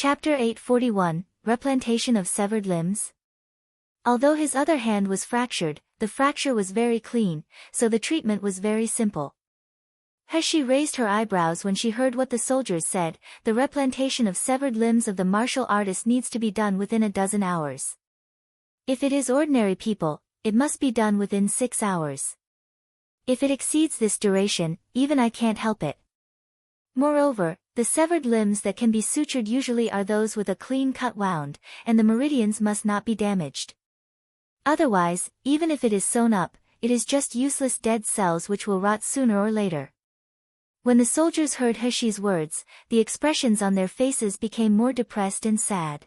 Chapter 841, Replantation of Severed Limbs. Although his other hand was fractured, the fracture was very clean, so the treatment was very simple. She raised her eyebrows when she heard what the soldiers said. The replantation of severed limbs of the martial artist needs to be done within a dozen hours. If it is ordinary people, it must be done within 6 hours. If it exceeds this duration, even I can't help it. Moreover, the severed limbs that can be sutured usually are those with a clean-cut wound, and the meridians must not be damaged. Otherwise, even if it is sewn up, it is just useless dead cells which will rot sooner or later. When the soldiers heard Heshi's words, the expressions on their faces became more depressed and sad.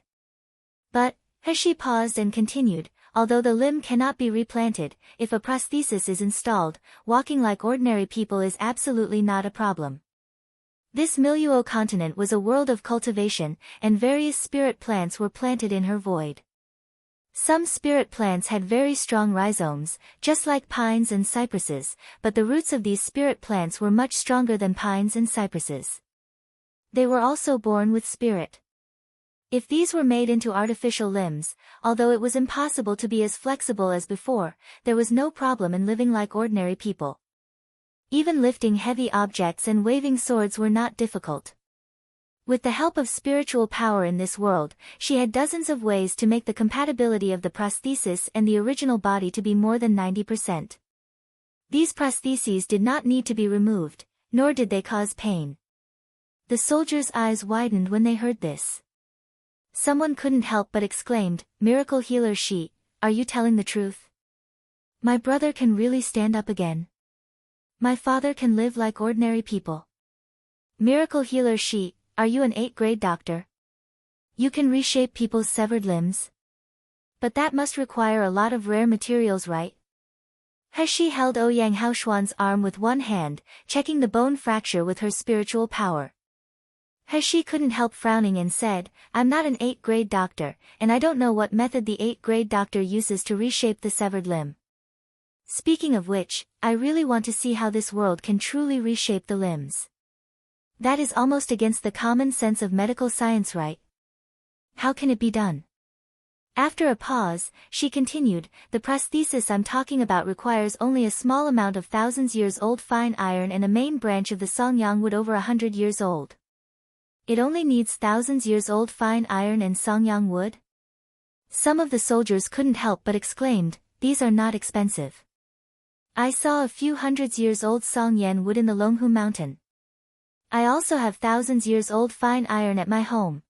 But, Heshi paused and continued, although the limb cannot be replanted, if a prosthesis is installed, walking like ordinary people is absolutely not a problem. This Miluo continent was a world of cultivation, and various spirit plants were planted in her void. Some spirit plants had very strong rhizomes, just like pines and cypresses, but the roots of these spirit plants were much stronger than pines and cypresses. They were also born with spirit. If these were made into artificial limbs, although it was impossible to be as flexible as before, there was no problem in living like ordinary people. Even lifting heavy objects and waving swords were not difficult. With the help of spiritual power in this world, she had dozens of ways to make the compatibility of the prosthesis and the original body to be more than 90%. These prostheses did not need to be removed, nor did they cause pain. The soldiers' eyes widened when they heard this. Someone couldn't help but exclaimed, "Miracle healer Shi, are you telling the truth? My brother can really stand up again. My father can live like ordinary people. Miracle healer Shi, are you an 8th grade doctor? You can reshape people's severed limbs? But that must require a lot of rare materials, right?" Heshi held Ouyang Haoshuan's arm with one hand, checking the bone fracture with her spiritual power. Heshi couldn't help frowning and said, "I'm not an 8th grade doctor, and I don't know what method the 8th grade doctor uses to reshape the severed limb. Speaking of which, I really want to see how this world can truly reshape the limbs. That is almost against the common sense of medical science, right? How can it be done?" After a pause, she continued, "The prosthesis I'm talking about requires only a small amount of thousands-years-old fine iron and a main branch of the songyang wood over 100 years old. It only needs thousands-years-old fine iron and songyang wood?" Some of the soldiers couldn't help but exclaimed, "These are not expensive. I saw a few hundreds-years-old Songyan wood in the Longhu mountain. I also have thousands-years-old fine iron at my home.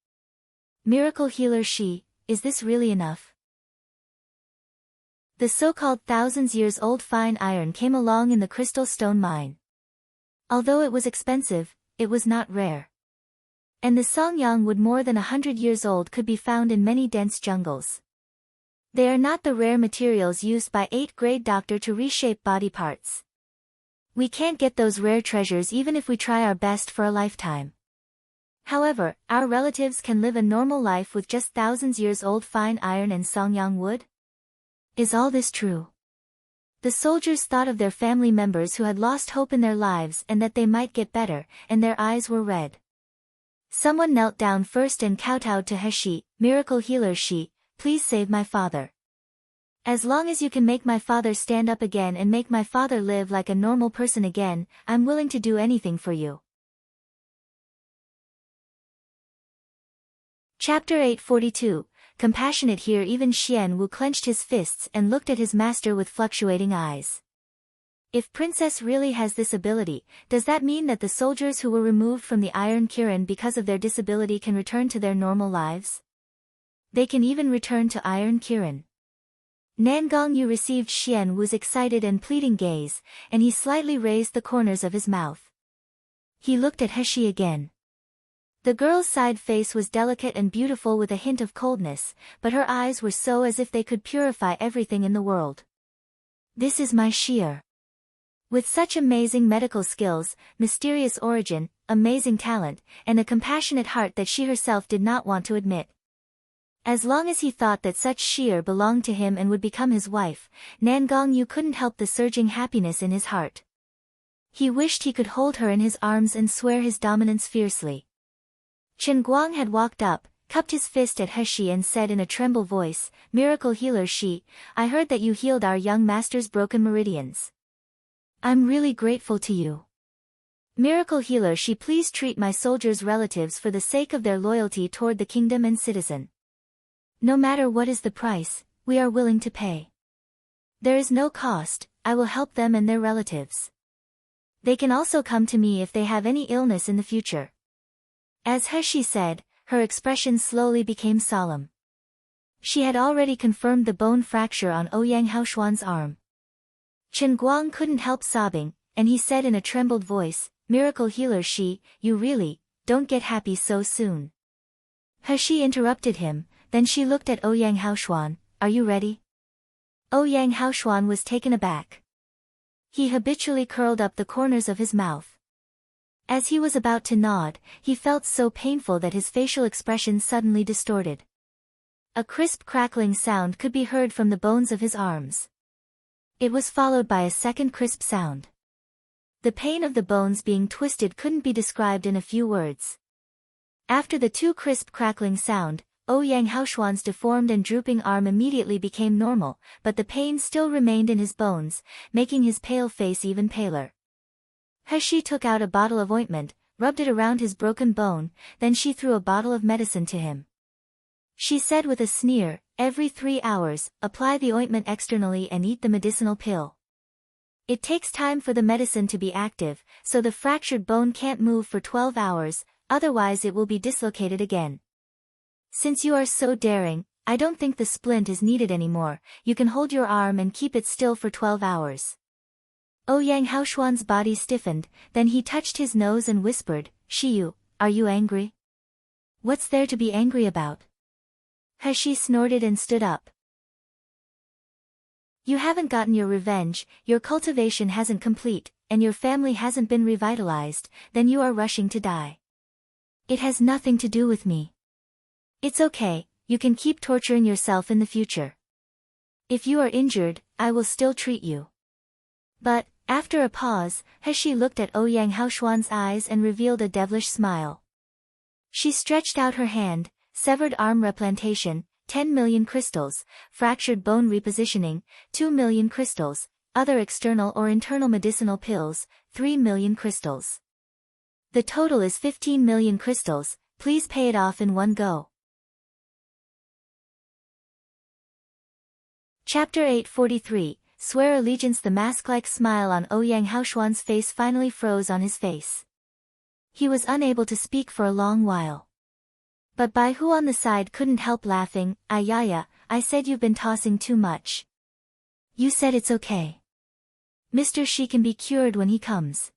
Miracle healer Shi, is this really enough?" The so-called thousands-years-old fine iron came along in the crystal stone mine. Although it was expensive, it was not rare. And the songyang wood more than 100 years old could be found in many dense jungles. They are not the rare materials used by 8th grade doctor to reshape body parts. We can't get those rare treasures even if we try our best for a lifetime. However, our relatives can live a normal life with just thousands-years-old fine iron and songyang wood? Is all this true? The soldiers thought of their family members who had lost hope in their lives and that they might get better, and their eyes were red. Someone knelt down first and kowtowed to Heshi, "Miracle healer Shi, please save my father. As long as you can make my father stand up again and make my father live like a normal person again, I'm willing to do anything for you." Chapter 842, Compassionate. Here even Xian Wu clenched his fists and looked at his master with fluctuating eyes. If Princess really has this ability, does that mean that the soldiers who were removed from the Iron Kirin because of their disability can return to their normal lives? They can even return to Iron Kirin. Nangongyu received Xian Wu's excited and pleading gaze, and he slightly raised the corners of his mouth. He looked at Heshi again. The girl's side face was delicate and beautiful with a hint of coldness, but her eyes were so as if they could purify everything in the world. "This is my Shi'er. With such amazing medical skills, mysterious origin, amazing talent, and a compassionate heart that she herself did not want to admit." As long as he thought that such Shi'er belonged to him and would become his wife, Nangongyu couldn't help the surging happiness in his heart. He wished he could hold her in his arms and swear his dominance fiercely. Chen Guang had walked up, cupped his fist at Heshi and said in a tremble voice, "Miracle healer Shi, I heard that you healed our young master's broken meridians. I'm really grateful to you. Miracle healer Shi, please treat my soldiers' relatives for the sake of their loyalty toward the kingdom and citizen. No matter what is the price, we are willing to pay. There is no cost, I will help them and their relatives. They can also come to me if they have any illness in the future." As Heshi said, her expression slowly became solemn. She had already confirmed the bone fracture on Ouyang Haoshuan's arm. Chen Guang couldn't help sobbing, and he said in a trembled voice, "Miracle healer Shi, you really don't get happy so soon." Heshi interrupted him, then she looked at Ouyang Haoshuan, "Are you ready?" Ouyang Haoshuan was taken aback. He habitually curled up the corners of his mouth. As he was about to nod, he felt so painful that his facial expression suddenly distorted. A crisp crackling sound could be heard from the bones of his arms. It was followed by a second crisp sound. The pain of the bones being twisted couldn't be described in a few words. After the two crisp crackling sound, Ouyang Haoshuan's deformed and drooping arm immediately became normal, but the pain still remained in his bones, making his pale face even paler. Heshi took out a bottle of ointment, rubbed it around his broken bone, then she threw a bottle of medicine to him. She said with a sneer, "Every 3 hours, apply the ointment externally and eat the medicinal pill. It takes time for the medicine to be active, so the fractured bone can't move for 12 hours, otherwise it will be dislocated again. Since you are so daring, I don't think the splint is needed anymore, you can hold your arm and keep it still for 12 hours. Ouyang Haoshuan's body stiffened, then he touched his nose and whispered, "Shiyu, are you angry? What's there to be angry about?" Heshi snorted and stood up. "You haven't gotten your revenge, your cultivation hasn't complete, and your family hasn't been revitalized, then you are rushing to die. It has nothing to do with me. It's okay, you can keep torturing yourself in the future. If you are injured, I will still treat you." But, after a pause, Heshi looked at Ouyang Haoshuan's eyes and revealed a devilish smile. She stretched out her hand, severed arm replantation, 10 million crystals, fractured bone repositioning, 2 million crystals, other external or internal medicinal pills, 3 million crystals. The total is 15 million crystals, please pay it off in one go. Chapter 843, Swear Allegiance. The mask-like smile on Ouyang Haoshuan's face finally froze on his face. He was unable to speak for a long while. But Bai Hu on the side couldn't help laughing. "Ayaya, I said you've been tossing too much. You said it's okay. Mr. Shi can be cured when he comes.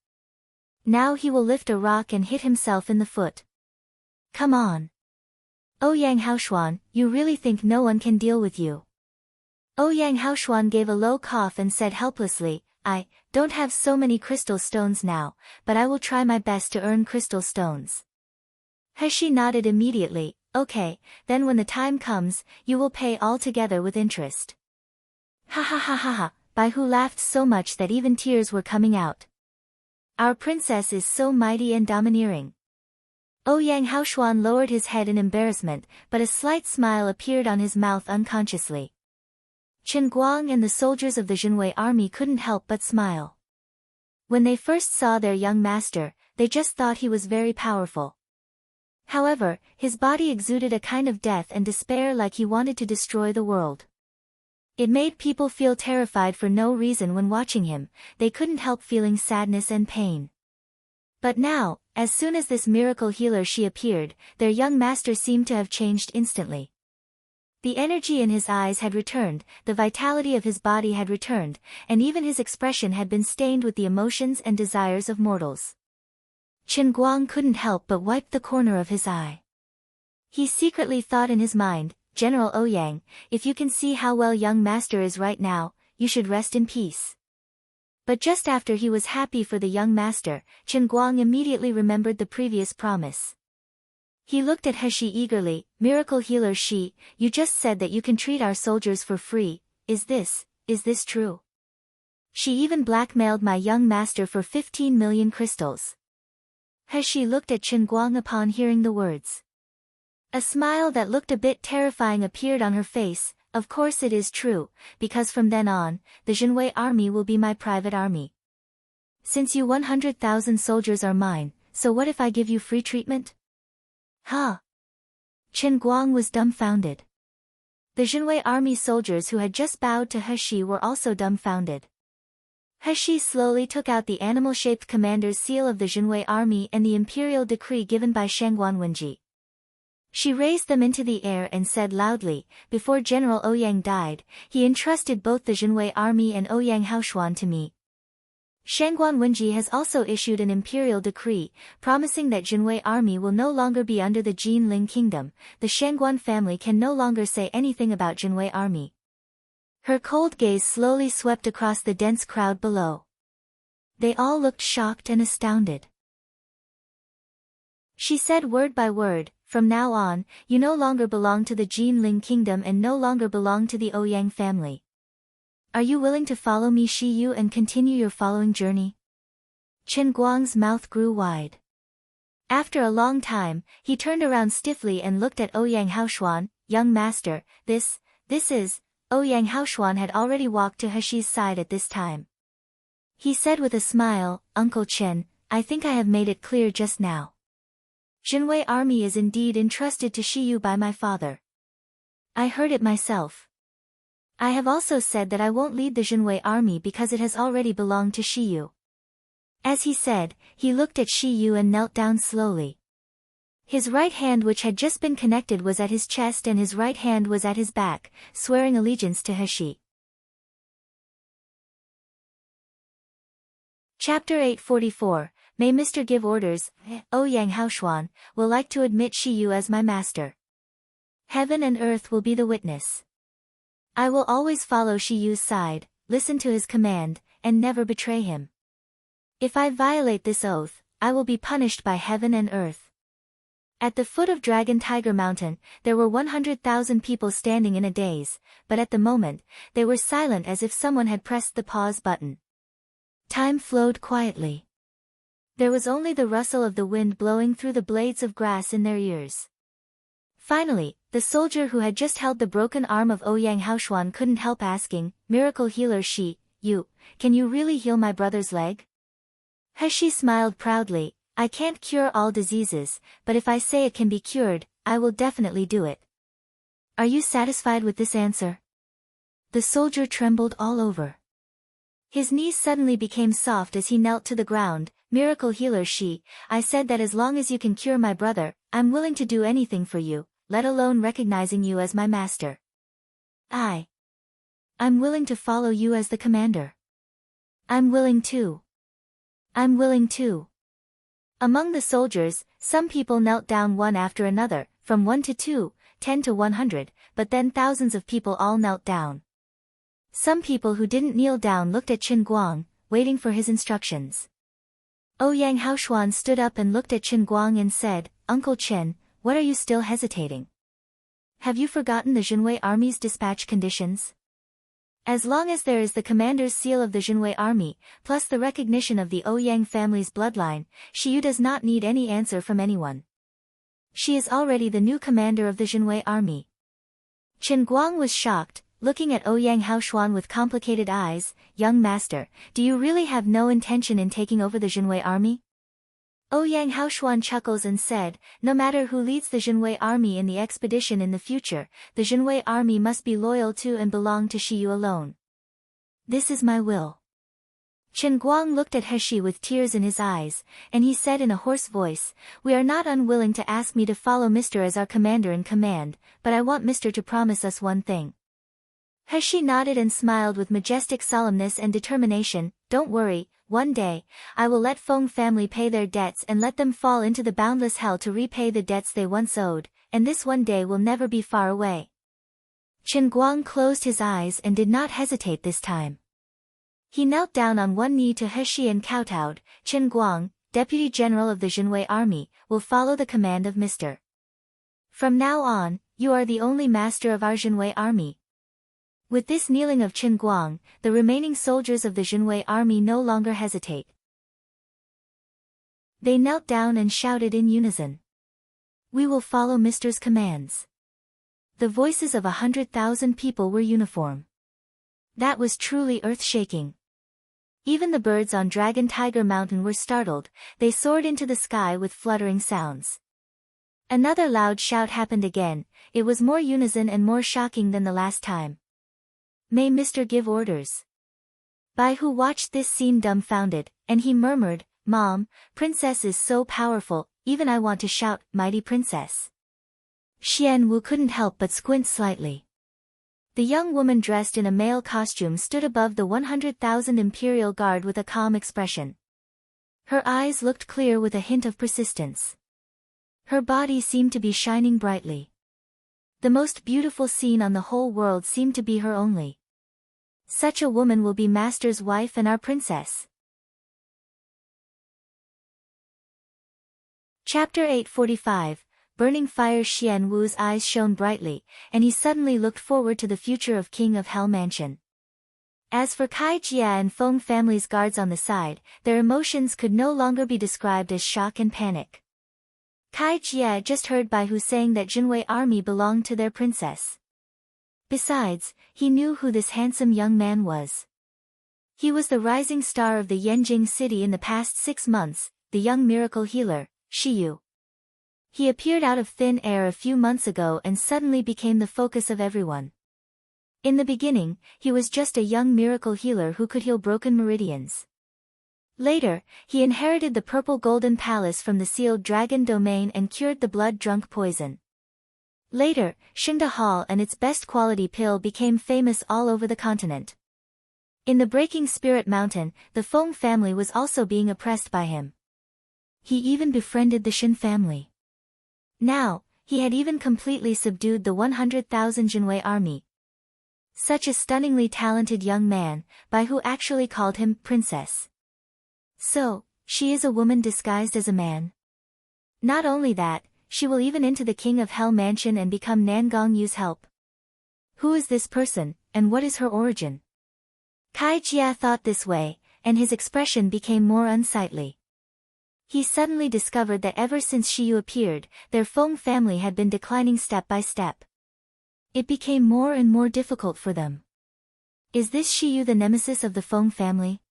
Now he will lift a rock and hit himself in the foot. Come on. Ouyang Haoshuan, you really think no one can deal with you?" Ouyang Haoshuan gave a low cough and said helplessly, "I don't have so many crystal stones now, but I will try my best to earn crystal stones." Heshi nodded immediately, "Okay, then when the time comes, you will pay all together with interest." Ha ha ha ha ha, Bai Hu laughed so much that even tears were coming out. "Our princess is so mighty and domineering." Ouyang Haoshuan lowered his head in embarrassment, but a slight smile appeared on his mouth unconsciously. Chen Guang and the soldiers of the Zhenwei army couldn't help but smile. When they first saw their young master, they just thought he was very powerful. However, his body exuded a kind of death and despair, like he wanted to destroy the world. It made people feel terrified for no reason when watching him, they couldn't help feeling sadness and pain. But now, as soon as this miracle healer Shi appeared, their young master seemed to have changed instantly. The energy in his eyes had returned, the vitality of his body had returned, and even his expression had been stained with the emotions and desires of mortals. Chen Guang couldn't help but wipe the corner of his eye. He secretly thought in his mind, "General Ouyang, if you can see how well young master is right now, you should rest in peace." But just after he was happy for the young master, Chen Guang immediately remembered the previous promise. He looked at Heshi eagerly, "Miracle healer Shi, you just said that you can treat our soldiers for free, is this true? She even blackmailed my young master for 15 million crystals." Heshi looked at Chen Guang upon hearing the words. A smile that looked a bit terrifying appeared on her face. Of course it is true, because from then on, the Jinwei army will be my private army. Since you 100,000 soldiers are mine, so what if I give you free treatment? Huh? Chen Guang was dumbfounded. The Jinwei army soldiers who had just bowed to He Shi were also dumbfounded. He Shi slowly took out the animal-shaped commander's seal of the Jinwei army and the imperial decree given by Shangguan Wenji. She raised them into the air and said loudly, before General Ouyang died, he entrusted both the Jinwei army and Ouyang Haoshuan to me. Shangguan Wenji has also issued an imperial decree, promising that Jinwei army will no longer be under the Jin Ling kingdom. The Shangguan family can no longer say anything about Jinwei army. Her cold gaze slowly swept across the dense crowd below. They all looked shocked and astounded. She said word by word, from now on, you no longer belong to the Jin Ling kingdom and no longer belong to the Ouyang family. Are you willing to follow me Shi Yu and continue your following journey? Chen Guang's mouth grew wide. After a long time, he turned around stiffly and looked at Ouyang Haoshuan, young master, this is, Ouyang Haoshuan had already walked to He Shi's side at this time. He said with a smile, Uncle Chen, I think I have made it clear just now. Jinwei army is indeed entrusted to Shi Yu by my father. I heard it myself. I have also said that I won't lead the Jinwei army because it has already belonged to Shi Yu. As he said, he looked at Shi Yu and knelt down slowly. His right hand which had just been connected was at his chest and his right hand was at his back, swearing allegiance to He Shi. Chapter 844, May Mr. give orders, Ouyang Haoshuan, will like to admit Shi Yu as my master. Heaven and earth will be the witness. I will always follow Shi Yu's side, listen to his command, and never betray him. If I violate this oath, I will be punished by heaven and earth. At the foot of Dragon Tiger Mountain, there were 100,000 people standing in a daze, but at the moment, they were silent as if someone had pressed the pause button. Time flowed quietly. There was only the rustle of the wind blowing through the blades of grass in their ears. Finally, the soldier who had just held the broken arm of Ouyang Haoshuan couldn't help asking, Miracle healer Shi Yu, can you really heal my brother's leg? He Shi smiled proudly, I can't cure all diseases, but if I say it can be cured, I will definitely do it. Are you satisfied with this answer? The soldier trembled all over. His knees suddenly became soft as he knelt to the ground. Miracle healer Shi, I said that as long as you can cure my brother, I'm willing to do anything for you, let alone recognizing you as my master. I'm willing to follow you as the commander. I'm willing too. Among the soldiers, some people knelt down one after another, from 1 to 2, 10 to 100, but then thousands of people all knelt down. Some people who didn't kneel down looked at Chen Guang, waiting for his instructions. Ouyang Haoshuan stood up and looked at Chen Guang and said, Uncle Chen, what are you still hesitating? Have you forgotten the Jinwei army's dispatch conditions? As long as there is the commander's seal of the Jinwei army, plus the recognition of the Ouyang family's bloodline, Shi Yu does not need any answer from anyone. She is already the new commander of the Jinwei army. Chen Guang was shocked, looking at Ouyang Haoshuan with complicated eyes, young master, do you really have no intention in taking over the Jinwei army? Ouyang Haoshuan chuckles and said, no matter who leads the Jinwei army in the expedition in the future, the Jinwei army must be loyal to and belong to Shi Yu alone. This is my will. Chen Guang looked at He Shi with tears in his eyes, and he said in a hoarse voice, we are not unwilling to ask me to follow Mr. as our commander in command, but I want Mr. to promise us one thing. He Shi nodded and smiled with majestic solemnness and determination, don't worry, one day, I will let Feng family pay their debts and let them fall into the boundless hell to repay the debts they once owed, and this one day will never be far away. Chen Guang closed his eyes and did not hesitate this time. He knelt down on one knee to He Shi and kowtowed, Chen Guang, Deputy General of the Jinwei Army, will follow the command of Mr. From now on, you are the only master of our Jinwei Army. With this kneeling of Chen Guang, the remaining soldiers of the Jinwei army no longer hesitate. They knelt down and shouted in unison. We will follow Mister's commands. The voices of 100,000 people were uniform. That was truly earth-shaking. Even the birds on Dragon Tiger Mountain were startled, they soared into the sky with fluttering sounds. Another loud shout happened again, it was more unison and more shocking than the last time. May Mister give orders? Bai Hu watched this scene dumbfounded, and he murmured, Mom, Princess is so powerful, even I want to shout, Mighty Princess. Xian Wu couldn't help but squint slightly. The young woman dressed in a male costume stood above the 100,000 Imperial Guard with a calm expression. Her eyes looked clear with a hint of persistence. Her body seemed to be shining brightly. The most beautiful scene on the whole world seemed to be her only. Such a woman will be Master's wife and our princess. Chapter 845, Burning Fire. Xian Wu's eyes shone brightly, and he suddenly looked forward to the future of King of Hell Mansion. As for Kai Jia and Feng family's guards on the side, their emotions could no longer be described as shock and panic. Kai Jia just heard Bai Hu saying that Jinwei army belonged to their princess. Besides, he knew who this handsome young man was. He was the rising star of the Yanjing city in the past 6 months, the young miracle healer, Shiyu. He appeared out of thin air a few months ago and suddenly became the focus of everyone. In the beginning, he was just a young miracle healer who could heal broken meridians. Later, he inherited the purple golden palace from the sealed dragon domain and cured the blood-drunk poison. Later, Xingda Hall and its best quality pill became famous all over the continent. In the Breaking Spirit Mountain, the Feng family was also being oppressed by him. He even befriended the Shin family. Now, he had even completely subdued the 100,000 Jinwei army. Such a stunningly talented young man, Bai Hu actually called him Princess. So, she is a woman disguised as a man. Not only that, she will even into the King of Hell Mansion and become Nangong Yu's help. Who is this person, and what is her origin? Kai Jia thought this way, and his expression became more unsightly. He suddenly discovered that ever since Shiyu appeared, their Feng family had been declining step by step. It became more and more difficult for them. Is this Shiyu the nemesis of the Feng family?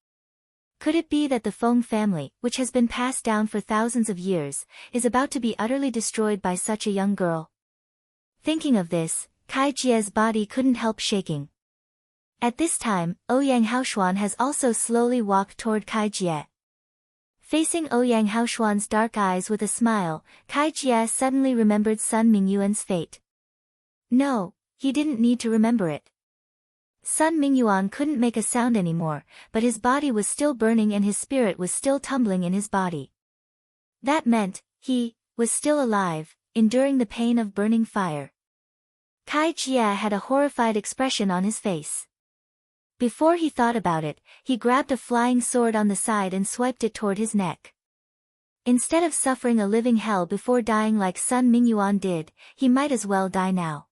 Could it be that the Feng family, which has been passed down for thousands of years, is about to be utterly destroyed by such a young girl? Thinking of this, Kai Jia's body couldn't help shaking. At this time, Ouyang Haoshuan has also slowly walked toward Kai Jia. Facing Ouyang Haoshuan's dark eyes with a smile, Kai Jia suddenly remembered Sun Mingyuan's fate. No, he didn't need to remember it. Sun Mingyuan couldn't make a sound anymore, but his body was still burning and his spirit was still tumbling in his body. That meant, he was still alive, enduring the pain of burning fire. Kai Jia had a horrified expression on his face. Before he thought about it, he grabbed a flying sword on the side and swiped it toward his neck. Instead of suffering a living hell before dying like Sun Mingyuan did, he might as well die now.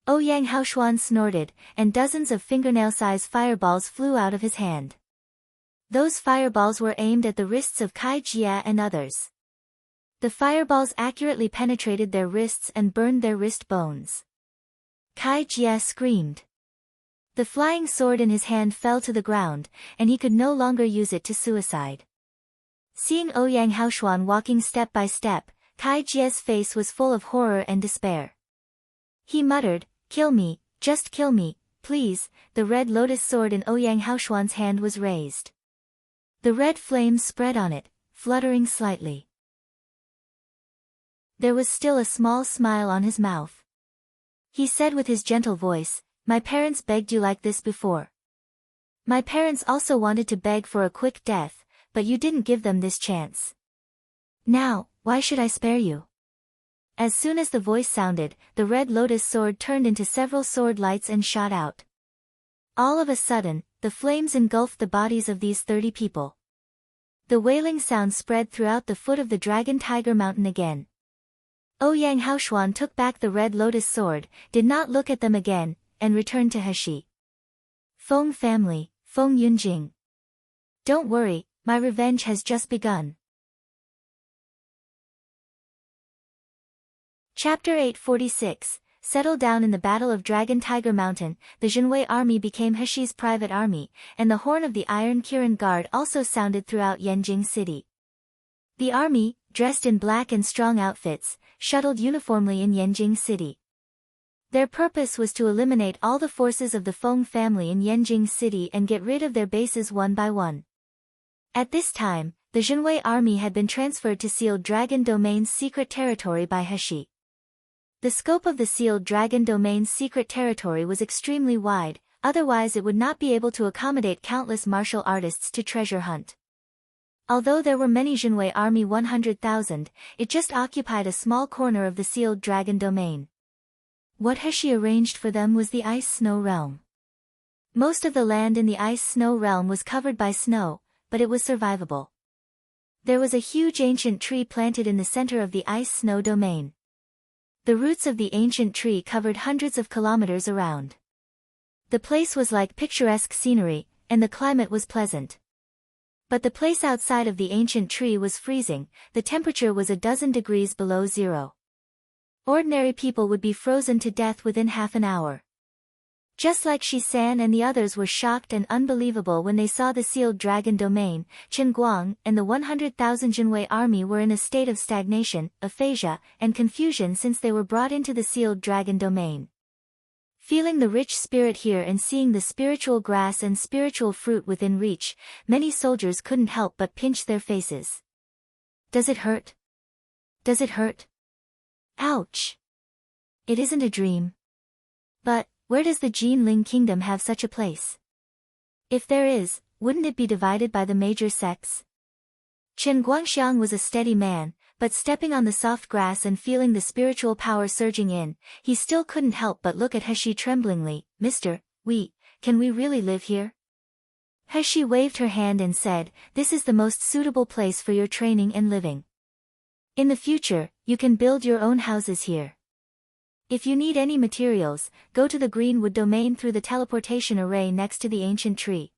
Ouyang Haoshuan snorted, and dozens of fingernail-sized fireballs flew out of his hand. Those fireballs were aimed at the wrists of Kai Jia and others. The fireballs accurately penetrated their wrists and burned their wrist bones. Kai Jia screamed. The flying sword in his hand fell to the ground, and he could no longer use it to suicide. Seeing Ouyang Haoshuan walking step by step, Kai Jia's face was full of horror and despair. He muttered, "Kill me, just kill me, please." The red lotus sword in Ouyang Haoshuan's hand was raised. The red flames spread on it, fluttering slightly. There was still a small smile on his mouth. He said with his gentle voice, "My parents begged you like this before. My parents also wanted to beg for a quick death, but you didn't give them this chance. Now, why should I spare you?" As soon as the voice sounded, the red lotus sword turned into several sword lights and shot out. All of a sudden, the flames engulfed the bodies of these 30 people. The wailing sound spread throughout the foot of the Dragon Tiger Mountain again. Ouyang Haoshuan took back the red lotus sword, did not look at them again, and returned to Heshi. Feng family, Feng Yunjing. Don't worry, my revenge has just begun. Chapter 846, Settled down in the Battle of Dragon Tiger Mountain, the Jinwei army became Heshi's private army, and the horn of the Iron Kirin Guard also sounded throughout Yanjing City. The army, dressed in black and strong outfits, shuttled uniformly in Yanjing City. Their purpose was to eliminate all the forces of the Feng family in Yanjing City and get rid of their bases one by one. At this time, the Jinwei army had been transferred to Sealed Dragon Domain's secret territory by Heshi. The scope of the Sealed Dragon Domain's secret territory was extremely wide, otherwise it would not be able to accommodate countless martial artists to treasure hunt. Although there were many Jinwei army 100,000, it just occupied a small corner of the Sealed Dragon Domain. What Heshi arranged for them was the Ice-Snow Realm. Most of the land in the Ice-Snow Realm was covered by snow, but it was survivable. There was a huge ancient tree planted in the center of the Ice-Snow Domain. The roots of the ancient tree covered hundreds of kilometers around. The place was like picturesque scenery, and the climate was pleasant. But the place outside of the ancient tree was freezing, the temperature was a dozen degrees below zero. Ordinary people would be frozen to death within half an hour. Just like Shi-san and the others were shocked and unbelievable when they saw the Sealed Dragon Domain, Qin Guang and the 100,000 Jinwei army were in a state of stagnation, aphasia, and confusion since they were brought into the Sealed Dragon Domain. Feeling the rich spirit here and seeing the spiritual grass and spiritual fruit within reach, many soldiers couldn't help but pinch their faces. Does it hurt? Does it hurt? Ouch! It isn't a dream. But, where does the Jinling Kingdom have such a place? If there is, wouldn't it be divided by the major sects? Chen Guangxiang was a steady man, but stepping on the soft grass and feeling the spiritual power surging in, he still couldn't help but look at Heshi tremblingly. Mister, can we really live here? Heshi waved her hand and said, this is the most suitable place for your training and living. In the future, you can build your own houses here. If you need any materials, go to the Greenwood Domain through the teleportation array next to the ancient tree.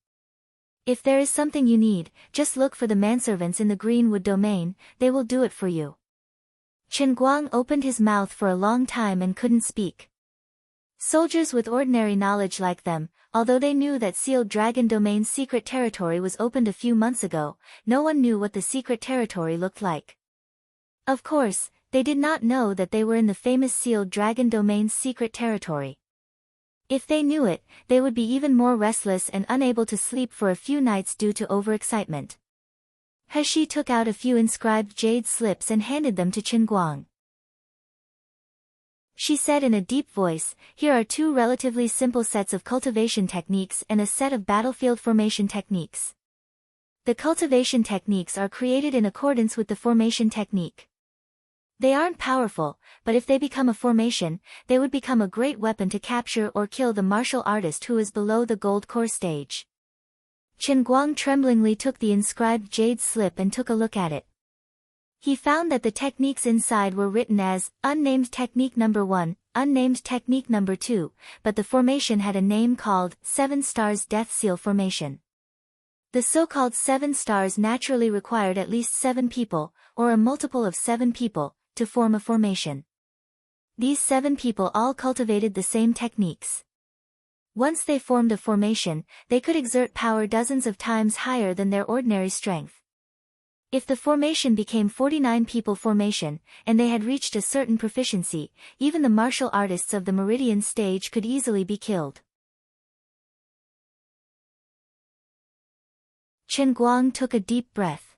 If there is something you need, just look for the manservants in the Greenwood Domain, they will do it for you. Chen Guang opened his mouth for a long time and couldn't speak. Soldiers with ordinary knowledge like them, although they knew that Sealed Dragon Domain's secret territory was opened a few months ago, no one knew what the secret territory looked like. Of course, they did not know that they were in the famous Sealed Dragon Domain's secret territory. If they knew it, they would be even more restless and unable to sleep for a few nights due to overexcitement. Heshi took out a few inscribed jade slips and handed them to Qin Guang. She said in a deep voice, here are 2 relatively simple sets of cultivation techniques and a set of battlefield formation techniques. The cultivation techniques are created in accordance with the formation technique. They aren't powerful, but if they become a formation, they would become a great weapon to capture or kill the martial artist who is below the gold core stage. Qin Guang tremblingly took the inscribed jade slip and took a look at it. He found that the techniques inside were written as, unnamed technique number 1, unnamed technique number 2, but the formation had a name called, 7 Stars Death Seal Formation. The so-called 7 stars naturally required at least 7 people, or a multiple of 7 people, to form a formation. These 7 people all cultivated the same techniques. Once they formed a formation, they could exert power dozens of times higher than their ordinary strength. If the formation became 49 people formation, and they had reached a certain proficiency, even the martial artists of the Meridian stage could easily be killed. Chen Guang took a deep breath.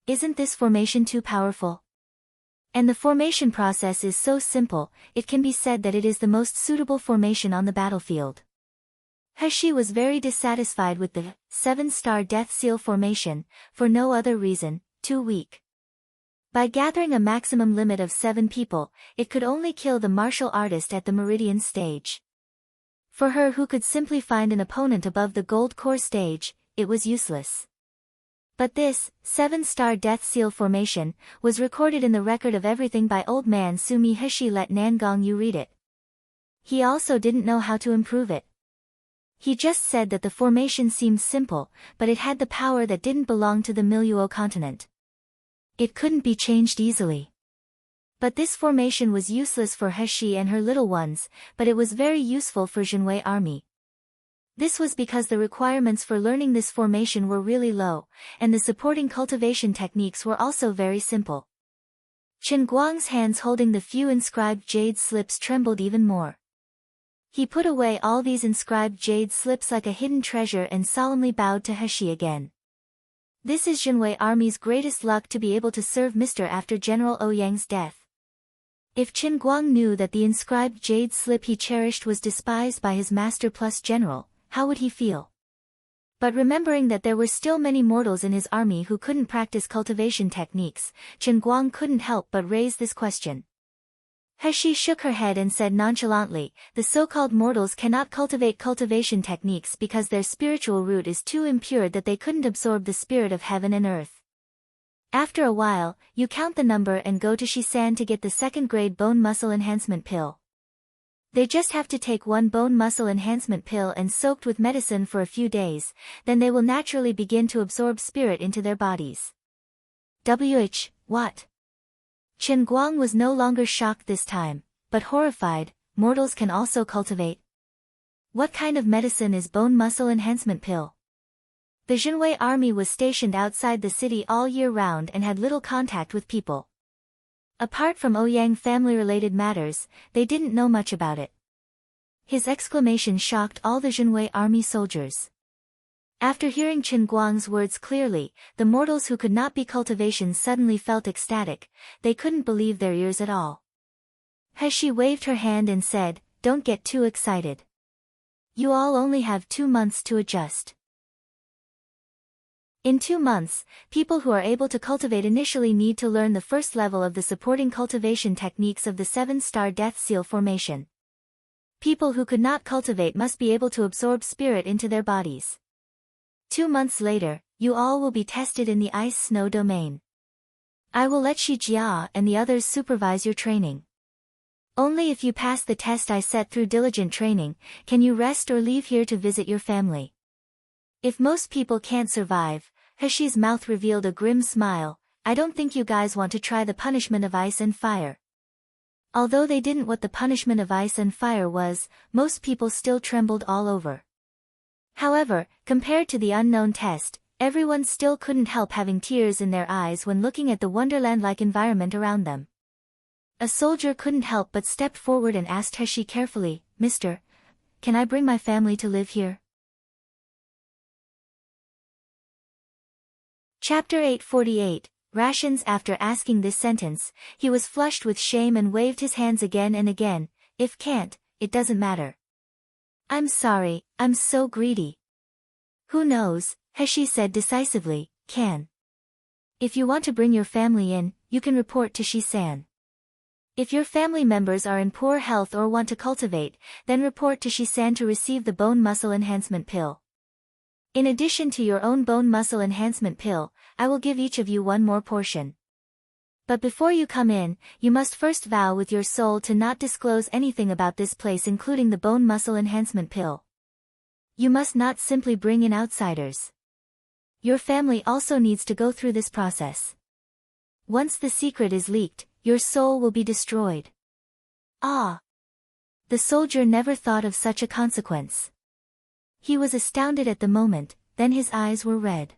Isn't this formation too powerful? And the formation process is so simple, it can be said that it is the most suitable formation on the battlefield. Heshi was very dissatisfied with the 7-star Death Seal formation, for no other reason, too weak. By gathering a maximum limit of 7 people, it could only kill the martial artist at the Meridian stage. For her who could simply find an opponent above the gold core stage, it was useless. But this, 7-star Death Seal formation, was recorded in the record of everything by old man Sumi Heshi let Nangong Yu read it. He also didn't know how to improve it. He just said that the formation seemed simple, but it had the power that didn't belong to the Miluo continent. It couldn't be changed easily. But this formation was useless for Heshi and her little ones, but it was very useful for Jinwei army. This was because the requirements for learning this formation were really low, and the supporting cultivation techniques were also very simple. Chen Guang's hands holding the few inscribed jade slips trembled even more. He put away all these inscribed jade slips like a hidden treasure and solemnly bowed to Heshi again. This is Jinwei army's greatest luck to be able to serve Mr. after General Ouyang's death. If Chen Guang knew that the inscribed jade slip he cherished was despised by his master plus general, how would he feel? But remembering that there were still many mortals in his army who couldn't practice cultivation techniques, Chen Guang couldn't help but raise this question. Heshi shook her head and said nonchalantly, the so-called mortals cannot cultivate cultivation techniques because their spiritual root is too impure that they couldn't absorb the spirit of heaven and earth. After a while, you count the number and go to Shisan to get the second-grade bone muscle enhancement pill. They just have to take one bone muscle enhancement pill and soaked with medicine for a few days, then they will naturally begin to absorb spirit into their bodies. What? Chen Guang was no longer shocked this time, but horrified. Mortals can also cultivate. What kind of medicine is bone muscle enhancement pill? The Jinwei army was stationed outside the city all year round and had little contact with people. Apart from Ouyang family-related matters, they didn't know much about it. His exclamation shocked all the Jinwei army soldiers. After hearing Chen Guang's words clearly, the mortals who could not be cultivation suddenly felt ecstatic. They couldn't believe their ears at all. Heshi waved her hand and said, "Don't get too excited. You all only have 2 months to adjust." In 2 months, people who are able to cultivate initially need to learn the first level of the supporting cultivation techniques of the 7-star Death Seal formation. People who could not cultivate must be able to absorb spirit into their bodies. 2 months later, you all will be tested in the ice-snow domain. I will let Shi Jia and the others supervise your training. Only if you pass the test I set through diligent training, can you rest or leave here to visit your family. If most people can't survive, Heshi's mouth revealed a grim smile, I don't think you guys want to try the punishment of ice and fire. Although they didn't what the punishment of ice and fire was, most people still trembled all over. However, compared to the unknown test, everyone still couldn't help having tears in their eyes when looking at the wonderland-like environment around them. A soldier couldn't help but stepped forward and asked Heshi carefully, Mister, can I bring my family to live here? Chapter 848, Rations. After asking this sentence, he was flushed with shame and waved his hands again and again. If can't, it doesn't matter. I'm sorry, I'm so greedy. Who knows, Heshi said decisively, can. If you want to bring your family in, you can report to Shi-san. If your family members are in poor health or want to cultivate, then report to Shi-san to receive the bone muscle enhancement pill. In addition to your own bone muscle enhancement pill, I will give each of you one more portion. But before you come in, you must first vow with your soul to not disclose anything about this place including the bone muscle enhancement pill. You must not simply bring in outsiders. Your family also needs to go through this process. Once the secret is leaked, your soul will be destroyed. Ah! The soldier never thought of such a consequence. He was astounded at the moment, then his eyes were red.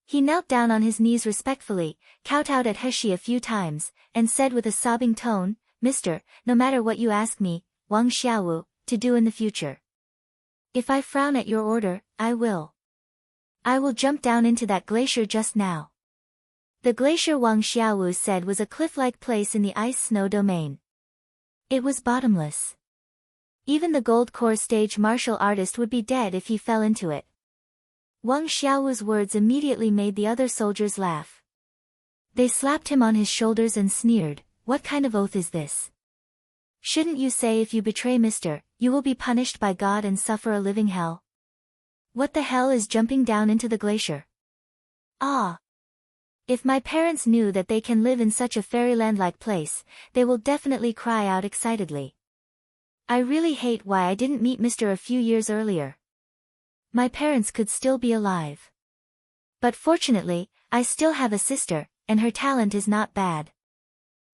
He knelt down on his knees respectfully, kowtowed at Heshi a few times, and said with a sobbing tone, Mister, no matter what you ask me, Wang Xiaowu, to do in the future. If I frown at your order, I will jump down into that glacier just now. The glacier Wang Xiaowu said was a cliff-like place in the ice-snow domain. It was bottomless. Even the gold core stage martial artist would be dead if he fell into it. Wang Xiaowu's words immediately made the other soldiers laugh. They slapped him on his shoulders and sneered, what kind of oath is this? Shouldn't you say if you betray Mister, you will be punished by God and suffer a living hell? What the hell is jumping down into the glacier? Ah! If my parents knew that they can live in such a fairyland-like place, they will definitely cry out excitedly. I really hate why I didn't meet Mister a few years earlier. My parents could still be alive. But fortunately, I still have a sister, and her talent is not bad.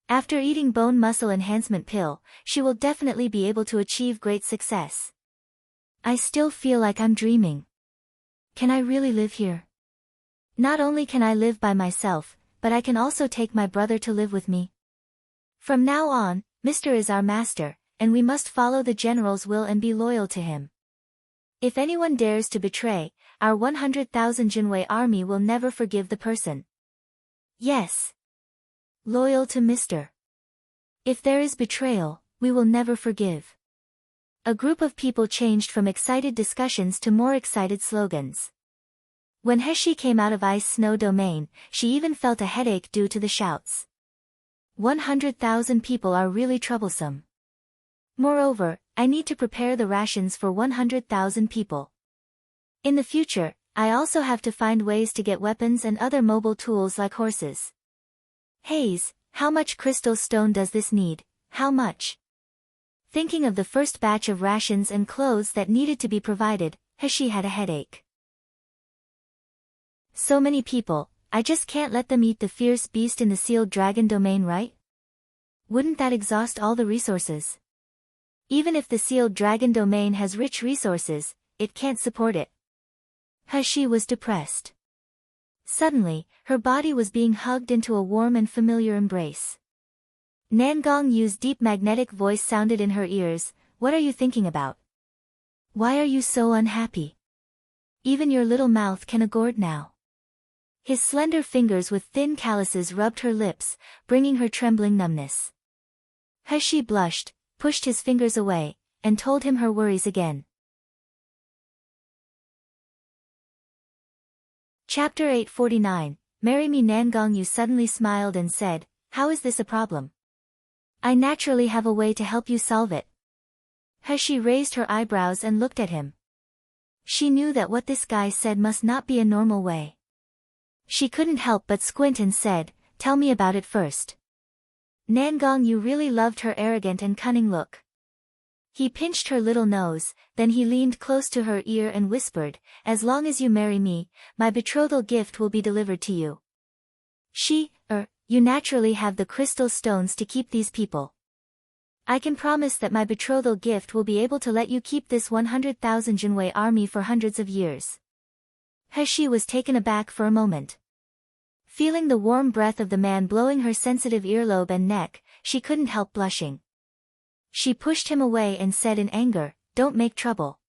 After eating bone muscle enhancement pill, she will definitely be able to achieve great success. I still feel like I'm dreaming. Can I really live here? Not only can I live by myself, but I can also take my brother to live with me. From now on, Mr. is our master, and we must follow the general's will and be loyal to him. If anyone dares to betray, our 100,000 Jinwei army will never forgive the person. Yes. Loyal to Mr. If there is betrayal, we will never forgive. A group of people changed from excited discussions to more excited slogans. When Heshi came out of Ice Snow Domain, she even felt a headache due to the shouts. 100,000 people are really troublesome. Moreover, I need to prepare the rations for 100,000 people. In the future, I also have to find ways to get weapons and other mobile tools like horses. Haze, how much crystal stone does this need? How much? Thinking of the first batch of rations and clothes that needed to be provided, Heshi had a headache. So many people, I just can't let them eat the fierce beast in the sealed dragon domain, right? Wouldn't that exhaust all the resources? Even if the sealed dragon domain has rich resources, it can't support it. Heshi was depressed. Suddenly, her body was being hugged into a warm and familiar embrace. Nangong Yu's deep magnetic voice sounded in her ears. What are you thinking about? Why are you so unhappy? Even your little mouth can gourd now. His slender fingers with thin calluses rubbed her lips, bringing her trembling numbness. Heshi blushed, pushed his fingers away, and told him her worries again. Chapter 849, Marry Me. Nangong Yu suddenly smiled and said, how is this a problem? I naturally have a way to help you solve it. Heshi raised her eyebrows and looked at him. She knew that what this guy said must not be a normal way. She couldn't help but squint and said, tell me about it first. Nangong Yu really loved her arrogant and cunning look. He pinched her little nose, then he leaned close to her ear and whispered, as long as you marry me, my betrothal gift will be delivered to you. You naturally have the crystal stones to keep these people. I can promise that my betrothal gift will be able to let you keep this 100,000 Jinwei army for hundreds of years. Heshi was taken aback for a moment. Feeling the warm breath of the man blowing her sensitive earlobe and neck, she couldn't help blushing. She pushed him away and said in anger, don't make trouble.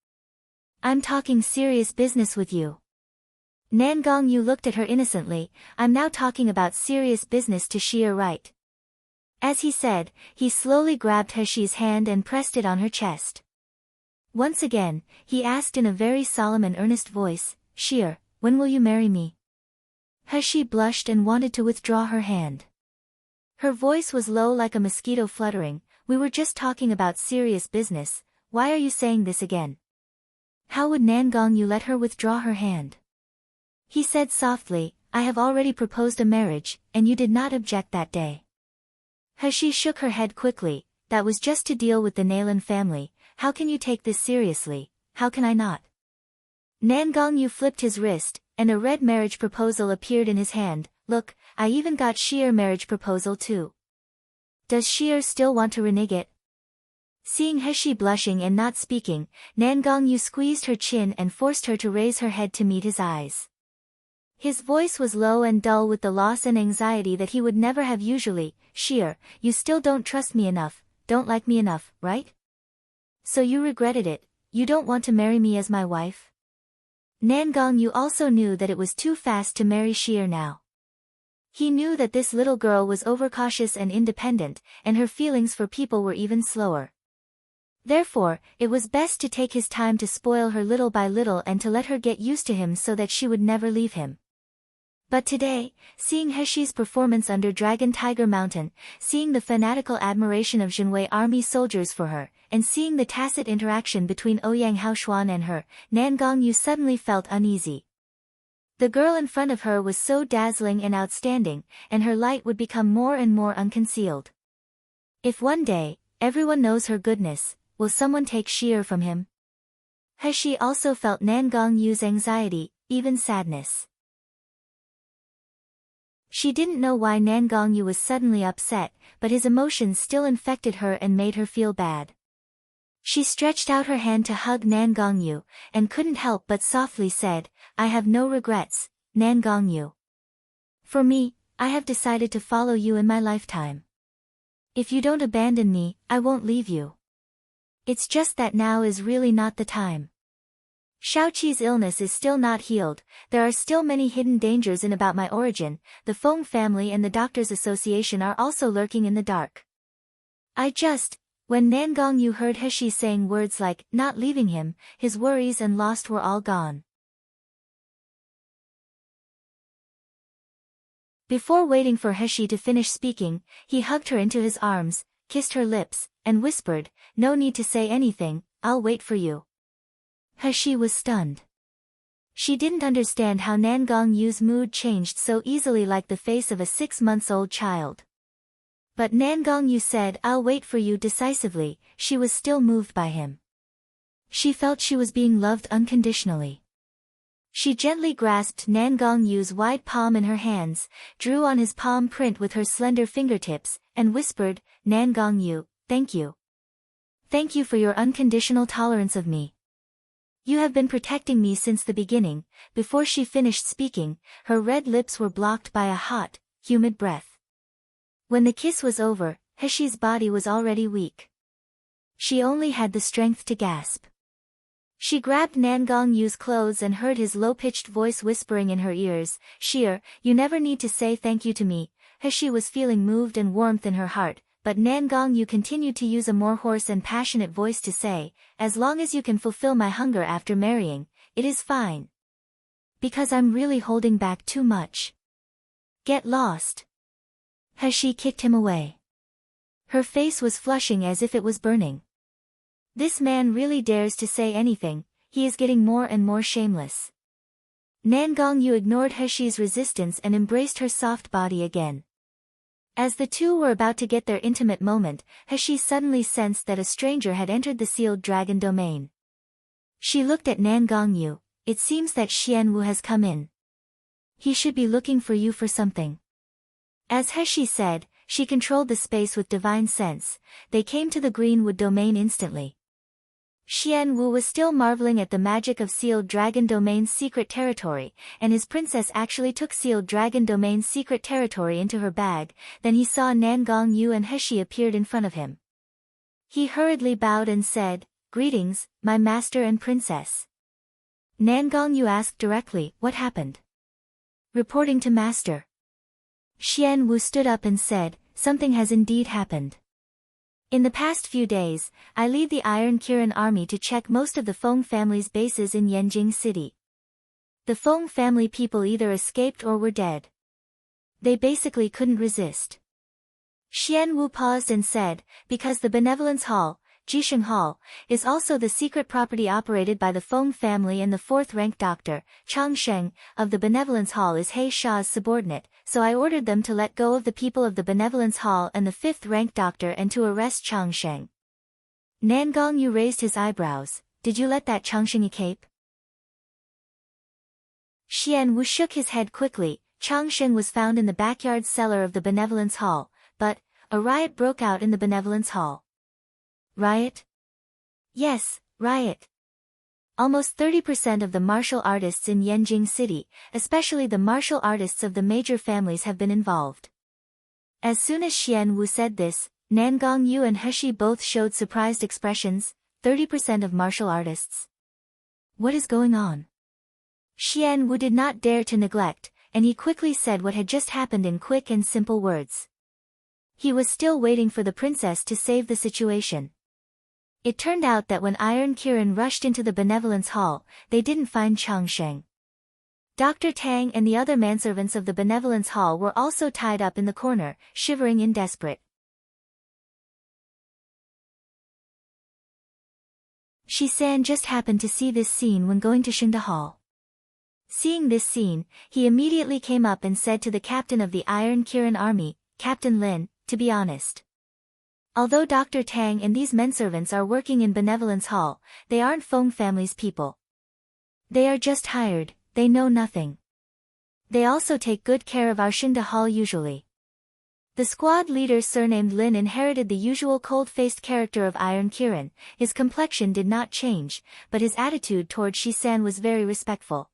I'm talking serious business with you. Nangong Yu looked at her innocently, I'm now talking about serious business to Shir, right? As he said, he slowly grabbed Heshi's hand and pressed it on her chest. Once again, he asked in a very solemn and earnest voice, Shir, when will you marry me? Heshi blushed and wanted to withdraw her hand. Her voice was low like a mosquito fluttering, we were just talking about serious business, why are you saying this again? How would Nangong Yu let her withdraw her hand? He said softly, I have already proposed a marriage, and you did not object that day. Heshi shook her head quickly, that was just to deal with the Nalan family, how can you take this seriously, how can I not? Nangong Yu flipped his wrist, and a red marriage proposal appeared in his hand, look, I even got Shir marriage proposal too. Does Shir still want to renege it? Seeing Heshi blushing and not speaking, Nangong Yu squeezed her chin and forced her to raise her head to meet his eyes. His voice was low and dull with the loss and anxiety that he would never have usually, Shir, you still don't trust me enough, don't like me enough, right? So you regretted it, you don't want to marry me as my wife? Nangong Yu also knew that it was too fast to marry Shir now. He knew that this little girl was overcautious and independent, and her feelings for people were even slower. Therefore, it was best to take his time to spoil her little by little and to let her get used to him so that she would never leave him. But today, seeing Heshi's performance under Dragon Tiger Mountain, seeing the fanatical admiration of Jinwei army soldiers for her, and seeing the tacit interaction between Ouyang Haoshuan and her, Nangong Yu suddenly felt uneasy. The girl in front of her was so dazzling and outstanding, and her light would become more and more unconcealed. If one day, everyone knows her goodness, will someone take Shir from him? Heshi also felt Nangong Yu's anxiety, even sadness. She didn't know why Nan Gongyu was suddenly upset, but his emotions still infected her and made her feel bad. She stretched out her hand to hug Nan Gongyu, and couldn't help but softly said, "I have no regrets, Nan Gongyu. For me, I have decided to follow you in my lifetime. If you don't abandon me, I won't leave you. It's just that now is really not the time. Shaoqi's illness is still not healed, there are still many hidden dangers in about my origin, the Feng family and the Doctors Association are also lurking in the dark. When Nan Gongyu heard Heshi saying words like, not leaving him, his worries and lost were all gone. Before waiting for Heshi to finish speaking, he hugged her into his arms, kissed her lips, and whispered, "No need to say anything, I'll wait for you." Heshi was stunned. She didn't understand how Nan Gongyu's mood changed so easily like the face of a 6-month-old child. But Nan Gongyu said, "I'll wait for you" decisively. She was still moved by him. She felt she was being loved unconditionally. She gently grasped Nan Gongyu's wide palm in her hands, drew on his palm print with her slender fingertips, and whispered, "Nan Gongyu, thank you. Thank you for your unconditional tolerance of me. You have been protecting me since the beginning." Before she finished speaking, her red lips were blocked by a hot, humid breath. When the kiss was over, Heshi's body was already weak. She only had the strength to gasp. She grabbed Nan Gongyu's clothes and heard his low-pitched voice whispering in her ears, "Sheer, you never need to say thank you to me." Heshi was feeling moved and warmth in her heart, but Nan Gongyu continued to use a more hoarse and passionate voice to say, "As long as you can fulfill my hunger after marrying, it is fine. Because I'm really holding back too much. Get lost." Heshi kicked him away. Her face was flushing as if it was burning. This man really dares to say anything, he is getting more and more shameless. Nan Gongyu ignored Heshi's resistance and embraced her soft body again. As the two were about to get their intimate moment, Heshi suddenly sensed that a stranger had entered the sealed dragon domain. She looked at Nan Gongyu. "It seems that Xianwu has come in. He should be looking for you for something." As Heshi said, she controlled the space with divine sense. They came to the Greenwood domain instantly. Xian Wu was still marveling at the magic of Sealed Dragon Domain's secret territory, and his princess actually took Sealed Dragon Domain's secret territory into her bag. Then he saw Nan Gongyu and Heshi appeared in front of him. He hurriedly bowed and said, "Greetings, my master and princess." Nan Gongyu asked directly, "What happened?" "Reporting to master." Xian Wu stood up and said, "Something has indeed happened. In the past few days, I lead the Iron Kirin army to check most of the Feng family's bases in Yanjing City. The Feng family people either escaped or were dead. They basically couldn't resist." Xian Wu paused and said, "Because the Benevolence Hall, Jisheng Hall, is also the secret property operated by the Feng family, and the 4th-ranked doctor, Chang Sheng, of the Benevolence Hall is He Sha's subordinate, so I ordered them to let go of the people of the Benevolence Hall and the 5th-ranked doctor and to arrest Chang Sheng." Nan Gongyu raised his eyebrows. "Did you let that Chang Sheng escape?" Xian Wu shook his head quickly. Chang Sheng was found in the backyard cellar of the Benevolence Hall, but a riot broke out in the Benevolence Hall. "Riot?" "Yes, riot. Almost 30% of the martial artists in Yanjing City, especially the martial artists of the major families, have been involved." As soon as Xian Wu said this, Nan Gongyu and Heshi both showed surprised expressions. 30% of martial artists? What is going on? Xian Wu did not dare to neglect, and he quickly said what had just happened in quick and simple words. He was still waiting for the princess to save the situation. It turned out that when Iron Kirin rushed into the Benevolence Hall, they didn't find Chang Sheng. Dr. Tang and the other manservants of the Benevolence Hall were also tied up in the corner, shivering in desperate. Shi-san just happened to see this scene when going to Shengda Hall. Seeing this scene, he immediately came up and said to the captain of the Iron Kirin army, "Captain Lin, to be honest. Although Dr. Tang and these menservants are working in Benevolence Hall, they aren't Feng family's people. They are just hired, they know nothing. They also take good care of our Shinda Hall usually. The squad leader surnamed Lin inherited the usual cold-faced character of Iron Kirin. His complexion did not change, but his attitude toward Shi-san was very respectful.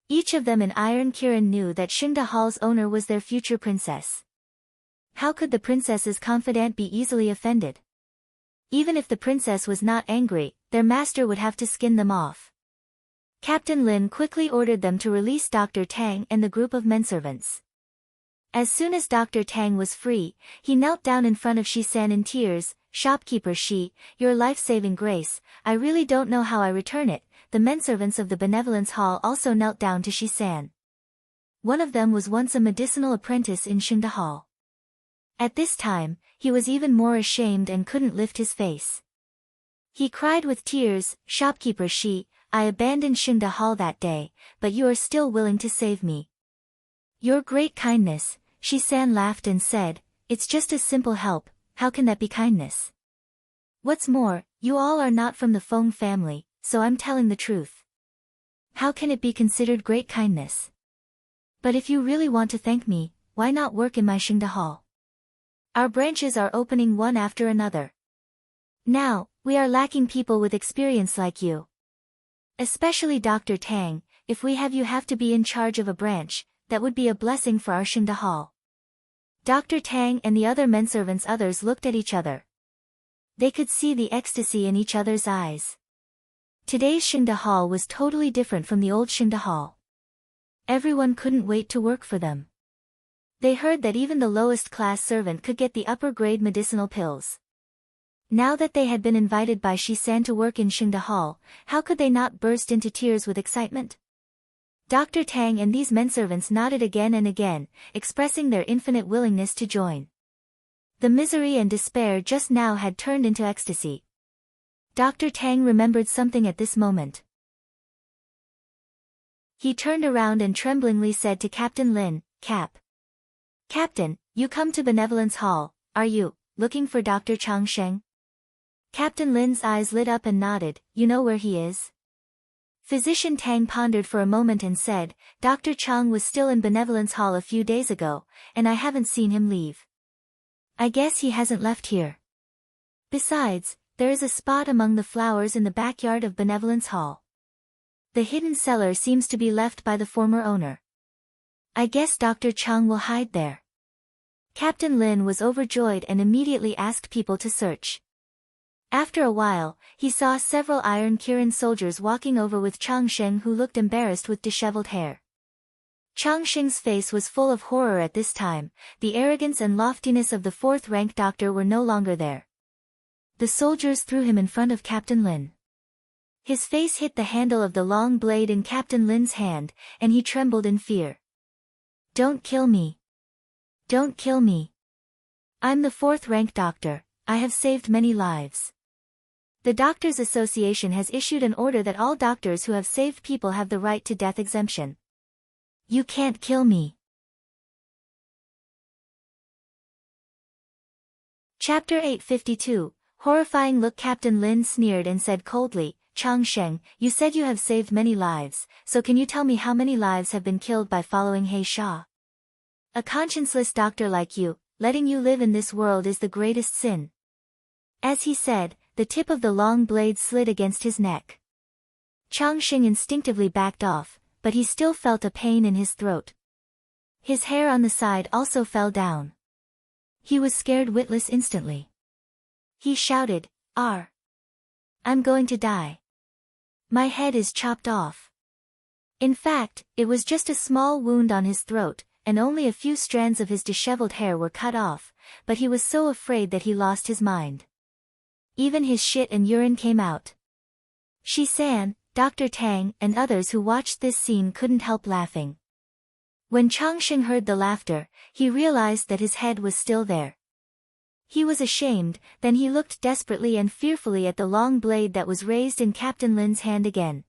Each of them in Iron Kirin knew that Shinda Hall's owner was their future princess. How could the princess's confidant be easily offended? Even if the princess was not angry, their master would have to skin them off. Captain Lin quickly ordered them to release Dr. Tang and the group of menservants. As soon as Dr. Tang was free, he knelt down in front of Shi-san in tears. "Shopkeeper Shi, your life-saving grace, I really don't know how I return it." The menservants of the Benevolence Hall also knelt down to Shi-san. One of them was once a medicinal apprentice in Shinda Hall. At this time, he was even more ashamed and couldn't lift his face. He cried with tears, "Shopkeeper Shi, I abandoned Shinda Hall that day, but you are still willing to save me. Your great kindness." Shi-san laughed and said, "It's just a simple help, how can that be kindness? What's more, you all are not from the Feng family, so I'm telling the truth. How can it be considered great kindness? But if you really want to thank me, why not work in my Shinda Hall? Our branches are opening one after another. Now, we are lacking people with experience like you. Especially Dr. Tang, if we have to be in charge of a branch, that would be a blessing for our Shinda Hall." Dr. Tang and the other menservants looked at each other. They could see the ecstasy in each other's eyes. Today's Shinda Hall was totally different from the old Shinda Hall. Everyone couldn't wait to work for them. They heard that even the lowest class servant could get the upper grade medicinal pills. Now that they had been invited by Shi-san to work in Shinda Hall, how could they not burst into tears with excitement? Dr. Tang and these menservants nodded again and again, expressing their infinite willingness to join. The misery and despair just now had turned into ecstasy. Dr. Tang remembered something at this moment. He turned around and tremblingly said to Captain Lin, Captain, you come to Benevolence Hall, are you, looking for Dr. Chang Sheng?" Captain Lin's eyes lit up and nodded, "You know where he is?" Physician Tang pondered for a moment and said, "Dr. Chang was still in Benevolence Hall a few days ago, and I haven't seen him leave. I guess he hasn't left here. Besides, there is a spot among the flowers in the backyard of Benevolence Hall. The hidden cellar seems to be left by the former owner. I guess Dr. Chang will hide there." Captain Lin was overjoyed and immediately asked people to search. After a while, he saw several Iron Kirin soldiers walking over with Chang Sheng, who looked embarrassed with disheveled hair. Chang Sheng's face was full of horror at this time. The arrogance and loftiness of the fourth-rank doctor were no longer there. The soldiers threw him in front of Captain Lin. His face hit the handle of the long blade in Captain Lin's hand, and he trembled in fear. "Don't kill me. Don't kill me. I'm the fourth-rank doctor, I have saved many lives. The Doctors Association has issued an order that all doctors who have saved people have the right to death exemption. You can't kill me." Chapter 852, Horrifying Look. Captain Lin sneered and said coldly, "Chang Sheng, you said you have saved many lives, so can you tell me how many lives have been killed by following He Sha? A conscienceless doctor like you, letting you live in this world is the greatest sin." As he said, the tip of the long blade slid against his neck. Chang Sheng instinctively backed off, but he still felt a pain in his throat. His hair on the side also fell down. He was scared witless instantly. He shouted, I'm going to die. My head is chopped off." In fact, it was just a small wound on his throat, and only a few strands of his disheveled hair were cut off, but he was so afraid that he lost his mind. Even his shit and urine came out. Shi-san, Dr. Tang, and others who watched this scene couldn't help laughing. When Chang Sheng heard the laughter, he realized that his head was still there. He was ashamed, then he looked desperately and fearfully at the long blade that was raised in Captain Lin's hand again.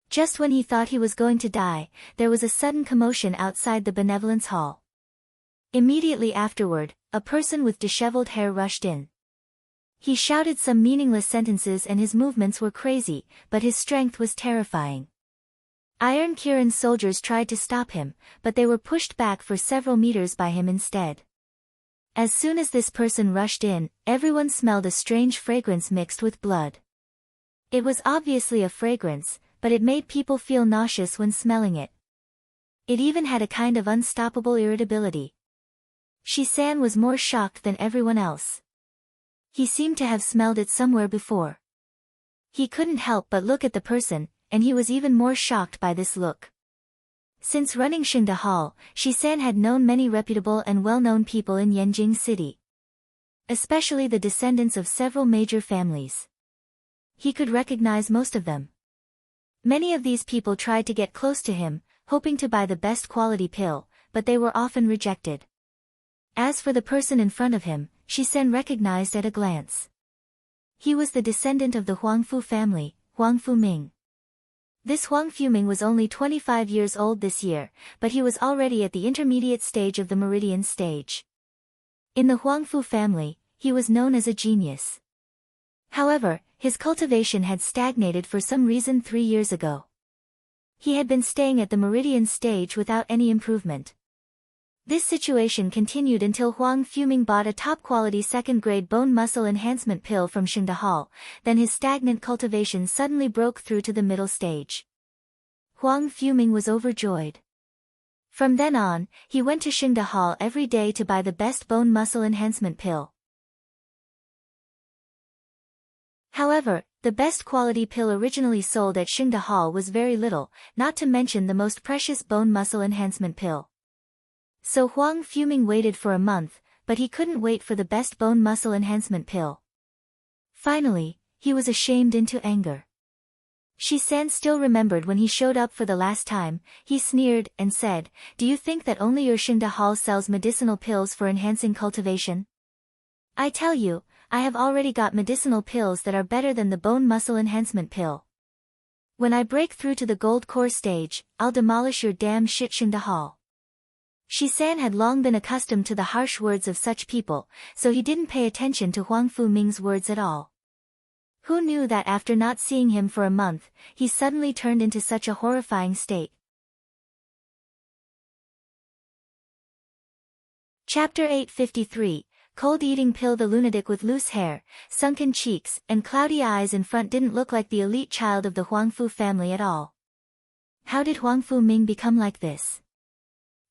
Just when he thought he was going to die, there was a sudden commotion outside the Benevolence Hall. Immediately afterward, a person with disheveled hair rushed in. He shouted some meaningless sentences and his movements were crazy, but his strength was terrifying. Iron Kirin's soldiers tried to stop him, but they were pushed back for several meters by him instead. As soon as this person rushed in, everyone smelled a strange fragrance mixed with blood. It was obviously a fragrance, but it made people feel nauseous when smelling it. It even had a kind of unstoppable irritability. Shisan was more shocked than everyone else. He seemed to have smelled it somewhere before. He couldn't help but look at the person, and he was even more shocked by this look. Since running Xingde Hall, Shisan had known many reputable and well-known people in Yanjing City. Especially the descendants of several major families. He could recognize most of them. Many of these people tried to get close to him, hoping to buy the best quality pill, but they were often rejected. As for the person in front of him, Shisan recognized at a glance. He was the descendant of the Huangfu family, Huangfu Ming. This Huangfu Ming was only 25 years old this year, but he was already at the intermediate stage of the meridian stage. In the Huangfu family, he was known as a genius. However, his cultivation had stagnated for some reason 3 years ago. He had been staying at the meridian stage without any improvement. This situation continued until Huang Fuming bought a top-quality second-grade bone muscle enhancement pill from Xingde Hall, then his stagnant cultivation suddenly broke through to the middle stage. Huang Fuming was overjoyed. From then on, he went to Xingde Hall every day to buy the best bone muscle enhancement pill. However, the best quality pill originally sold at Xingde Hall was very little, not to mention the most precious bone muscle enhancement pill. So Huang Fuming waited for a month, but he couldn't wait for the best bone muscle enhancement pill. Finally, he was ashamed into anger. Shisan still remembered when he showed up for the last time. He sneered and said, "Do you think that only your Xingde Hall sells medicinal pills for enhancing cultivation? I tell you, I have already got medicinal pills that are better than the bone muscle enhancement pill. When I break through to the gold core stage, I'll demolish your damn shit Xingde Hall." Shisan had long been accustomed to the harsh words of such people, so he didn't pay attention to Huangfu Ming's words at all. Who knew that after not seeing him for a month, he suddenly turned into such a horrifying state? Chapter 853, Cold Eating Pill. The lunatic with loose hair, sunken cheeks, and cloudy eyes in front didn't look like the elite child of the Huangfu family at all. How did Huangfu Ming become like this?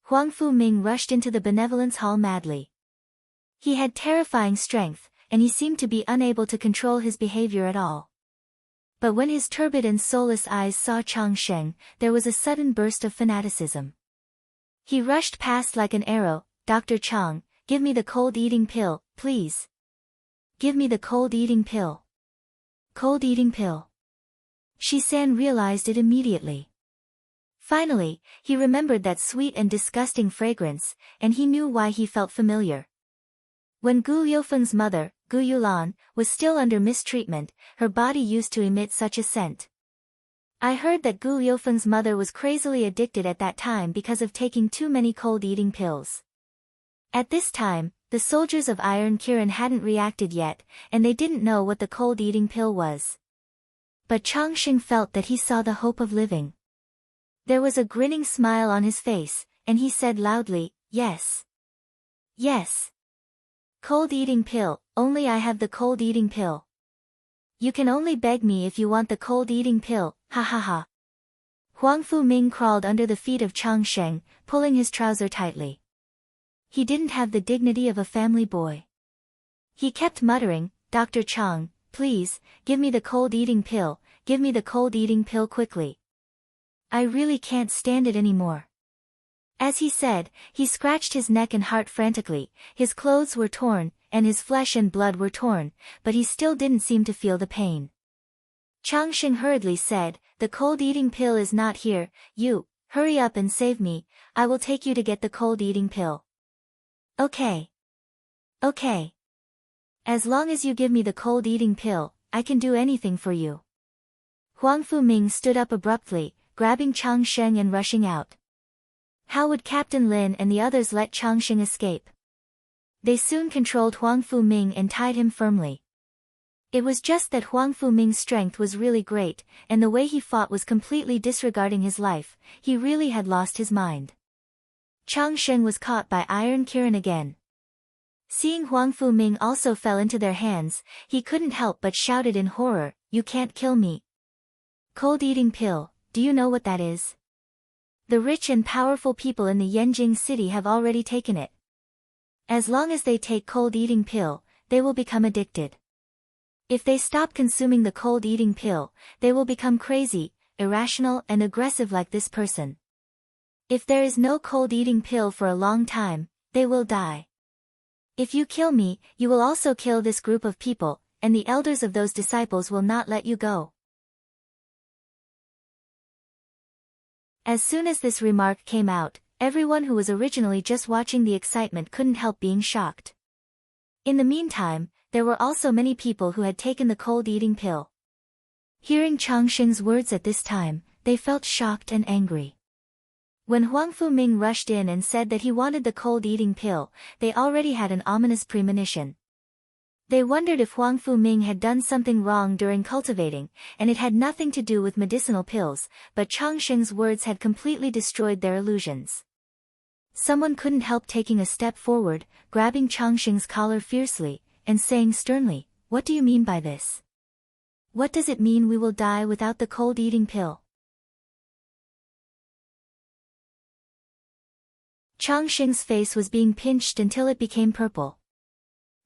Huangfu Ming rushed into the benevolence hall madly. He had terrifying strength, and he seemed to be unable to control his behavior at all. But when his turbid and soulless eyes saw Changsheng, there was a sudden burst of fanaticism. He rushed past like an arrow. "Dr. Chang, give me the cold eating pill, please. Give me the cold eating pill. Cold eating pill." Shisan realized it immediately. Finally, he remembered that sweet and disgusting fragrance, and he knew why he felt familiar. When Gu Yofeng's mother, Gu Yulan, was still under mistreatment, her body used to emit such a scent. I heard that Gu Yofeng's mother was crazily addicted at that time because of taking too many cold-eating pills. At this time, the soldiers of Iron Kirin hadn't reacted yet, and they didn't know what the cold-eating pill was. But Changsheng felt that he saw the hope of living. There was a grinning smile on his face, and he said loudly, "Yes. Yes. Cold eating pill, only I have the cold eating pill. You can only beg me if you want the cold eating pill, ha ha ha." Huangfu Ming crawled under the feet of Changsheng, pulling his trouser tightly. He didn't have the dignity of a family boy. He kept muttering, "Dr. Chang, please, give me the cold eating pill, give me the cold eating pill quickly. I really can't stand it anymore." As he said, he scratched his neck and heart frantically. His clothes were torn, and his flesh and blood were torn, but he still didn't seem to feel the pain. Changsheng hurriedly said, "The cold eating pill is not here. You, hurry up and save me. I will take you to get the cold eating pill." "Okay. Okay. As long as you give me the cold eating pill, I can do anything for you." Huangfu Ming stood up abruptly, grabbing Changsheng and rushing out. How would Captain Lin and the others let Changsheng escape? They soon controlled Huangfu Ming and tied him firmly. It was just that Huang Fuming's strength was really great, and the way he fought was completely disregarding his life. He really had lost his mind. Chang Sheng was caught by Iron Kirin again. Seeing Huang Fuming also fell into their hands, he couldn't help but shouted in horror, "You can't kill me. Cold-eating pill, do you know what that is? The rich and powerful people in the Yanjing city have already taken it. As long as they take cold-eating pill, they will become addicted. If they stop consuming the cold-eating pill, they will become crazy, irrational and aggressive like this person. If there is no cold-eating pill for a long time, they will die. If you kill me, you will also kill this group of people, and the elders of those disciples will not let you go." As soon as this remark came out, everyone who was originally just watching the excitement couldn't help being shocked. In the meantime, there were also many people who had taken the cold-eating pill. Hearing Chang Sheng's words at this time, they felt shocked and angry. When Huang Fuming rushed in and said that he wanted the cold-eating pill, they already had an ominous premonition. They wondered if Huang Fuming had done something wrong during cultivating, and it had nothing to do with medicinal pills, but Chang Sheng's words had completely destroyed their illusions. Someone couldn't help taking a step forward, grabbing Chang Sheng's collar fiercely, and saying sternly, "What do you mean by this? What does it mean we will die without the cold-eating pill?" Chang Sheng's face was being pinched until it became purple.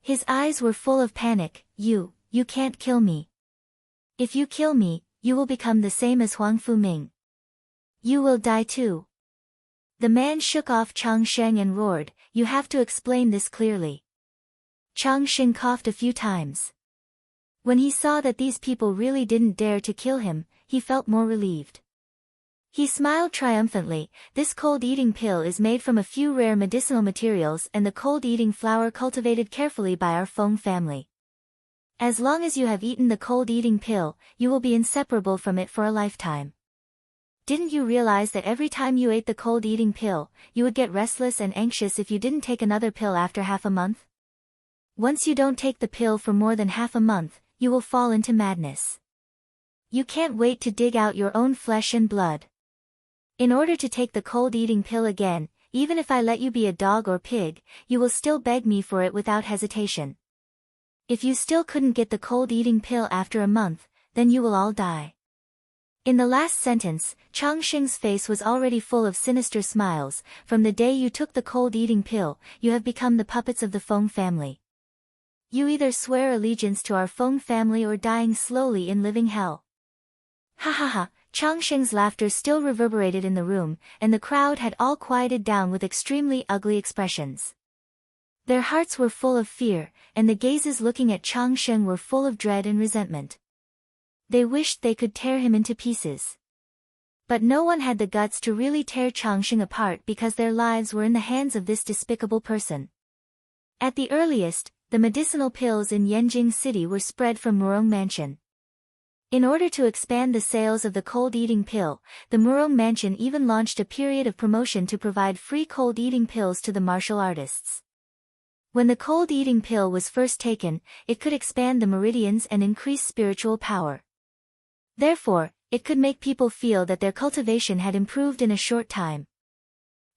His eyes were full of panic. You can't kill me. If you kill me, you will become the same as Huang Fuming. You will die too." The man shook off Chang Sheng and roared, "You have to explain this clearly." Chang Sheng coughed a few times. When he saw that these people really didn't dare to kill him, he felt more relieved. He smiled triumphantly. "This cold-eating pill is made from a few rare medicinal materials and the cold-eating flower cultivated carefully by our Feng family. As long as you have eaten the cold-eating pill, you will be inseparable from it for a lifetime. Didn't you realize that every time you ate the cold-eating pill, you would get restless and anxious if you didn't take another pill after half a month? Once you don't take the pill for more than half a month, you will fall into madness. You can't wait to dig out your own flesh and blood. In order to take the cold-eating pill again, even if I let you be a dog or pig, you will still beg me for it without hesitation. If you still couldn't get the cold-eating pill after a month, then you will all die." In the last sentence, Chang Sheng's face was already full of sinister smiles. "From the day you took the cold-eating pill, you have become the puppets of the Feng family. You either swear allegiance to our Feng family or dying slowly in living hell." Ha ha ha! Chang Sheng's laughter still reverberated in the room, and the crowd had all quieted down with extremely ugly expressions. Their hearts were full of fear, and the gazes looking at Chang Sheng were full of dread and resentment. They wished they could tear him into pieces. But no one had the guts to really tear Chang Sheng apart because their lives were in the hands of this despicable person. At the earliest, the medicinal pills in Yanjing City were spread from Murong Mansion. In order to expand the sales of the cold-eating pill, the Murong Mansion even launched a period of promotion to provide free cold-eating pills to the martial artists. When the cold-eating pill was first taken, it could expand the meridians and increase spiritual power. Therefore, it could make people feel that their cultivation had improved in a short time.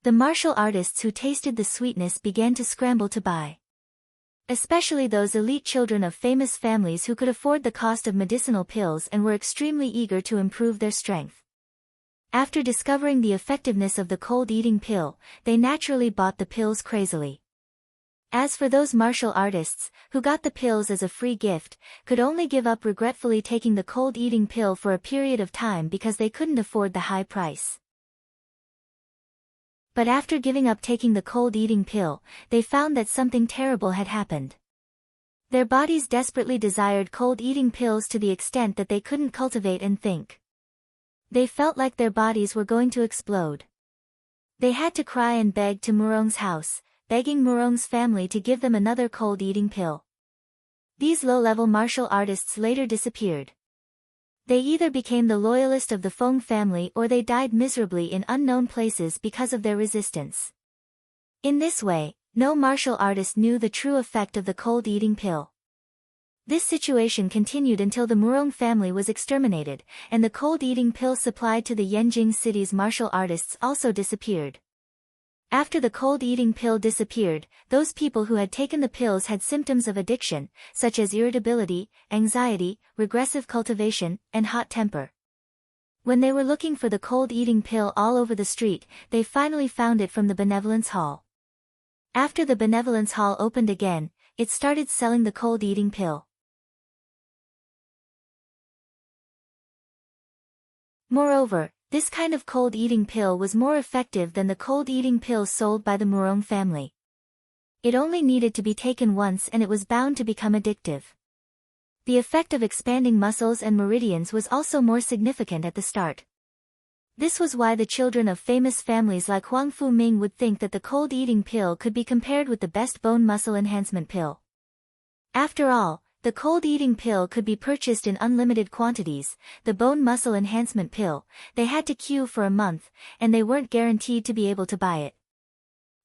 The martial artists who tasted the sweetness began to scramble to buy. Especially those elite children of famous families who could afford the cost of medicinal pills and were extremely eager to improve their strength. After discovering the effectiveness of the cold-eating pill, they naturally bought the pills crazily. As for those martial artists, who got the pills as a free gift, could only give up regretfully taking the cold-eating pill for a period of time because they couldn't afford the high price. But after giving up taking the cold-eating pill, they found that something terrible had happened. Their bodies desperately desired cold-eating pills to the extent that they couldn't cultivate and think. They felt like their bodies were going to explode. They had to cry and beg to Murong's house, begging Murong's family to give them another cold-eating pill. These low-level martial artists later disappeared. They either became the loyalist of the Feng family or they died miserably in unknown places because of their resistance. In this way, no martial artist knew the true effect of the cold-eating pill. This situation continued until the Murong family was exterminated, and the cold-eating pill supplied to the Yanjing city's martial artists also disappeared. After the cold-eating pill disappeared, those people who had taken the pills had symptoms of addiction, such as irritability, anxiety, regressive cultivation, and hot temper. When they were looking for the cold-eating pill all over the street, they finally found it from the Benevolence Hall. After the Benevolence Hall opened again, it started selling the cold-eating pill. Moreover, this kind of cold-eating pill was more effective than the cold-eating pills sold by the Murong family. It only needed to be taken once and it was bound to become addictive. The effect of expanding muscles and meridians was also more significant at the start. This was why the children of famous families like Huang Fu-ming would think that the cold-eating pill could be compared with the best bone muscle enhancement pill. After all, the cold-eating pill could be purchased in unlimited quantities. The bone muscle enhancement pill, they had to queue for a month, and they weren't guaranteed to be able to buy it.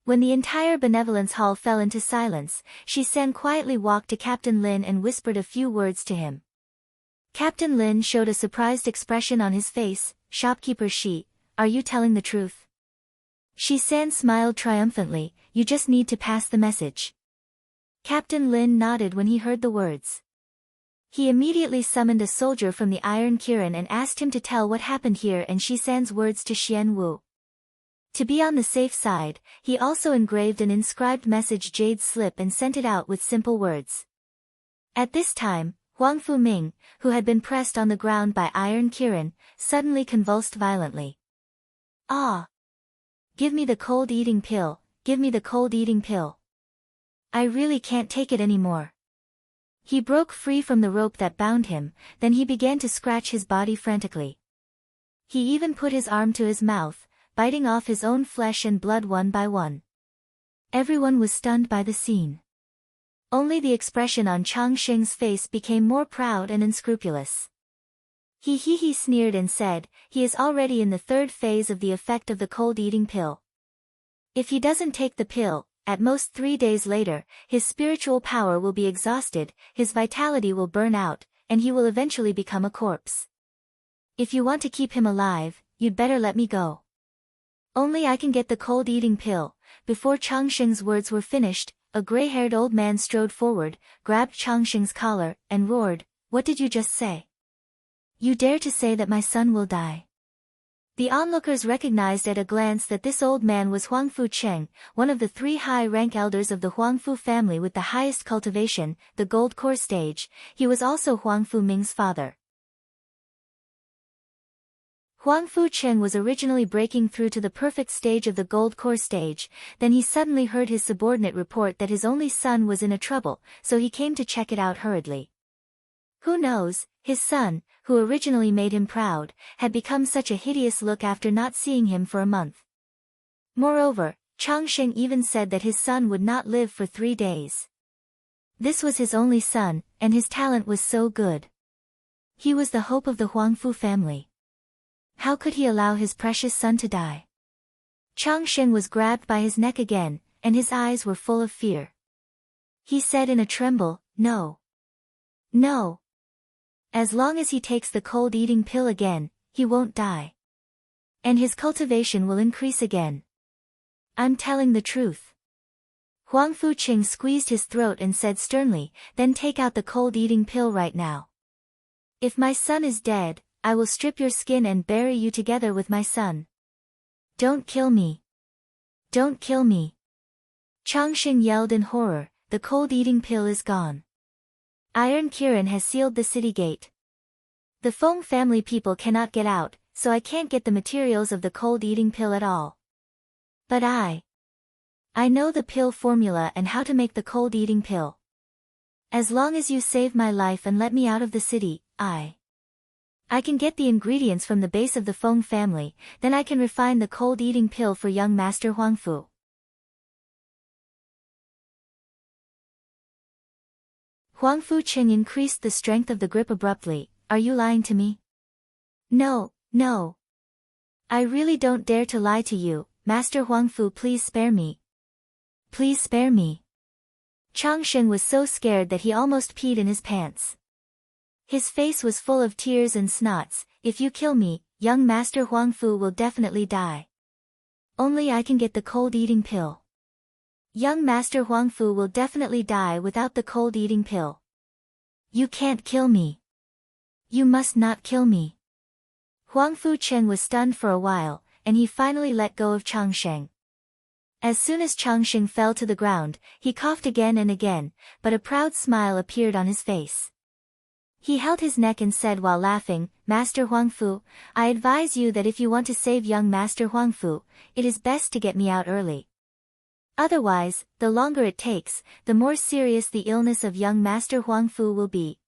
When the entire Benevolence Hall fell into silence, Shi-san quietly walked to Captain Lin and whispered a few words to him. Captain Lin showed a surprised expression on his face. "Shopkeeper Shi, are you telling the truth?" Shi-san smiled triumphantly. "You just need to pass the message." Captain Lin nodded when he heard the words. He immediately summoned a soldier from the Iron Kirin and asked him to tell what happened here and Shi-san's words to Xian Wu. To be on the safe side, he also engraved an inscribed message jade slip and sent it out with simple words. At this time, Huang Fu-ming, who had been pressed on the ground by Iron Kirin, suddenly convulsed violently. "Ah! Give me the cold-eating pill, give me the cold-eating pill. I really can't take it anymore." He broke free from the rope that bound him, then he began to scratch his body frantically. He even put his arm to his mouth, biting off his own flesh and blood one by one. Everyone was stunned by the scene. Only the expression on Chang Sheng's face became more proud and unscrupulous. He sneered and said, "He is already in the third phase of the effect of the cold-eating pill. If he doesn't take the pill, at most 3 days later, his spiritual power will be exhausted, his vitality will burn out, and he will eventually become a corpse. If you want to keep him alive, you'd better let me go. Only I can get the cold-eating pill." Before Changsheng's words were finished, a gray-haired old man strode forward, grabbed Changsheng's collar, and roared, "What did you just say? You dare to say that my son will die?" The onlookers recognized at a glance that this old man was Huang Fu-cheng, one of the 3 high-rank elders of the Huang Fu family with the highest cultivation, the Gold Core stage. He was also Huang Fu-ming's father. Huang Fu-cheng was originally breaking through to the perfect stage of the Gold Core stage, then he suddenly heard his subordinate report that his only son was in a trouble, so he came to check it out hurriedly. Who knows, his son, who originally made him proud, had become such a hideous look after not seeing him for a month. Moreover, Changsheng even said that his son would not live for 3 days. This was his only son, and his talent was so good. He was the hope of the Huangfu family. How could he allow his precious son to die? Changsheng was grabbed by his neck again, and his eyes were full of fear. He said in a tremble, "No. No. As long as he takes the cold-eating pill again, he won't die. And his cultivation will increase again. I'm telling the truth." Huang Fu-cheng squeezed his throat and said sternly, "Then take out the cold-eating pill right now. If my son is dead, I will strip your skin and bury you together with my son. Don't kill me. Don't kill me." Changsheng yelled in horror, "The cold-eating pill is gone. Iron Kirin has sealed the city gate. The Feng family people cannot get out, so I can't get the materials of the cold-eating pill at all. But I know the pill formula and how to make the cold-eating pill. As long as you save my life and let me out of the city, I can get the ingredients from the base of the Feng family, then I can refine the cold-eating pill for young Master Huangfu." Huang Fu-cheng increased the strength of the grip abruptly. "Are you lying to me?" No. I really don't dare to lie to you, Master Huangfu, please spare me. Please spare me." Changsheng was so scared that he almost peed in his pants. His face was full of tears and snots. If you kill me, young Master Huangfu will definitely die. Only I can get the cold-eating pill. Young Master Huangfu will definitely die without the cold-eating pill. You can't kill me. You must not kill me. Huangfu Cheng was stunned for a while, and he finally let go of Changsheng. As soon as Changsheng fell to the ground, he coughed again and again, but a proud smile appeared on his face. He held his neck and said while laughing, Master Huangfu, I advise you that if you want to save young Master Huangfu, it is best to get me out early. Otherwise, the longer it takes, the more serious the illness of young Master Huangfu will be.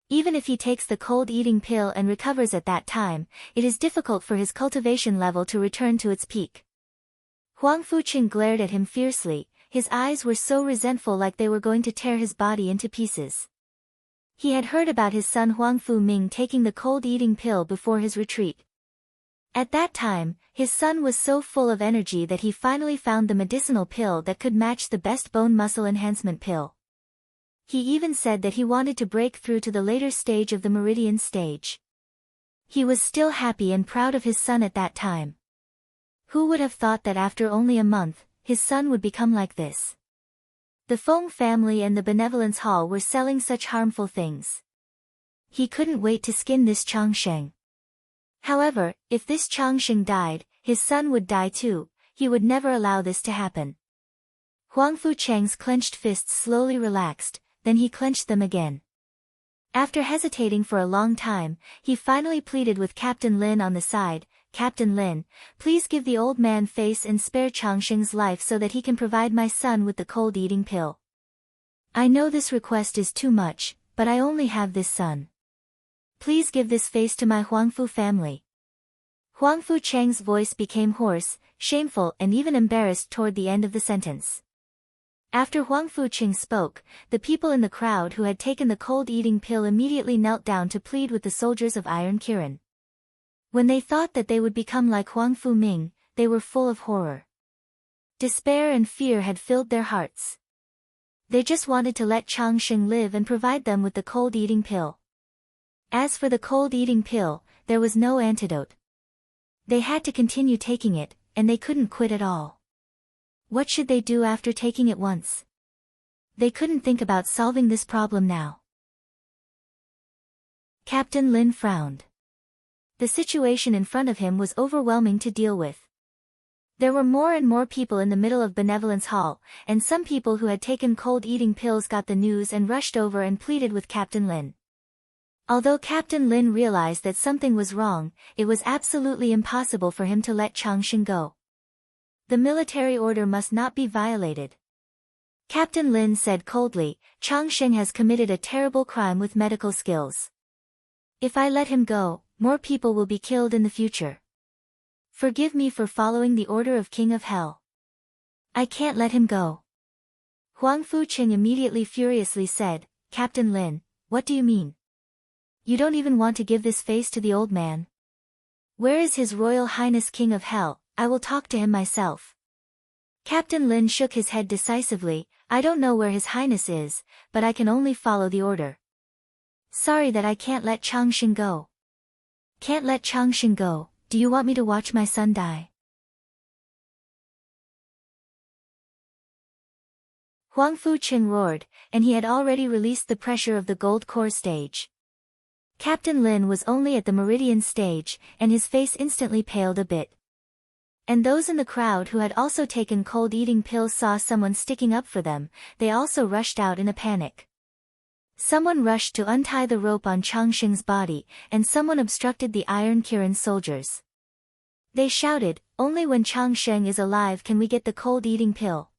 Even if he takes the cold-eating pill and recovers at that time, it is difficult for his cultivation level to return to its peak. Huangfu Qing glared at him fiercely, his eyes were so resentful like they were going to tear his body into pieces. He had heard about his son Huangfu Ming taking the cold-eating pill before his retreat. At that time, his son was so full of energy that he finally found the medicinal pill that could match the best bone muscle enhancement pill. He even said that he wanted to break through to the later stage of the meridian stage. He was still happy and proud of his son at that time. Who would have thought that after only a month, his son would become like this? The Feng family and the Benevolence Hall were selling such harmful things. He couldn't wait to skin this Changsheng. However, if this Changsheng died, his son would die too. He would never allow this to happen. Huangfu Cheng's clenched fists slowly relaxed, then he clenched them again. After hesitating for a long time, he finally pleaded with Captain Lin on the side, Captain Lin, please give the old man face and spare Changsheng's life so that he can provide my son with the cold-eating pill. I know this request is too much, but I only have this son. Please give this face to my Huangfu family. Huangfu Cheng's voice became hoarse, shameful and even embarrassed toward the end of the sentence. After Huangfu Cheng spoke, the people in the crowd who had taken the cold-eating pill immediately knelt down to plead with the soldiers of Iron Kirin. When they thought that they would become like Huangfu Ming, they were full of horror. Despair and fear had filled their hearts. They just wanted to let Changsheng live and provide them with the cold-eating pill. As for the cold-eating pill, there was no antidote. They had to continue taking it, and they couldn't quit at all. What should they do after taking it once? They couldn't think about solving this problem now. Captain Lin frowned. The situation in front of him was overwhelming to deal with. There were more and more people in the middle of Benevolence Hall, and some people who had taken cold-eating pills got the news and rushed over and pleaded with Captain Lin. Although Captain Lin realized that something was wrong, it was absolutely impossible for him to let Changsheng go. The military order must not be violated. Captain Lin said coldly, Changsheng has committed a terrible crime with medical skills. If I let him go, more people will be killed in the future. Forgive me for following the order of King of Hell. I can't let him go. Huangfu Qing immediately furiously said, Captain Lin, what do you mean? You don't even want to give this face to the old man? Where is His Royal Highness King of Hell? I will talk to him myself. Captain Lin shook his head decisively, I don't know where His Highness is, but I can only follow the order. Sorry that I can't let Changsheng go. Can't let Changsheng go, do you want me to watch my son die? Huangfu Qing roared, and he had already released the pressure of the gold core stage. Captain Lin was only at the meridian stage, and his face instantly paled a bit. And those in the crowd who had also taken cold-eating pills saw someone sticking up for them, they also rushed out in a panic. Someone rushed to untie the rope on Changsheng's body, and someone obstructed the Iron Kirin soldiers. They shouted, only when Changsheng is alive can we get the cold-eating pill.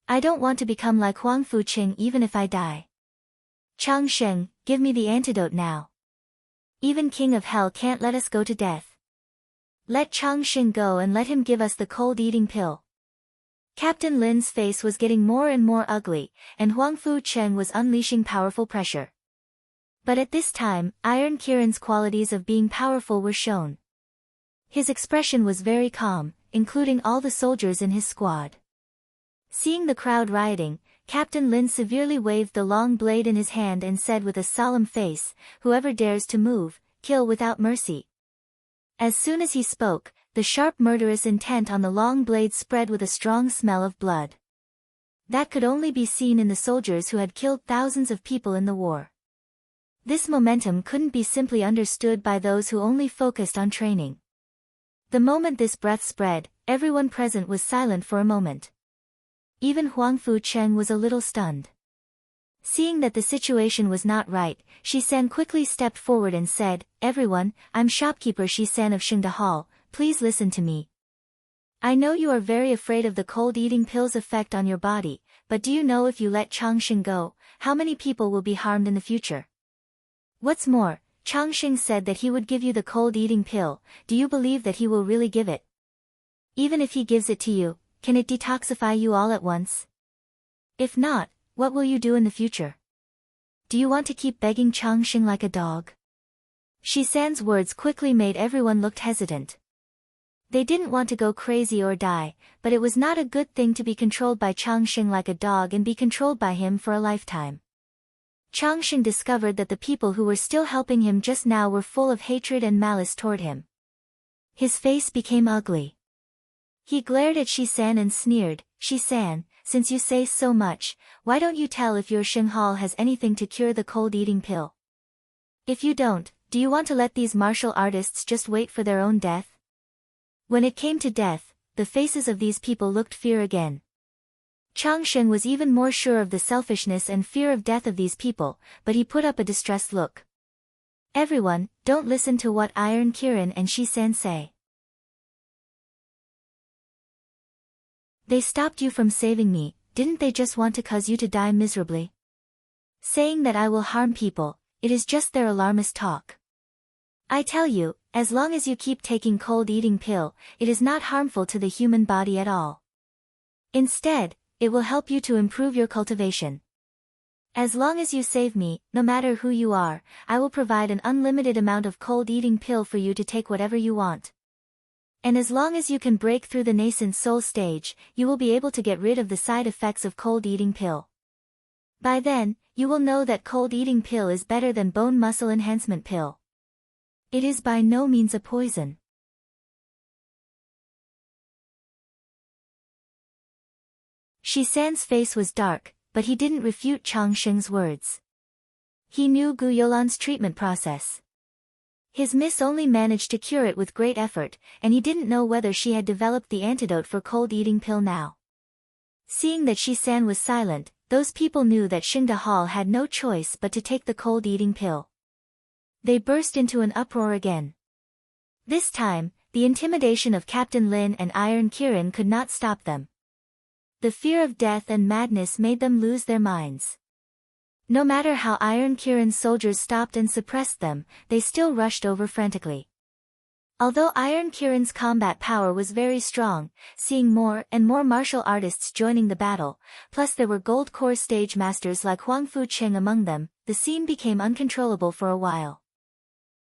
I don't want to become like Huangfu Qing even if I die. Changsheng, give me the antidote now. Even King of Hell can't let us go to death. Let Changsheng go and let him give us the cold-eating pill. Captain Lin's face was getting more and more ugly, and Huangfu Qing was unleashing powerful pressure. But at this time, Iron Kirin's qualities of being powerful were shown. His expression was very calm, including all the soldiers in his squad. Seeing the crowd rioting, Captain Lin severely waved the long blade in his hand and said with a solemn face, "Whoever dares to move, kill without mercy." As soon as he spoke, the sharp murderous intent on the long blade spread with a strong smell of blood. That could only be seen in the soldiers who had killed thousands of people in the war. This momentum couldn't be simply understood by those who only focused on training. The moment this breath spread, everyone present was silent for a moment. Even Huang Fucheng was a little stunned. Seeing that the situation was not right, Shi-san quickly stepped forward and said, "Everyone, I'm shopkeeper Shi-san of Xingda Hall, please listen to me. I know you are very afraid of the cold-eating pill's effect on your body, but do you know if you let Changxing go, how many people will be harmed in the future? What's more, Changxing said that he would give you the cold-eating pill. Do you believe that he will really give it? Even if he gives it to you, can it detoxify you all at once? If not, what will you do in the future? Do you want to keep begging Changxing like a dog?" Shi-san's words quickly made everyone look hesitant. They didn't want to go crazy or die, but it was not a good thing to be controlled by Changxing like a dog and be controlled by him for a lifetime. Changxing discovered that the people who were still helping him just now were full of hatred and malice toward him. His face became ugly. He glared at Shi-san and sneered, "Shi-san, since you say so much, why don't you tell if your Xing Hall has anything to cure the cold-eating pill? If you don't, do you want to let these martial artists just wait for their own death?" When it came to death, the faces of these people looked fear again. Changxing was even more sure of the selfishness and fear of death of these people, but he put up a distressed look. "Everyone, don't listen to what Iron Kirin and Shi-san say. They stopped you from saving me, didn't they just want to cause you to die miserably? Saying that I will harm people, it is just their alarmist talk. I tell you, as long as you keep taking cold-eating pill, it is not harmful to the human body at all. Instead, it will help you to improve your cultivation. As long as you save me, no matter who you are, I will provide an unlimited amount of cold-eating pill for you to take whatever you want. And as long as you can break through the nascent soul stage, you will be able to get rid of the side effects of cold-eating pill. By then, you will know that cold-eating pill is better than bone muscle enhancement pill. It is by no means a poison." Shi-san's face was dark, but he didn't refute Changxing's words. He knew Gu Yolan's treatment process. His miss only managed to cure it with great effort, and he didn't know whether she had developed the antidote for cold-eating pill now. Seeing that Shi-san was silent, those people knew that Xingda Hall had no choice but to take the cold-eating pill. They burst into an uproar again. This time, the intimidation of Captain Lin and Iron Kirin could not stop them. The fear of death and madness made them lose their minds. No matter how Iron Kirin's soldiers stopped and suppressed them, they still rushed over frantically. Although Iron Kirin's combat power was very strong, seeing more and more martial artists joining the battle, plus there were gold core stage masters like Huang Fucheng among them, the scene became uncontrollable for a while.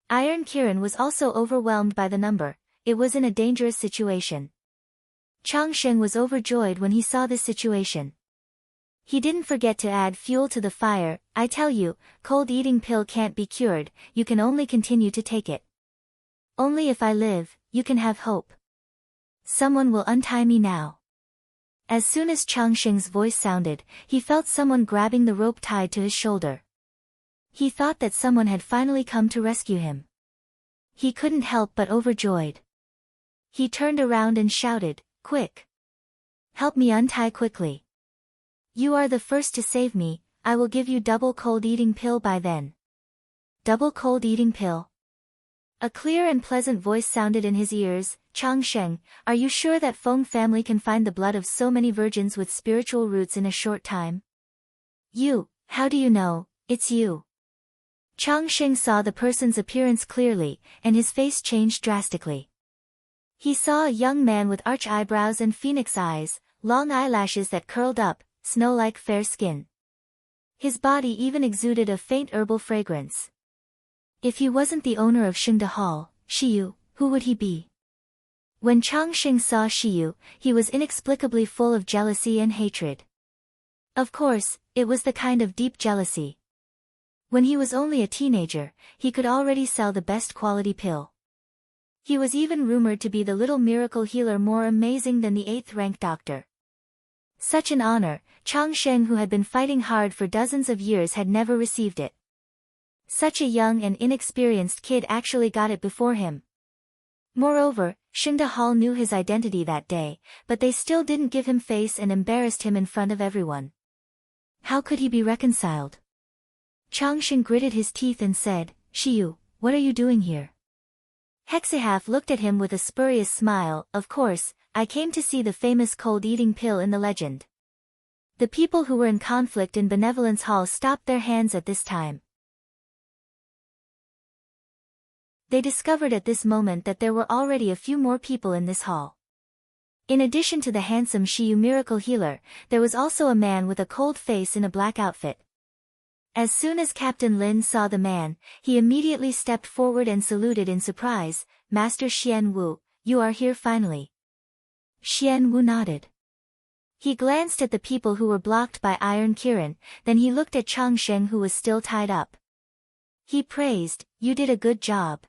Iron Kirin was also overwhelmed by the number. It was in a dangerous situation. Changxing was overjoyed when he saw this situation. He didn't forget to add fuel to the fire. "I tell you, cold-eating pill can't be cured, you can only continue to take it. Only if I live, you can have hope. Someone will untie me now." As soon as Changxing's voice sounded, he felt someone grabbing the rope tied to his shoulder. He thought that someone had finally come to rescue him. He couldn't help but overjoyed. He turned around and shouted, "Quick! Help me untie quickly. You are the first to save me, I will give you double cold-eating pill by then." Double cold-eating pill? A clear and pleasant voice sounded in his ears. "Changxing, are you sure that Feng family can find the blood of so many virgins with spiritual roots in a short time?" "You, how do you know, it's you?" Changxing saw the person's appearance clearly, and his face changed drastically. He saw a young man with arch eyebrows and phoenix eyes, long eyelashes that curled up, snow-like fair skin. His body even exuded a faint herbal fragrance. If he wasn't the owner of Xingda Hall, Shiyu, who would he be? When Changxing saw Shiyu, he was inexplicably full of jealousy and hatred. Of course, it was the kind of deep jealousy. When he was only a teenager, he could already sell the best quality pill. He was even rumored to be the little miracle healer more amazing than the 8th-ranked doctor. Such an honor, Chang Sheng, who had been fighting hard for dozens of years, had never received it. Such a young and inexperienced kid actually got it before him. Moreover, Xingde Hall knew his identity that day, but they still didn't give him face and embarrassed him in front of everyone. How could he be reconciled? Chang Sheng gritted his teeth and said, "Shiyu, what are you doing here?" Hexihaf looked at him with a spurious smile. "Of course, I came to see the famous cold-eating pill in the legend." The people who were in conflict in Benevolence Hall stopped their hands at this time. They discovered at this moment that there were already a few more people in this hall. In addition to the handsome Shiyu miracle healer, there was also a man with a cold face in a black outfit. As soon as Captain Lin saw the man, he immediately stepped forward and saluted in surprise. "Master Xian Wu, you are here finally." Xian Wu nodded. He glanced at the people who were blocked by Iron Kirin, then he looked at Chang Sheng, who was still tied up. He praised, "You did a good job."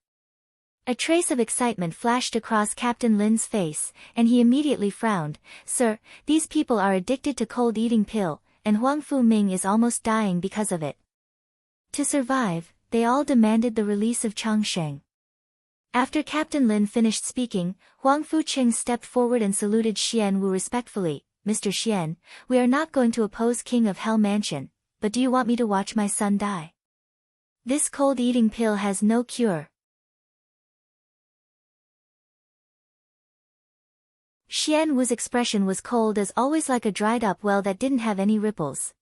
A trace of excitement flashed across Captain Lin's face, and he immediately frowned. "Sir, these people are addicted to cold-eating pill, and Huang Fu Ming is almost dying because of it." To survive, they all demanded the release of Chang Sheng. After Captain Lin finished speaking, Huang Fu Qing stepped forward and saluted Xian Wu respectfully. "Mr. Xian, we are not going to oppose King of Hell Mansion, but do you want me to watch my son die? This cold-eating pill has no cure." Xian Wu's expression was cold as always, like a dried-up well that didn't have any ripples.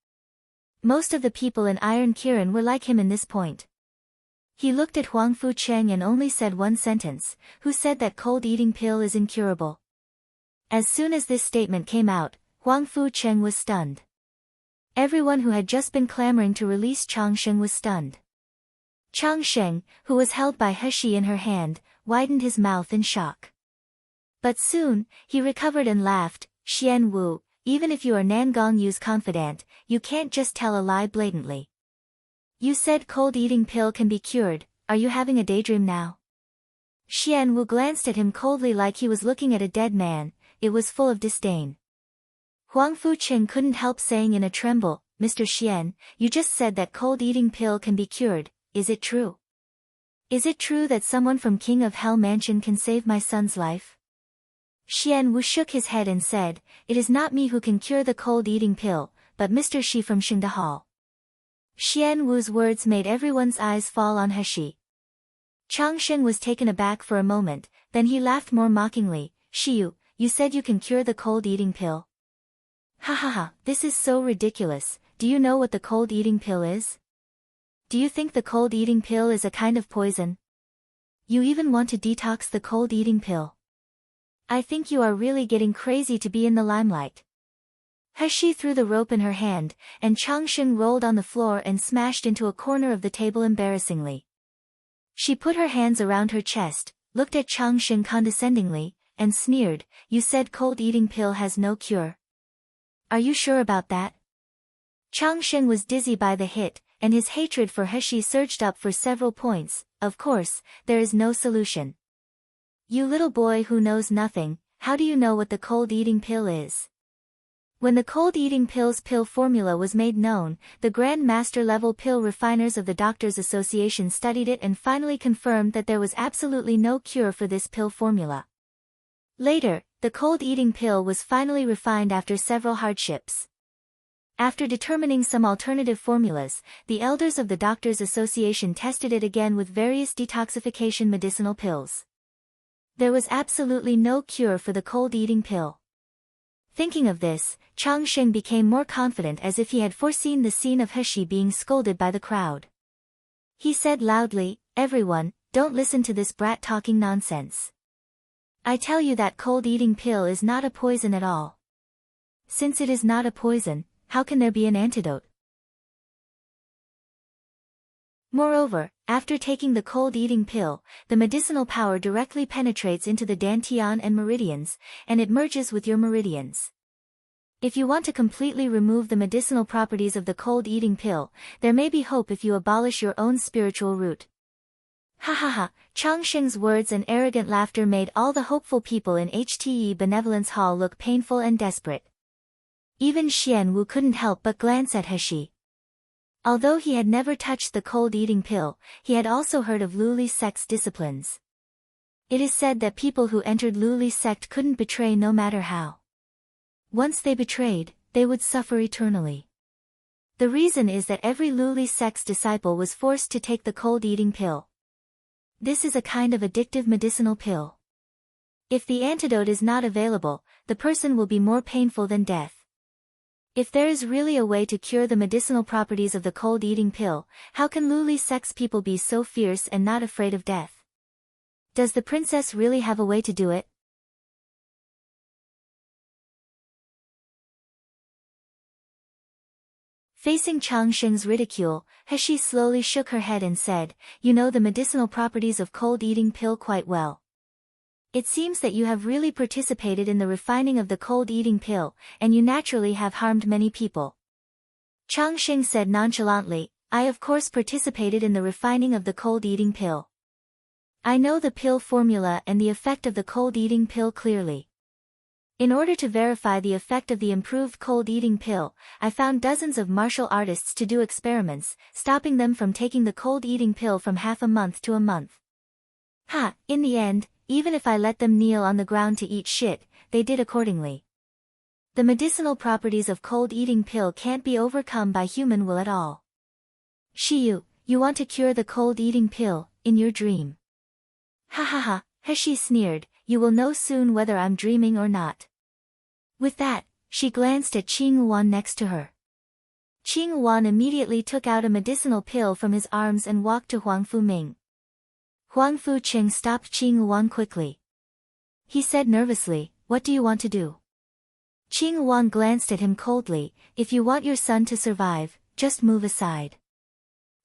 Most of the people in Iron Kirin were like him in this point. He looked at Huang Fu Cheng and only said one sentence, "Who said that cold-eating pill is incurable?" As soon as this statement came out, Huang Fu Cheng was stunned. Everyone who had just been clamoring to release Chang Sheng was stunned. Chang Sheng, who was held by He in her hand, widened his mouth in shock. But soon, he recovered and laughed. "Xian Wu, even if you are Nangong Yu's confidant, you can't just tell a lie blatantly. You said cold-eating pill can be cured, are you having a daydream now?" Xian Wu glanced at him coldly like he was looking at a dead man. It was full of disdain. Huang Fu Qing couldn't help saying in a tremble, "Mr. Xian, you just said that cold-eating pill can be cured, is it true? Is it true that someone from King of Hell Mansion can save my son's life?" Xian Wu shook his head and said, "It is not me who can cure the cold-eating pill, but Mr. Shi from Xingde Hall." Xian Wu's words made everyone's eyes fall on He. Chang Sheng was taken aback for a moment, then he laughed more mockingly. "Shiyu, you said you can cure the cold-eating pill? Ha ha ha, this is so ridiculous. Do you know what the cold-eating pill is? Do you think the cold-eating pill is a kind of poison? You even want to detox the cold-eating pill? I think you are really getting crazy to be in the limelight." He threw the rope in her hand, and Chang Sheng rolled on the floor and smashed into a corner of the table embarrassingly. She put her hands around her chest, looked at Chang Sheng condescendingly, and sneered, "You said cold-eating pill has no cure. Are you sure about that?" Chang Sheng was dizzy by the hit, and his hatred for He surged up for several points. "Of course, there is no solution. You little boy who knows nothing, how do you know what the cold-eating pill is?" When the cold-eating pill's pill formula was made known, the Grand Master-level pill refiners of the Doctors Association studied it and finally confirmed that there was absolutely no cure for this pill formula. Later, the cold-eating pill was finally refined after several hardships. After determining some alternative formulas, the elders of the Doctors Association tested it again with various detoxification medicinal pills. There was absolutely no cure for the cold-eating pill. Thinking of this, Chang Sheng became more confident, as if he had foreseen the scene of He being scolded by the crowd. He said loudly, "Everyone, don't listen to this brat talking nonsense. I tell you that cold-eating pill is not a poison at all. Since it is not a poison, how can there be an antidote? Moreover, after taking the cold-eating pill, the medicinal power directly penetrates into the dantian and meridians, and it merges with your meridians. If you want to completely remove the medicinal properties of the cold-eating pill, there may be hope if you abolish your own spiritual root. Ha ha ha, Chang Sheng's words and arrogant laughter made all the hopeful people in HTE Benevolence Hall look painful and desperate. Even Xian Wu couldn't help but glance at He. Although he had never touched the cold-eating pill, he had also heard of Luli's sect's disciplines. It is said that people who entered Luli's sect couldn't betray no matter how. Once they betrayed, they would suffer eternally. The reason is that every Luli sect's disciple was forced to take the cold-eating pill. This is a kind of addictive medicinal pill. If the antidote is not available, the person will be more painful than death. If there is really a way to cure the medicinal properties of the cold-eating pill, how can Luli sect's people be so fierce and not afraid of death? Does the princess really have a way to do it? Facing Chang Sheng's ridicule, He slowly shook her head and said, "You know the medicinal properties of cold-eating pill quite well. It seems that you have really participated in the refining of the cold-eating pill, and you naturally have harmed many people." Chang Sheng said nonchalantly, "I of course participated in the refining of the cold-eating pill. I know the pill formula and the effect of the cold-eating pill clearly. In order to verify the effect of the improved cold-eating pill, I found dozens of martial artists to do experiments, stopping them from taking the cold-eating pill from half a month to a month. In the end, even if I let them kneel on the ground to eat shit, they did accordingly. The medicinal properties of cold-eating pill can't be overcome by human will at all. Shiyu, you want to cure the cold-eating pill, in your dream." "Ha ha ha," He sneered, "you will know soon whether I'm dreaming or not." With that, she glanced at Qing Wan next to her. Qing Wan immediately took out a medicinal pill from his arms and walked to Huang Fu Ming. Huang Fu Qing stopped Qing Wan quickly. He said nervously, "What do you want to do?" Qing Wan glanced at him coldly, "If you want your son to survive, just move aside."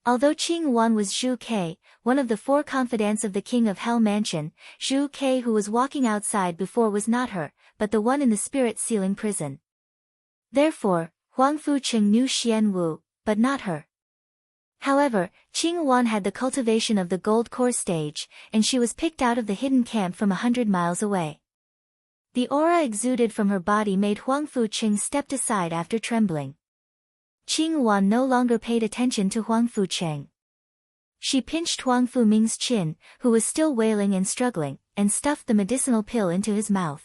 Although Qing Wan was Zhu Ke, one of the four confidants of the King of Hell Mansion, Zhu Ke who was walking outside before was not her, but the one in the spirit ceiling prison. Therefore, Huang Fu Qing knew Xian Wu, but not her. However, Qing Wan had the cultivation of the gold core stage, and she was picked out of the hidden camp from 100 miles away. The aura exuded from her body made Huang Fu Qing stepped aside after trembling. Qing Wan no longer paid attention to Huang Fu Qing. She pinched Huang Fu Ming's chin, who was still wailing and struggling, and stuffed the medicinal pill into his mouth.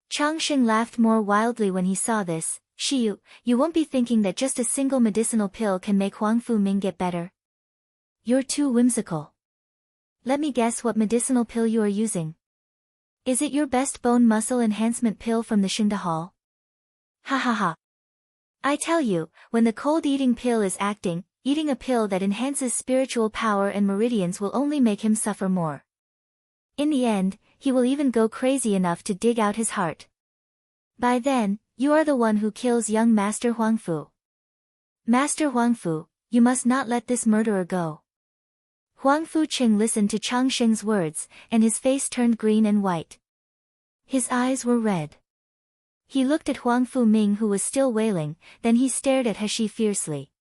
Chang Sheng laughed more wildly when he saw this. "Shiyu, you won't be thinking that just a single medicinal pill can make Huang Fu Ming get better? You're too whimsical. Let me guess what medicinal pill you are using. Is it your best bone muscle enhancement pill from the Xingda Hall? Ha ha ha. I tell you, when the cold-eating pill is acting, eating a pill that enhances spiritual power and meridians will only make him suffer more. In the end, he will even go crazy enough to dig out his heart. By then, you are the one who kills young Master Huang Fu. Master Huang Fu, you must not let this murderer go." Huang Fu Qing listened to Chang Sheng's words, and his face turned green and white. His eyes were red. He looked at Huang Fu Ming who was still wailing, then he stared at He fiercely.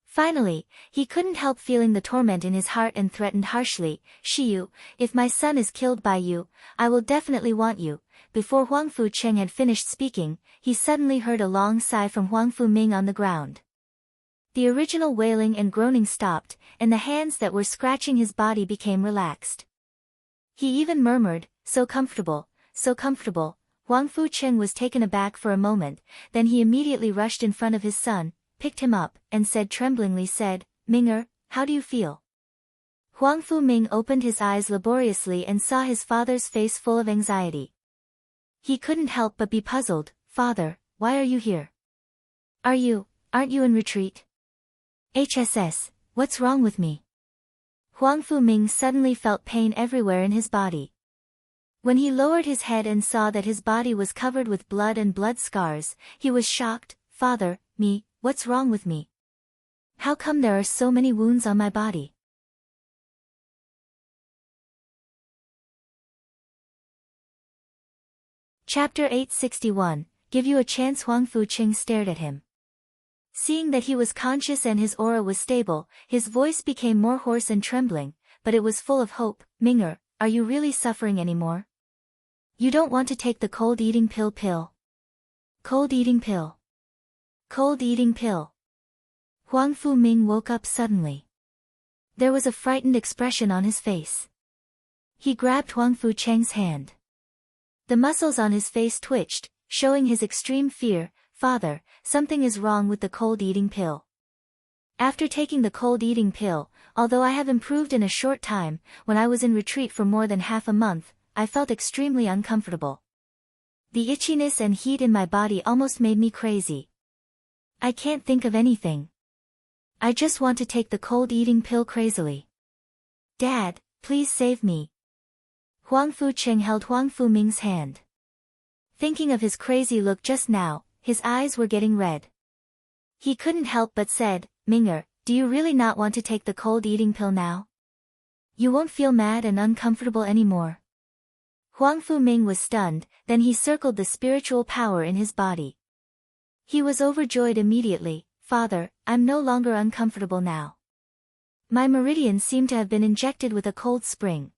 Finally, he couldn't help feeling the torment in his heart and threatened harshly, "Shiyu, if my son is killed by you, I will definitely want you." Before Huang Fu Qing had finished speaking, he suddenly heard a long sigh from Huang Fu Ming on the ground. The original wailing and groaning stopped, and the hands that were scratching his body became relaxed. He even murmured, "So comfortable, so comfortable." Huang Fu Qing was taken aback for a moment, then he immediately rushed in front of his son, picked him up, and tremblingly said, "Ming'er, how do you feel?" Huang Fu Ming opened his eyes laboriously and saw his father's face full of anxiety. He couldn't help but be puzzled. "Father, why are you here? Aren't you in retreat?" "HSS, what's wrong with me?" Huang Fu Ming suddenly felt pain everywhere in his body. When he lowered his head and saw that his body was covered with blood and blood scars, he was shocked. "Father, what's wrong with me? How come there are so many wounds on my body?" Chapter 861, Give You a Chance. Huang Fuqing stared at him. Seeing that he was conscious and his aura was stable, his voice became more hoarse and trembling, but it was full of hope. Ming'er, are you really suffering anymore? You don't want to take the cold-eating pill? Cold-eating pill. Cold-eating pill. Huang Fu-ming woke up suddenly. There was a frightened expression on his face. He grabbed Huang Fucheng's hand. The muscles on his face twitched, showing his extreme fear. Father, something is wrong with the cold-eating pill. After taking the cold-eating pill, although I have improved in a short time, when I was in retreat for more than half a month, I felt extremely uncomfortable. The itchiness and heat in my body almost made me crazy. I can't think of anything. I just want to take the cold-eating pill crazily. Dad, please save me. Huang Fucheng held Huang Fu-ming's hand. Thinking of his crazy look just now, his eyes were getting red. He couldn't help but said, Ming'er, do you really not want to take the cold-eating pill now? You won't feel mad and uncomfortable anymore. Huang Fu-ming was stunned, then he circled the spiritual power in his body. He was overjoyed immediately. Father, I'm no longer uncomfortable now. My meridians seem to have been injected with a cold spring.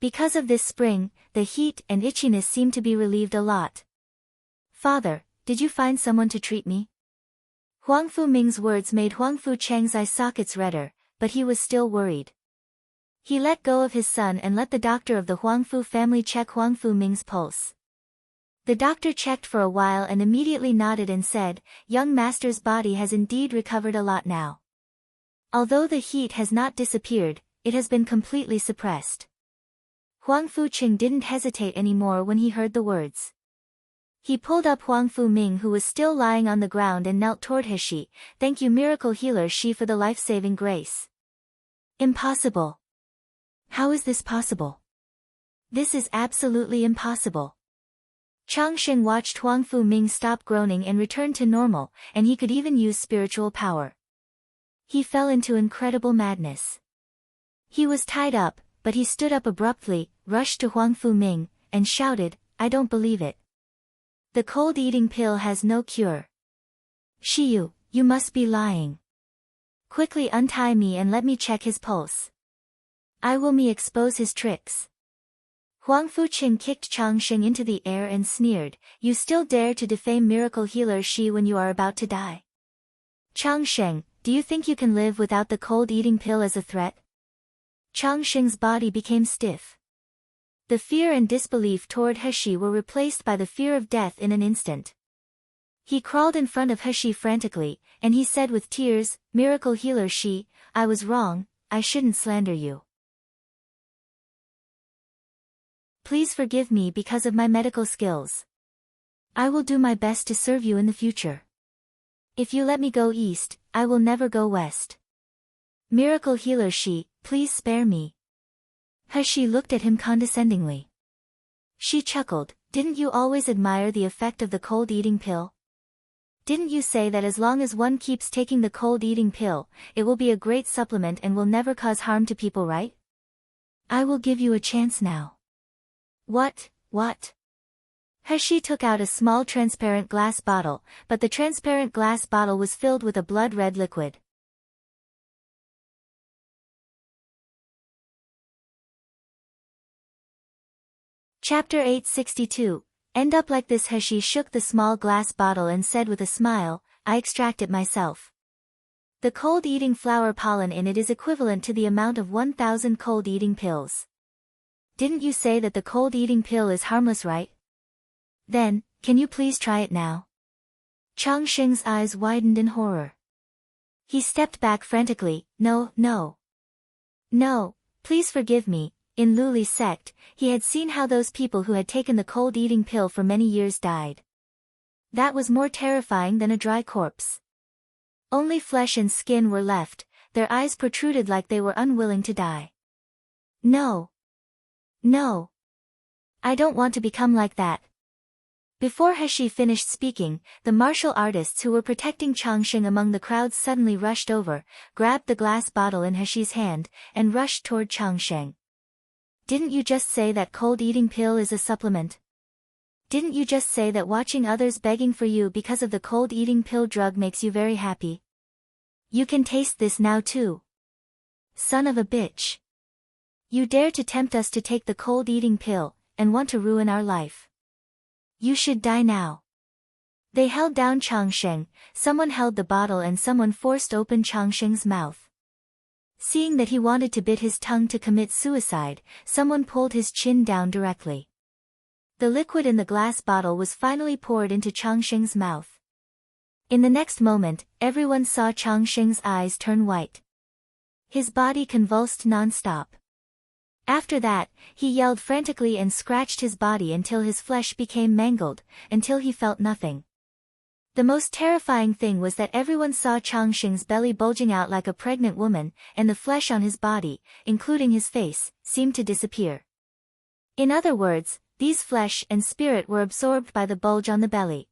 Because of this spring, the heat and itchiness seem to be relieved a lot. Father, did you find someone to treat me? Huang Fu-ming's words made Huang Fucheng's eye sockets redder, but he was still worried. He let go of his son and let the doctor of the Huang Fu family check Huang Fu-ming's pulse. The doctor checked for a while and immediately nodded and said, Young master's body has indeed recovered a lot now. Although the heat has not disappeared, it has been completely suppressed. Huang Fucheng didn't hesitate anymore when he heard the words. He pulled up Huang Fu-ming, who was still lying on the ground, and knelt toward He. Thank you, miracle healer Shi, for the life-saving grace. Impossible. How is this possible? This is absolutely impossible. Changsheng watched Huang Fu-ming stop groaning and return to normal, and he could even use spiritual power. He fell into incredible madness. He was tied up, but he stood up abruptly, rushed to Huang Fu-ming, and shouted, I don't believe it. The cold-eating pill has no cure. Shiyu, you must be lying. Quickly untie me and let me check his pulse. I will expose his tricks. Huang Fucheng kicked Changsheng into the air and sneered, You still dare to defame miracle healer Shi when you are about to die? Changsheng, do you think you can live without the cold-eating pill as a threat? Changsheng's body became stiff. The fear and disbelief toward He were replaced by the fear of death in an instant. He crawled in front of He frantically, and he said with tears, Miracle healer Shi, I was wrong, I shouldn't slander you. Please forgive me because of my medical skills. I will do my best to serve you in the future. If you let me go east, I will never go west. Miracle healer Shi, please spare me. He looked at him condescendingly. She chuckled, Didn't you always admire the effect of the cold-eating pill? Didn't you say that as long as one keeps taking the cold-eating pill, it will be a great supplement and will never cause harm to people, right? I will give you a chance now. What? He took out a small transparent glass bottle, but the transparent glass bottle was filled with a blood-red liquid. Chapter 862, End up like this. He shook the small glass bottle and said with a smile, I extract it myself. The cold-eating flower pollen in it is equivalent to the amount of 1,000 cold-eating pills. Didn't you say that the cold-eating pill is harmless, right? Then, can you please try it now? Changsheng's eyes widened in horror. He stepped back frantically, No, please forgive me. In Luli's sect, he had seen how those people who had taken the cold-eating pill for many years died. That was more terrifying than a dry corpse. Only flesh and skin were left, their eyes protruded like they were unwilling to die. No. I don't want to become like that. Before He finished speaking, the martial artists who were protecting Changsheng among the crowds suddenly rushed over, grabbed the glass bottle in He's hand, and rushed toward Changsheng. Didn't you just say that cold-eating pill is a supplement? didn't you just say that watching others begging for you because of the cold-eating pill drug makes you very happy? You can taste this now too. Son of a bitch. You dare to tempt us to take the cold-eating pill, and want to ruin our life. You should die now. They held down Changsheng, someone held the bottle and someone forced open Changsheng's mouth. Seeing that he wanted to bite his tongue to commit suicide, someone pulled his chin down directly. The liquid in the glass bottle was finally poured into Changsheng's mouth. In the next moment, everyone saw Changsheng's eyes turn white. His body convulsed non-stop. After that, he yelled frantically and scratched his body until his flesh became mangled, until he felt nothing. The most terrifying thing was that everyone saw Changsheng's belly bulging out like a pregnant woman, and the flesh on his body, including his face, seemed to disappear. In other words, these flesh and spirit were absorbed by the bulge on the belly.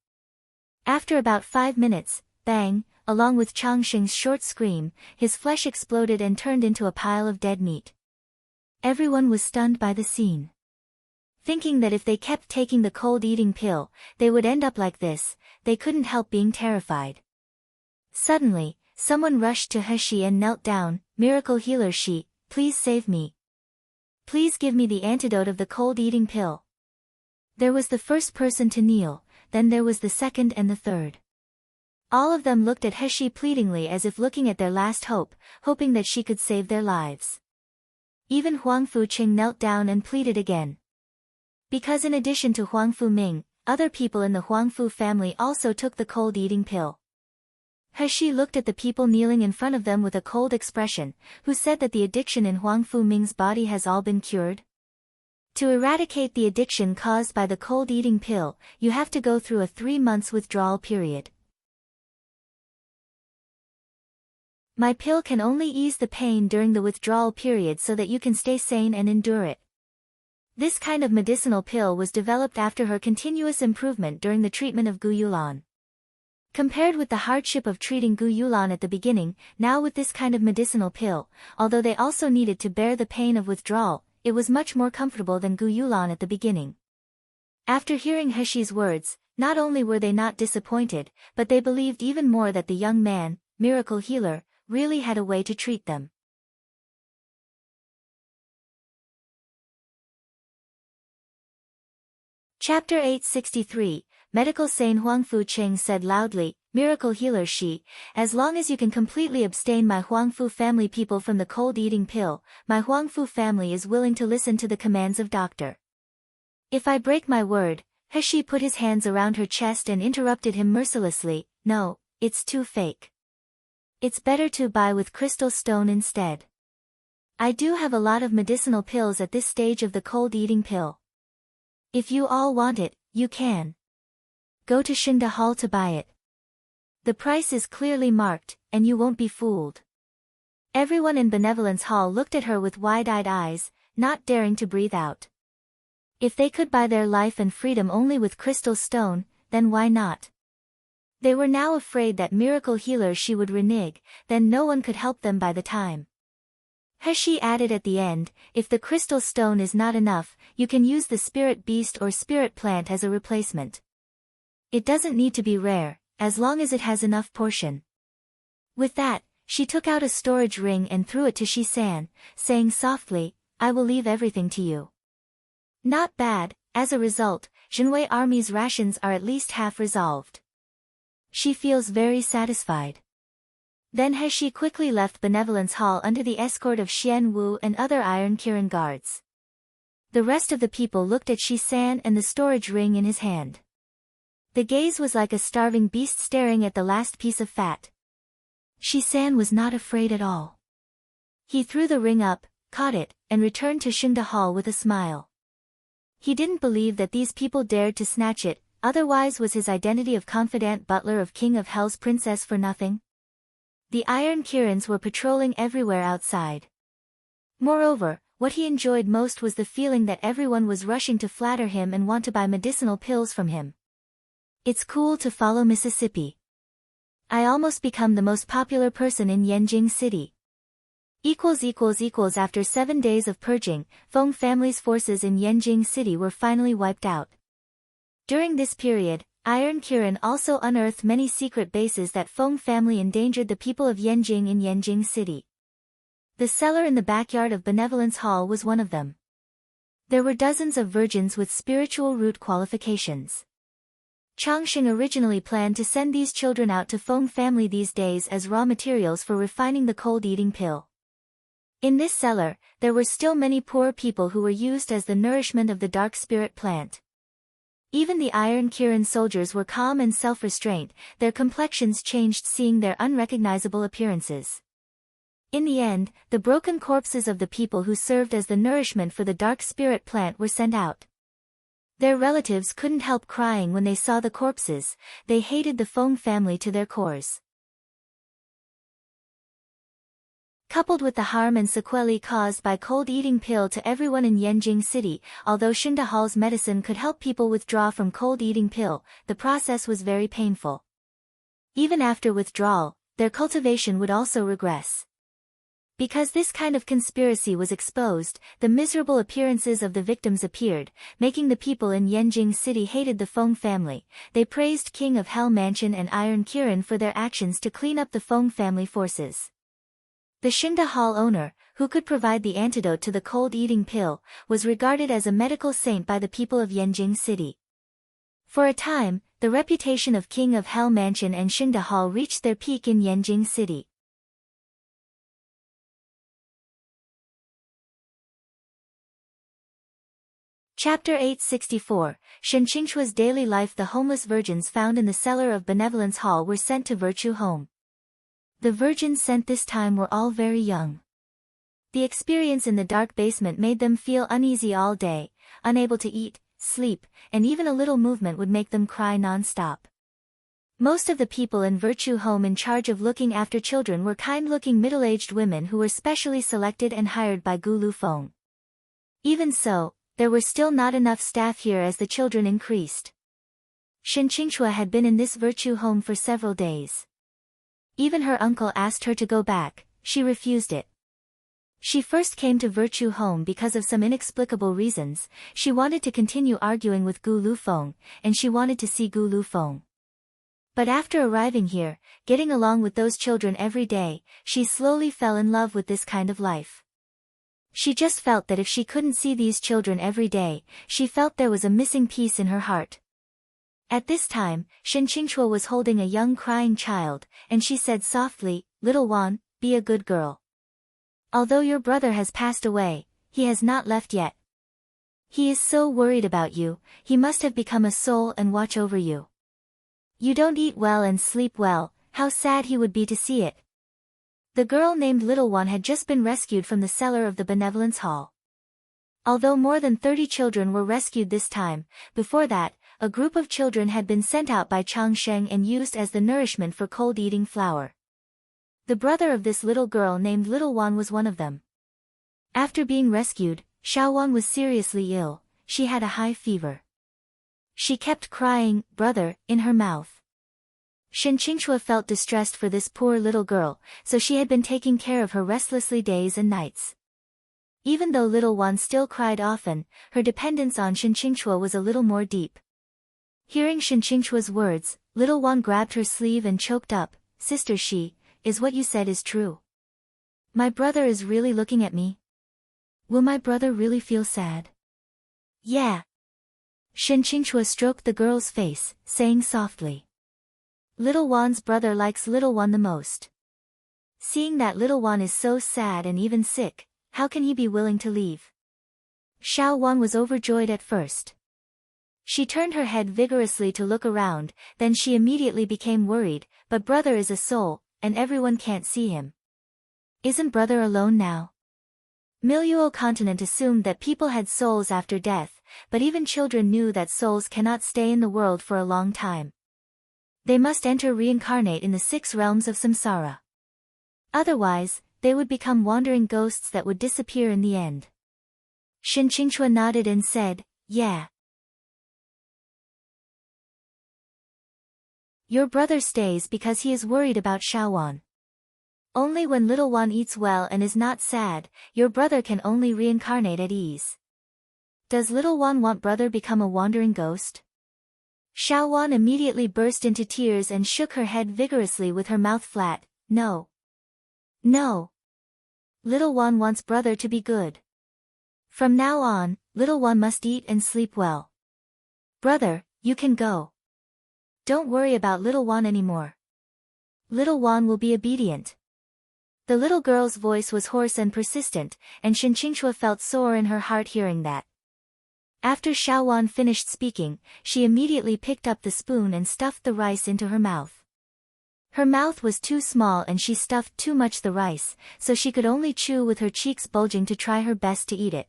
After about 5 minutes, bang, along with Changsheng's short scream, his flesh exploded and turned into a pile of dead meat. Everyone was stunned by the scene. Thinking that if they kept taking the cold-eating pill, they would end up like this, they couldn't help being terrified. Suddenly, someone rushed to Heshi and knelt down. Miracle healer Shi, please save me. Please give me the antidote of the cold-eating pill. There was the first person to kneel, then there was the second and the third. All of them looked at Heshi pleadingly as if looking at their last hope, hoping that she could save their lives. Even Huang Fuqing knelt down and pleaded again. Because in addition to Huang Fuming, other people in the Huang Fu family also took the cold-eating pill. Heshi looked at the people kneeling in front of them with a cold expression, who said that the addiction in Huang Fuming's body has all been cured. To eradicate the addiction caused by the cold-eating pill, you have to go through a 3 months withdrawal period. My pill can only ease the pain during the withdrawal period so that you can stay sane and endure it. This kind of medicinal pill was developed after her continuous improvement during the treatment of Gu Yulan. Compared with the hardship of treating Gu Yulan at the beginning, now with this kind of medicinal pill, although they also needed to bear the pain of withdrawal, it was much more comfortable than Gu Yulan at the beginning. After hearing Heshi's words, not only were they not disappointed, but they believed even more that the young man, miracle healer, really had a way to treat them. Chapter 863, Medical Sane Huang Fuqing said loudly, Miracle healer Shi, as long as you can completely abstain my Huang Fu family people from the cold-eating pill, my Huang Fu family is willing to listen to the commands of doctor. If I break my word, Heshi put his hands around her chest and interrupted him mercilessly, no, it's too fake. It's better to buy with crystal stone instead. I do have a lot of medicinal pills at this stage of the cold-eating pill. If you all want it, you can. Go to Xingda Hall to buy it. The price is clearly marked, and you won't be fooled. Everyone in Benevolence Hall looked at her with wide-eyed eyes, not daring to breathe out. If they could buy their life and freedom only with crystal stone, then why not? They were now afraid that miracle healer Shi would renege, then no one could help them by the time. Heshi added at the end, if the crystal stone is not enough, you can use the spirit beast or spirit plant as a replacement. It doesn't need to be rare, as long as it has enough portion. With that, she took out a storage ring and threw it to Shi-san, saying softly, I will leave everything to you. Not bad, as a result, Jinwei Army's rations are at least half resolved. She feels very satisfied. Then Heshi quickly left Benevolence Hall under the escort of Xian Wu and other Iron Kirin guards. The rest of the people looked at Shi-san and the storage ring in his hand. The gaze was like a starving beast staring at the last piece of fat. Shi-san was not afraid at all. He threw the ring up, caught it, and returned to Xingda Hall with a smile. He didn't believe that these people dared to snatch it, otherwise was his identity of confidant butler of King of Hell's princess for nothing? The Iron Kirins were patrolling everywhere outside. Moreover, what he enjoyed most was the feeling that everyone was rushing to flatter him and want to buy medicinal pills from him. It's cool to follow Mississippi. I almost become the most popular person in Yanjing City. After 7 days of purging, Feng family's forces in Yanjing City were finally wiped out. During this period, Iron Kirin also unearthed many secret bases that Feng family endangered the people of Yanjing in Yanjing City. The cellar in the backyard of Benevolence Hall was one of them. There were dozens of virgins with spiritual root qualifications. Changsheng originally planned to send these children out to Feng family these days as raw materials for refining the cold-eating pill. In this cellar, there were still many poor people who were used as the nourishment of the dark spirit plant. Even the Iron Kirin soldiers were calm and self-restraint, their complexions changed seeing their unrecognizable appearances. In the end, the broken corpses of the people who served as the nourishment for the dark spirit plant were sent out. Their relatives couldn't help crying when they saw the corpses, they hated the Feng family to their cores. Coupled with the harm and sequelae caused by cold-eating pill to everyone in Yanjing City, although Xindahal's medicine could help people withdraw from cold-eating pill, the process was very painful. Even after withdrawal, their cultivation would also regress. Because this kind of conspiracy was exposed, the miserable appearances of the victims appeared, making the people in Yanjing City hated the Feng family. They praised King of Hell Mansion and Iron Kirin for their actions to clean up the Feng family forces. The Xingda Hall owner, who could provide the antidote to the cold-eating pill, was regarded as a medical saint by the people of Yanjing City. For a time, the reputation of King of Hell Mansion and Xingda Hall reached their peak in Yanjing City. Chapter 864, Shen Qingchua's Daily Life. The homeless virgins found in the cellar of Benevolence Hall were sent to Virtue Home. The virgins sent this time were all very young. The experience in the dark basement made them feel uneasy all day, unable to eat, sleep, and even a little movement would make them cry non-stop. Most of the people in Virtue Home in charge of looking after children were kind-looking middle-aged women who were specially selected and hired by Gu Lufeng. Even so, there were still not enough staff here as the children increased. Shen Qingchua had been in this Virtue Home for several days. Even her uncle asked her to go back, she refused it. She first came to Virtue Home because of some inexplicable reasons. She wanted to continue arguing with Gu Lufeng, and she wanted to see Gu Lufeng. But after arriving here, getting along with those children every day, she slowly fell in love with this kind of life. She just felt that if she couldn't see these children every day, she felt there was a missing piece in her heart. At this time, Shen Qingchua was holding a young crying child, and she said softly, "Little Wan, be a good girl. Although your brother has passed away, he has not left yet. He is so worried about you, he must have become a soul and watch over you. You don't eat well and sleep well, how sad he would be to see it." The girl named Little One had just been rescued from the cellar of the Benevolence Hall. Although more than 30 children were rescued this time, before that, a group of children had been sent out by Changsheng and used as the nourishment for cold-eating flour. The brother of this little girl named Little One was one of them. After being rescued, Xiaowan was seriously ill, she had a high fever. She kept crying, "Brother," in her mouth. Shen Qingchua felt distressed for this poor little girl, so she had been taking care of her restlessly days and nights. Even though Little One still cried often, her dependence on Shen Qingchua was a little more deep. Hearing Shen Qingchua's words, Little One grabbed her sleeve and choked up, "Sister, is what you said is true? My brother is really looking at me? Will my brother really feel sad?" "Yeah." Shen Qingchua stroked the girl's face, saying softly. "Little Wan's brother likes Little One the most. Seeing that Little One is so sad and even sick, how can he be willing to leave?" Xiao Wan was overjoyed at first. She turned her head vigorously to look around, then she immediately became worried, but brother is a soul, and everyone can't see him. Isn't brother alone now? Miluo continent assumed that people had souls after death, but even children knew that souls cannot stay in the world for a long time. They must reincarnate in the 6 realms of samsara. Otherwise, they would become wandering ghosts that would disappear in the end. Shen Qingchua nodded and said, "Yeah. Your brother stays because he is worried about Xiaowan. Only when Little One eats well and is not sad, your brother can only reincarnate at ease. Does Little One want brother become a wandering ghost?" Xiaowan immediately burst into tears and shook her head vigorously with her mouth flat. No. No. Little one wants brother to be good. From now on, little one must eat and sleep well. Brother, you can go. Don't worry about little one anymore. Little one will be obedient. The little girl's voice was hoarse and persistent, and Shen Qingchua felt sore in her heart hearing that. After Xiaowan finished speaking, she immediately picked up the spoon and stuffed the rice into her mouth. Her mouth was too small and she stuffed too much the rice, so she could only chew with her cheeks bulging to try her best to eat it.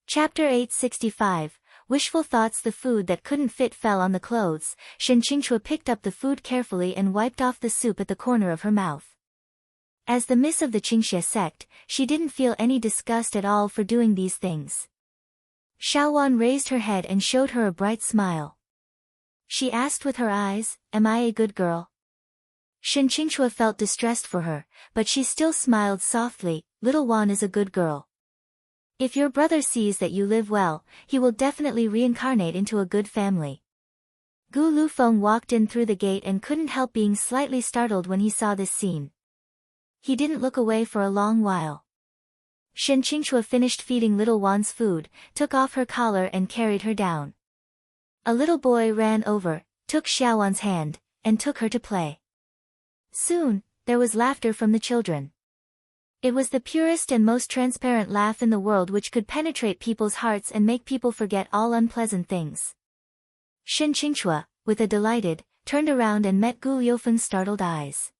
Chapter 865, Wishful Thoughts. The food that couldn't fit fell on the clothes. Shen Qingchua picked up the food carefully and wiped off the soup at the corner of her mouth. As the miss of the Qingxie sect, she didn't feel any disgust at all for doing these things. Xiaowan raised her head and showed her a bright smile. She asked with her eyes, "Am I a good girl?" Shen Qingchua felt distressed for her, but she still smiled softly. Little Wan is a good girl. If your brother sees that you live well, he will definitely reincarnate into a good family. Gu Lufeng walked in through the gate and couldn't help being slightly startled when he saw this scene. He didn't look away for a long while. Shen Qingchua finished feeding little Wan's food, took off her collar and carried her down. A little boy ran over, took Xiaowan's hand, and took her to play. Soon, there was laughter from the children. It was the purest and most transparent laugh in the world, which could penetrate people's hearts and make people forget all unpleasant things. Shen Qingchua, with a delighted, turned around and met Gu Liufeng's startled eyes.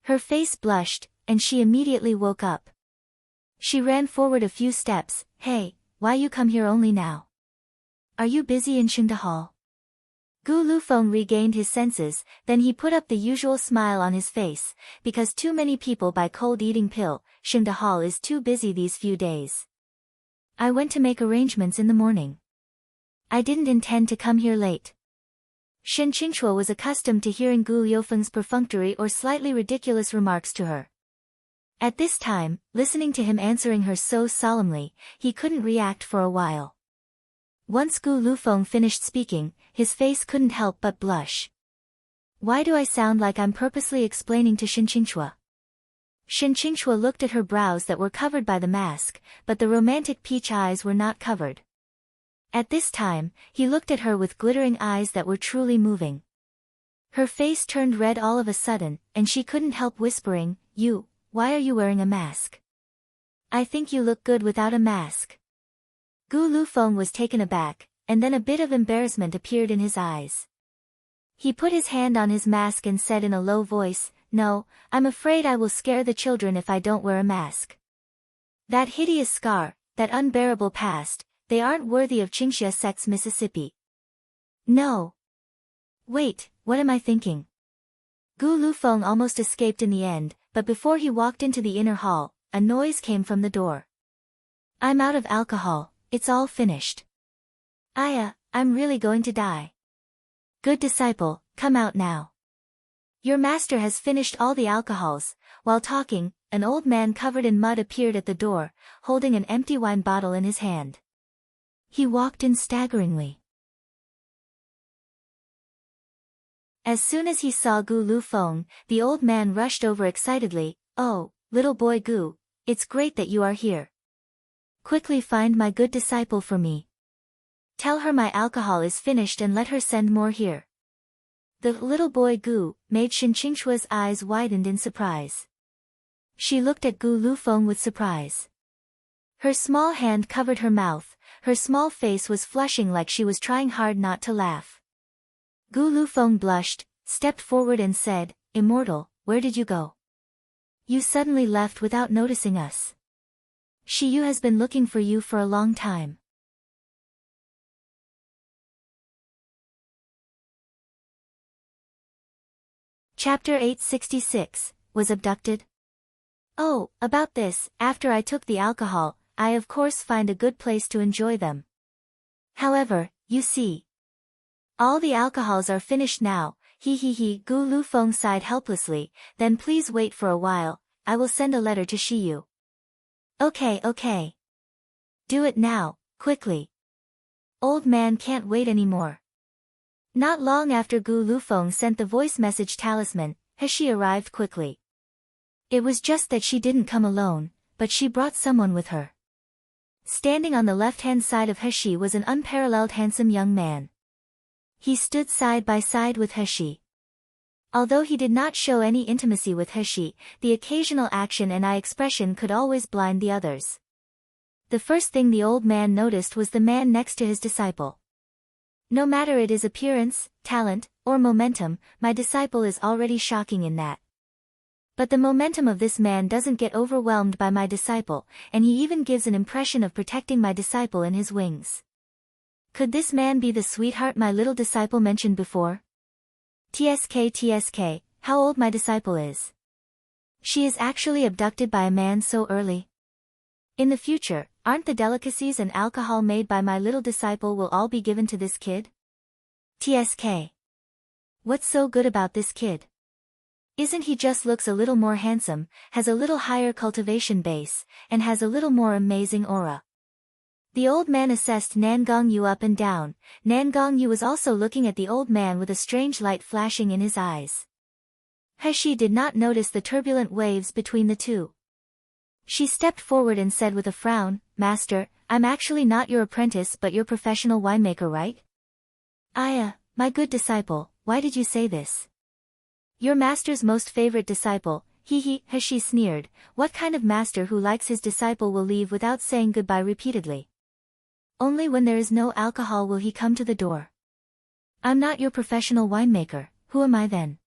Her face blushed, and she immediately woke up. She ran forward a few steps. "Hey, why you come here only now? Are you busy in Xingde Hall?" Gu Lufeng regained his senses, then he put up the usual smile on his face. Because too many people buy cold eating pill, Xingde Hall is too busy these few days. I went to make arrangements in the morning. I didn't intend to come here late. Shen Qingchua was accustomed to hearing Gu Liufeng's perfunctory or slightly ridiculous remarks to her. At this time, listening to him answering her so solemnly, he couldn't react for a while. Once Gu Lufeng finished speaking, his face couldn't help but blush. Why do I sound like I'm purposely explaining to Shen Qingchua? Shen Qingchua looked at her brows that were covered by the mask, but the romantic peach eyes were not covered. At this time, he looked at her with glittering eyes that were truly moving. Her face turned red all of a sudden, and she couldn't help whispering, Why are you wearing a mask? I think you look good without a mask." Gu Lufeng was taken aback, and then a bit of embarrassment appeared in his eyes. He put his hand on his mask and said in a low voice, "No, I'm afraid I will scare the children if I don't wear a mask. That hideous scar, that unbearable past, they aren't worthy of Qingxie sect's Mississippi. No. Wait, what am I thinking?" Gu Lufeng almost escaped in the end, but before he walked into the inner hall, a noise came from the door. "I'm out of alcohol, it's all finished. I'm really going to die. Good disciple, come out now. Your master has finished all the alcohols." While talking, an old man covered in mud appeared at the door, holding an empty wine bottle in his hand. He walked in staggeringly. As soon as he saw Gu Lufeng, the old man rushed over excitedly. "Oh, little boy Gu, it's great that you are here. Quickly find my good disciple for me. Tell her my alcohol is finished and let her send more here." The little boy Gu made Shen Qingchua's eyes widened in surprise. She looked at Gu Lufeng with surprise. Her small hand covered her mouth, her small face was flushing like she was trying hard not to laugh. Gu Lufeng blushed, stepped forward and said, "Immortal, where did you go? You suddenly left without noticing us. Shiyu has been looking for you for a long time." Chapter 866, Was abducted? Oh, about this, after I took the alcohol, I of course find a good place to enjoy them. However, you see, all the alcohols are finished now. Gu Lufeng sighed helplessly. Then please wait for a while, I will send a letter to Shiyu. Okay, okay. Do it now, quickly. Old man can't wait anymore. Not long after Gu Lufeng sent the voice message talisman, He arrived quickly. It was just that she didn't come alone, but she brought someone with her. Standing on the left-hand side of He was an unparalleled handsome young man. He stood side by side with He. Although he did not show any intimacy with He, the occasional action and eye expression could always blind the others. The first thing the old man noticed was the man next to his disciple. No matter it is appearance, talent, or momentum, my disciple is already shocking in that. But the momentum of this man doesn't get overwhelmed by my disciple, and he even gives an impression of protecting my disciple in his wings. Could this man be the sweetheart my little disciple mentioned before? TSK, how old my disciple is. She is actually abducted by a man so early. In the future, aren't the delicacies and alcohol made by my little disciple will all be given to this kid? TSK. What's so good about this kid? Isn't he just looks a little more handsome, has a little higher cultivation base, and has a little more amazing aura? The old man assessed Nan Gongyu up and down. Nan Gongyu was also looking at the old man with a strange light flashing in his eyes. He did not notice the turbulent waves between the two. She stepped forward and said with a frown, "Master, I'm actually not your apprentice but your professional winemaker, right?" My good disciple, why did you say this? Your master's most favorite disciple, he sneered. What kind of master who likes his disciple will leave without saying goodbye repeatedly? Only when there is no alcohol will he come to the door. I'm not your professional winemaker, who am I then?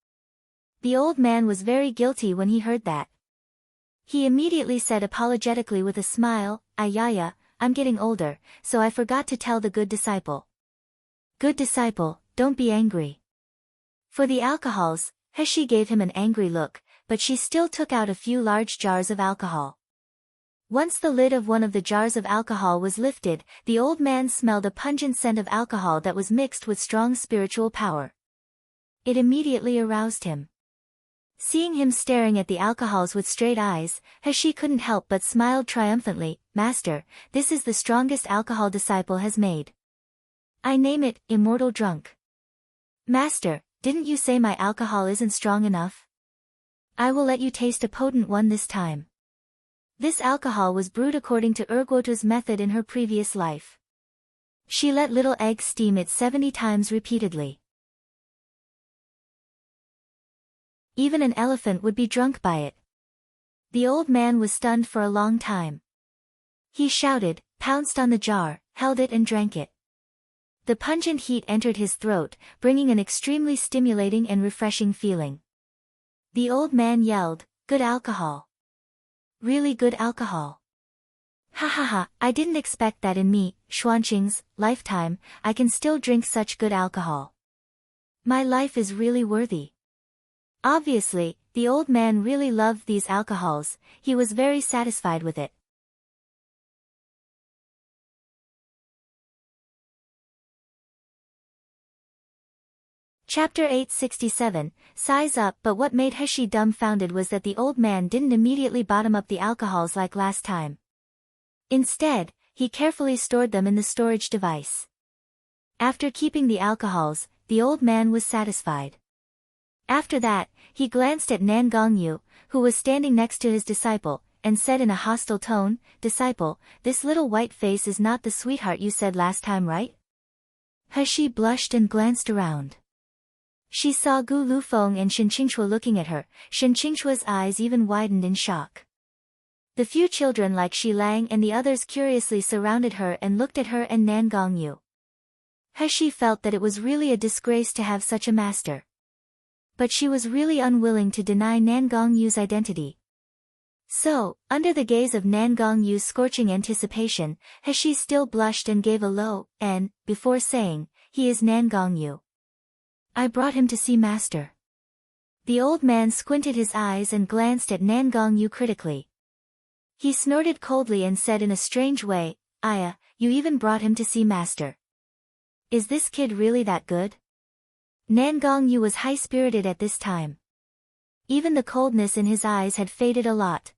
The old man was very guilty when he heard that. He immediately said apologetically with a smile, I'm getting older, so I forgot to tell the good disciple. Good disciple, don't be angry. For the alcohols, He gave him an angry look, but she still took out a few large jars of alcohol. Once the lid of one of the jars of alcohol was lifted, the old man smelled a pungent scent of alcohol that was mixed with strong spiritual power. It immediately aroused him. Seeing him staring at the alcohols with straight eyes, He couldn't help but smiled triumphantly. Master, this is the strongest alcohol disciple has made. I name it, Immortal Drunk. Master, didn't you say my alcohol isn't strong enough? I will let you taste a potent one this time. This alcohol was brewed according to Erguota's method in her previous life. She let little eggs steam it 70 times repeatedly. Even an elephant would be drunk by it. The old man was stunned for a long time. He shouted, pounced on the jar, held it and drank it. The pungent heat entered his throat, bringing an extremely stimulating and refreshing feeling. The old man yelled, "Good alcohol. Really good alcohol. Ha, I didn't expect that in me, Xuanqing's lifetime, I can still drink such good alcohol. My life is really worthy." Obviously, the old man really loved these alcohols, he was very satisfied with it. Chapter 867, Size Up. But what made He dumbfounded was that the old man didn't immediately bottom up the alcohols like last time. Instead, he carefully stored them in the storage device. After keeping the alcohols, the old man was satisfied. After that, he glanced at Nan Gongyu, who was standing next to his disciple, and said in a hostile tone, "Disciple, this little white face is not the sweetheart you said last time, right?" He blushed and glanced around. She saw Gu Lufeng and Shen Qingchua looking at her. Shen Qingchua's eyes even widened in shock. The few children like Shi Lang and the others curiously surrounded her and looked at her and Nan Gongyu. He felt that it was really a disgrace to have such a master. But she was really unwilling to deny Nan Gongyu's identity. So, under the gaze of Nan Gongyu's scorching anticipation, He still blushed and gave a low "n" before saying, "He is Nan Gongyu. I brought him to see master." The old man squinted his eyes and glanced at Nan Gongyu critically. He snorted coldly and said in a strange way, You even brought him to see master. Is this kid really that good?" Nan Gongyu was high-spirited at this time. Even the coldness in his eyes had faded a lot.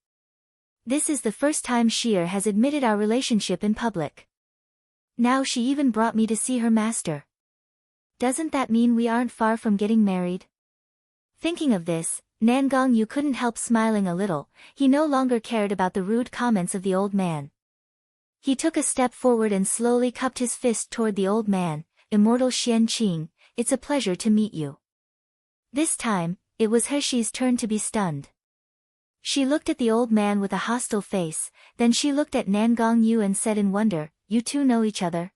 This is the first time Sheer has admitted our relationship in public. Now she even brought me to see her master. Doesn't that mean we aren't far from getting married? Thinking of this, Nan Gongyu couldn't help smiling a little. He no longer cared about the rude comments of the old man. He took a step forward and slowly cupped his fist toward the old man. Immortal Xian Qing, it's a pleasure to meet you. This time, it was Heshi's turn to be stunned. She looked at the old man with a hostile face, then she looked at Nan Gongyu and said in wonder, "You two know each other?"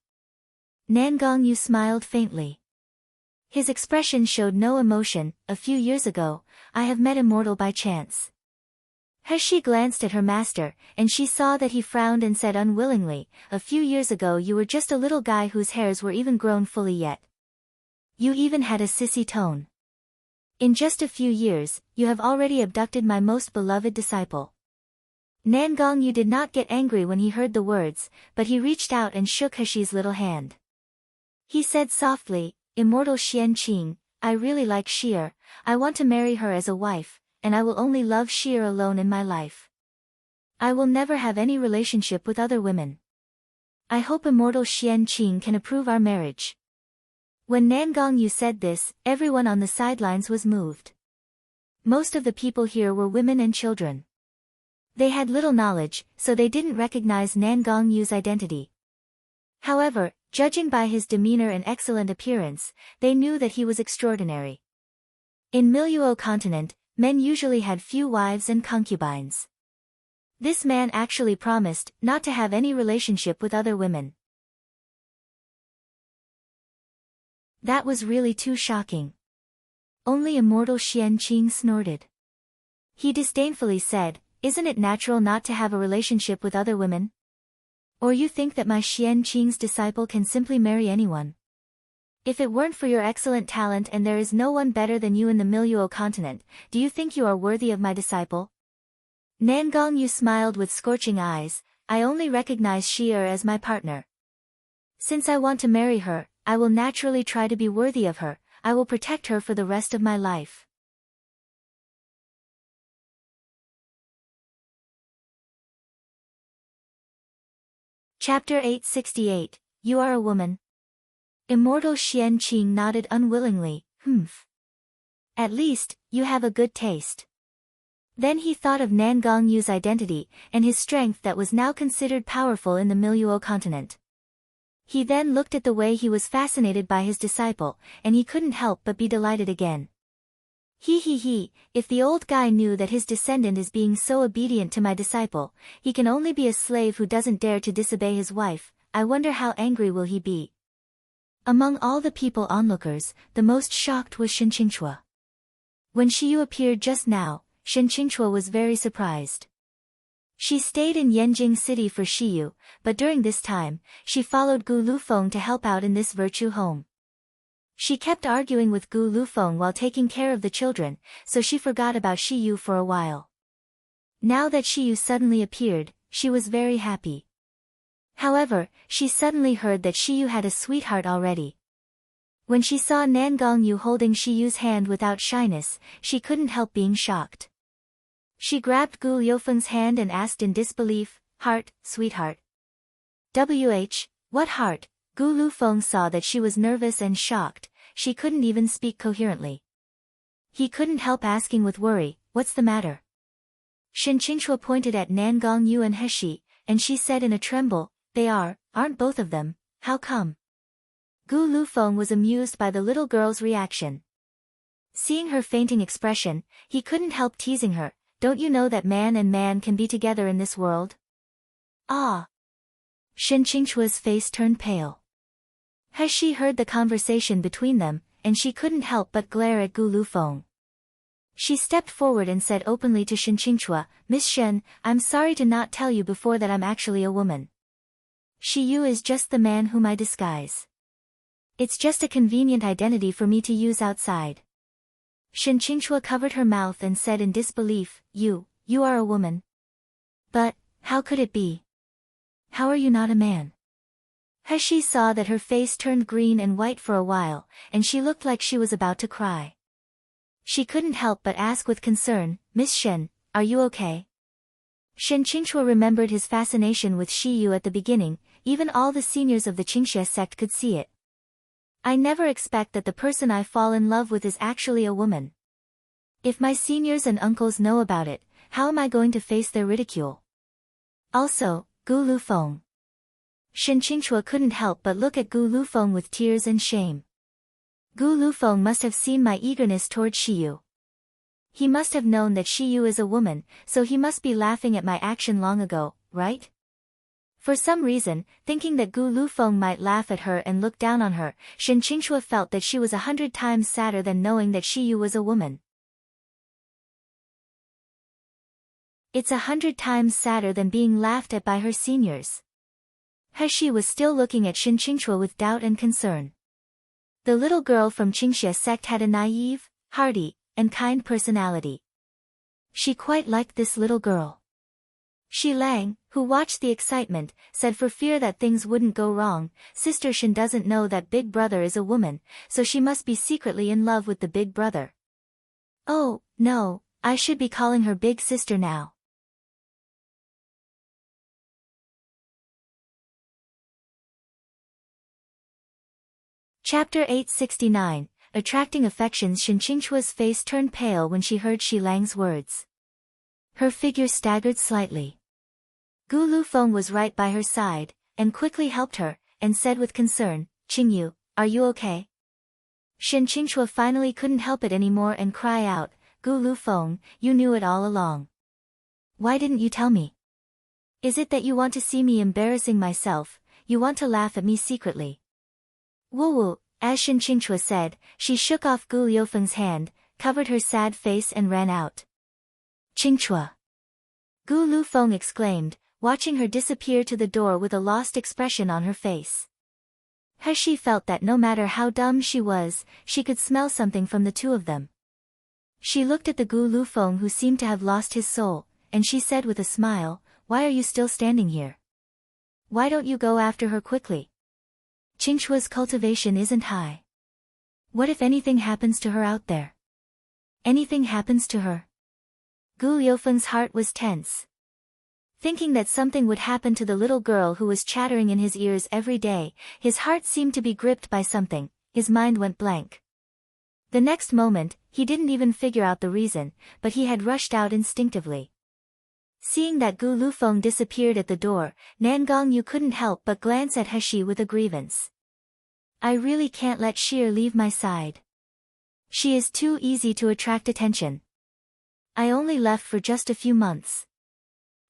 Nan Gongyu smiled faintly. His expression showed no emotion. "A few years ago, I have met Immortal by chance." Heshi glanced at her master, and she saw that he frowned and said unwillingly, "A few years ago you were just a little guy whose hairs were even grown fully yet. You even had a sissy tone. In just a few years, you have already abducted my most beloved disciple." Nan Gongyu did not get angry when he heard the words, but he reached out and shook Heshi's little hand. He said softly, "Immortal Xian Qing, I really like Sheer. I want to marry her as a wife, and I will only love Sheer alone in my life. I will never have any relationship with other women. I hope Immortal Xian Qing can approve our marriage." When Nan Gongyu said this, everyone on the sidelines was moved. Most of the people here were women and children. They had little knowledge, so they didn't recognize Nan Gongyu's identity. However, judging by his demeanor and excellent appearance, they knew that he was extraordinary. In Miluo continent, men usually had few wives and concubines. This man actually promised not to have any relationship with other women. That was really too shocking. Only Immortal Xian Qing snorted. He disdainfully said, "Isn't it natural not to have a relationship with other women? Or you think that my Xian Qing's disciple can simply marry anyone? If it weren't for your excellent talent and there is no one better than you in the Miluo continent, do you think you are worthy of my disciple?" Nan Gongyu smiled with scorching eyes, "I only recognize Sheer as my partner. Since I want to marry her, I will naturally try to be worthy of her. I will protect her for the rest of my life." Chapter 868, You Are a Woman. Immortal Xian Qing nodded unwillingly, "Humph. At least, you have a good taste." Then he thought of Nan Gongyu's identity, and his strength that was now considered powerful in the Miluo continent. He then looked at the way he was fascinated by his disciple, and he couldn't help but be delighted again. He, if the old guy knew that his descendant is being so obedient to my disciple, he can only be a slave who doesn't dare to disobey his wife. I wonder how angry will he be. Among all the people onlookers, the most shocked was Shen Qingchua. When Shiyu appeared just now, Shen Qingchua was very surprised. She stayed in Yanjing City for Shiyu, but during this time, she followed Gu Lufeng to help out in this virtue home. She kept arguing with Gu Lufeng while taking care of the children, so she forgot about Shiyu for a while. Now that Shiyu suddenly appeared, she was very happy. However, she suddenly heard that Shiyu had a sweetheart already. When she saw Nan Gongyu holding Shiyu's hand without shyness, she couldn't help being shocked. She grabbed Gu Liufeng's hand and asked in disbelief, "Heart, sweetheart?" What heart?" Gu Lufeng saw that she was nervous and shocked, she couldn't even speak coherently. He couldn't help asking with worry, "What's the matter?" Shen Qingchua pointed at Nan Gongyu and Heshi, and she said in a tremble, "Aren't both of them? How come?" Gu Lufeng was amused by the little girl's reaction. Seeing her fainting expression, he couldn't help teasing her, "Don't you know that man and man can be together in this world?" "Ah!" Shen Qingchua's face turned pale. Heshi heard the conversation between them, and she couldn't help but glare at Gu Lufeng. She stepped forward and said openly to Shen Qingchua, "Miss Shen, I'm sorry to not tell you before that I'm actually a woman. Shiyu is just the man whom I disguise. It's just a convenient identity for me to use outside." Shen Qingchua covered her mouth and said in disbelief, You are a woman. But, how could it be? How are you not a man?" Heshi saw that her face turned green and white for a while, and she looked like she was about to cry. She couldn't help but ask with concern, "Miss Shen, are you okay?" Shen Qingchua remembered his fascination with Shi Yu at the beginning, even all the seniors of the Qingxie sect could see it. I never expect that the person I fall in love with is actually a woman. If my seniors and uncles know about it, how am I going to face their ridicule? Also, Gu Lufeng. Shen Qingchua couldn't help but look at Gu Lufeng with tears and shame. Gu Lufeng must have seen my eagerness toward Shi Yu. He must have known that Shi Yu is a woman, so he must be laughing at my action long ago, right? For some reason, thinking that Gu Lufeng might laugh at her and look down on her, Shen Qingchua felt that she was 100 times sadder than knowing that Shi Yu was a woman. It's 100 times sadder than being laughed at by her seniors. He was still looking at Shen Qingchua with doubt and concern. The little girl from Qingxie sect had a naive, hearty, and kind personality. She quite liked this little girl. Shi Lang, who watched the excitement, said for fear that things wouldn't go wrong, Sister Shen doesn't know that Big Brother is a woman, so she must be secretly in love with the Big Brother. Oh, no, I should be calling her Big Sister now. Chapter 869, Attracting Affections. Shen Qingchua's face turned pale when she heard Shi Lang's words. Her figure staggered slightly. Gu Lufeng was right by her side, and quickly helped her, and said with concern, Qingyu, are you okay? Shen Qingchua finally couldn't help it anymore and cry out, Gu Lufeng, you knew it all along. Why didn't you tell me? Is it that you want to see me embarrassing myself, you want to laugh at me secretly? Woo-woo, as Shen Qingchua said, she shook off Gu Liufeng's hand, covered her sad face and ran out. Qingchua! Gu Lufeng exclaimed, watching her disappear to the door with a lost expression on her face. He felt that no matter how dumb she was, she could smell something from the two of them. She looked at the Gu Lufeng who seemed to have lost his soul, and she said with a smile, why are you still standing here? Why don't you go after her quickly? Qingchua's cultivation isn't high. What if anything happens to her out there? Anything happens to her? Gu Liufeng's heart was tense. Thinking that something would happen to the little girl who was chattering in his ears every day, his heart seemed to be gripped by something, his mind went blank. The next moment, he didn't even figure out the reason, but he had rushed out instinctively. Seeing that Gu Lufeng disappeared at the door, Nan Gongyu couldn't help but glance at He with a grievance. I really can't let Shi leave my side. She is too easy to attract attention. I only left for just a few months.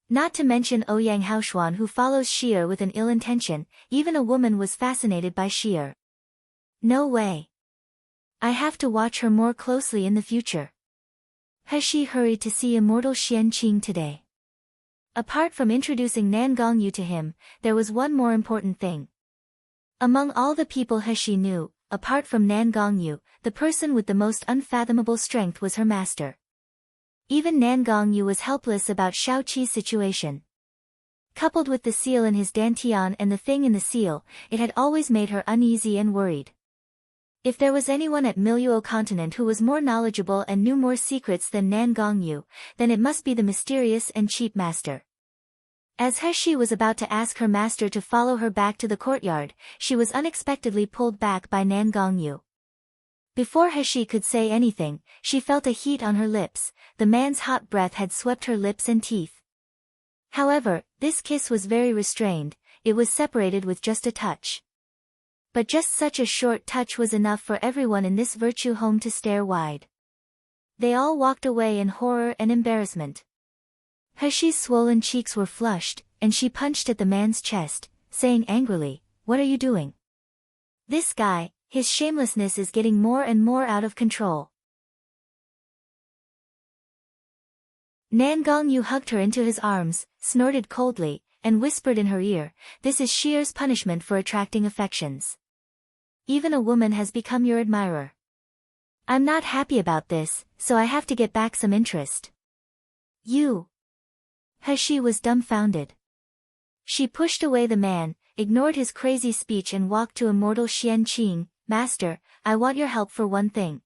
Not to mention Ouyang Haoshuan who follows Shi with an ill intention, even a woman was fascinated by Shi. No way. I have to watch her more closely in the future. He hurried to see immortal Xian Qing today. Apart from introducing Nan Gongyu to him, there was one more important thing. Among all the people He knew, apart from Nan Gongyu, the person with the most unfathomable strength was her master. Even Nan Gongyu was helpless about Shao Qi's situation. Coupled with the seal in his dantian and the thing in the seal, it had always made her uneasy and worried. If there was anyone at Miluo continent who was more knowledgeable and knew more secrets than Nan Gongyu, then it must be the mysterious and cheap master. As He was about to ask her master to follow her back to the courtyard, she was unexpectedly pulled back by Nan Gongyu. Before He could say anything, she felt a heat on her lips, the man's hot breath had swept her lips and teeth. However, this kiss was very restrained, it was separated with just a touch. But just such a short touch was enough for everyone in this virtue home to stare wide. They all walked away in horror and embarrassment. Heshi's swollen cheeks were flushed, and she punched at the man's chest, saying angrily, what are you doing? This guy, his shamelessness is getting more and more out of control. Nan Gongyu hugged her into his arms, snorted coldly, and whispered in her ear, this is Shi's punishment for attracting affections. Even a woman has become your admirer. I'm not happy about this, so I have to get back some interest. You. He was dumbfounded. She pushed away the man, ignored his crazy speech and walked to immortal Xian Qing, Master, I want your help for one thing.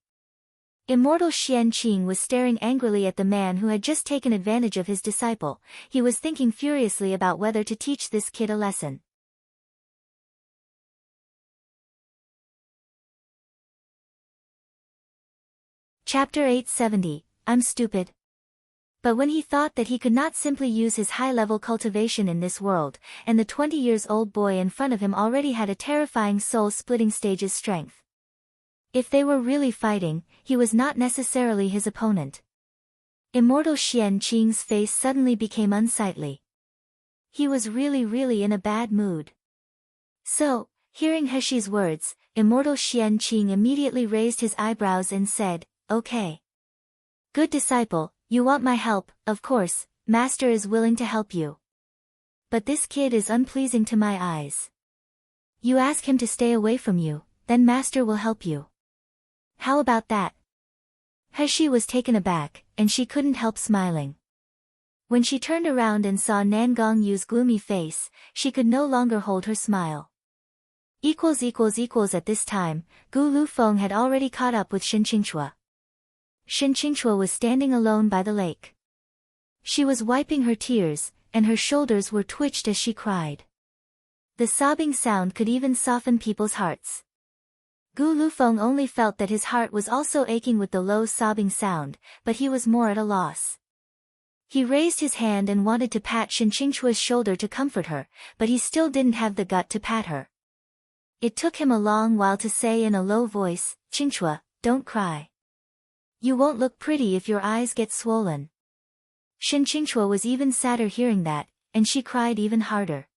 Immortal Xian Qing was staring angrily at the man who had just taken advantage of his disciple. He was thinking furiously about whether to teach this kid a lesson. Chapter 870, I'm stupid. But when he thought that he could not simply use his high-level cultivation in this world, and the 20-years-old boy in front of him already had a terrifying soul-splitting stage's strength. If they were really fighting, he was not necessarily his opponent. Immortal Xian Qing's face suddenly became unsightly. He was really in a bad mood. So, hearing Heshi's words, Immortal Xian Qing immediately raised his eyebrows and said, "Okay. Good disciple, you want my help, of course, Master is willing to help you. But this kid is unpleasing to my eyes. You ask him to stay away from you, then Master will help you. How about that?" Heshi was taken aback, and she couldn't help smiling. When she turned around and saw Nan Gongyu's gloomy face, she could no longer hold her smile. At this time, Gu Lufeng had already caught up with Shen Qingchua. Shen Qingchua was standing alone by the lake. She was wiping her tears, and her shoulders were twitched as she cried. The sobbing sound could even soften people's hearts. Gu Lufeng only felt that his heart was also aching with the low sobbing sound, but he was more at a loss. He raised his hand and wanted to pat Shen Qingchua's shoulder to comfort her, but he still didn't have the gut to pat her. It took him a long while to say in a low voice, "Qingchua, don't cry. You won't look pretty if your eyes get swollen." Shen Qingchua was even sadder hearing that, and she cried even harder.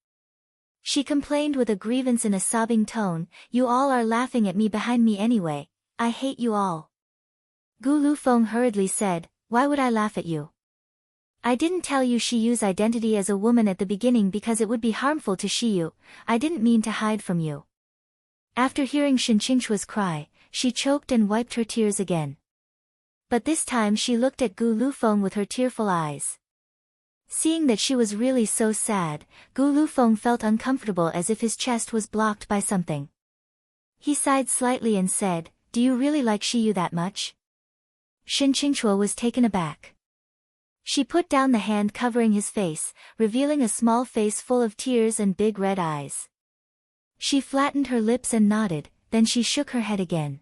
She complained with a grievance in a sobbing tone, "You all are laughing at me behind me anyway, I hate you all." Gu Lufeng hurriedly said, "Why would I laugh at you? I didn't tell you Shiyu's identity as a woman at the beginning because it would be harmful to Shiyu, I didn't mean to hide from you." After hearing Shen Qingchua's cry, she choked and wiped her tears again. But this time she looked at Gu Lufeng with her tearful eyes. Seeing that she was really so sad, Gu Lufeng felt uncomfortable as if his chest was blocked by something. He sighed slightly and said, "Do you really like Shiyu that much?" Shen Qingchua was taken aback. She put down the hand covering his face, revealing a small face full of tears and big red eyes. She flattened her lips and nodded, then she shook her head again.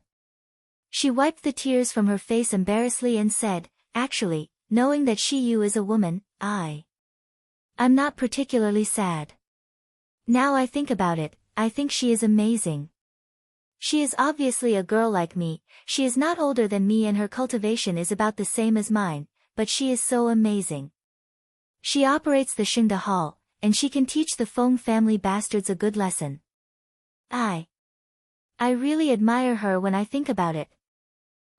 She wiped the tears from her face embarrassedly and said, "Actually, knowing that Shiyu is a woman, I'm not particularly sad. Now I think about it, I think she is amazing. She is obviously a girl like me, she is not older than me and her cultivation is about the same as mine, but she is so amazing. She operates the Xingde Hall, and she can teach the Feng family bastards a good lesson. I really admire her when I think about it."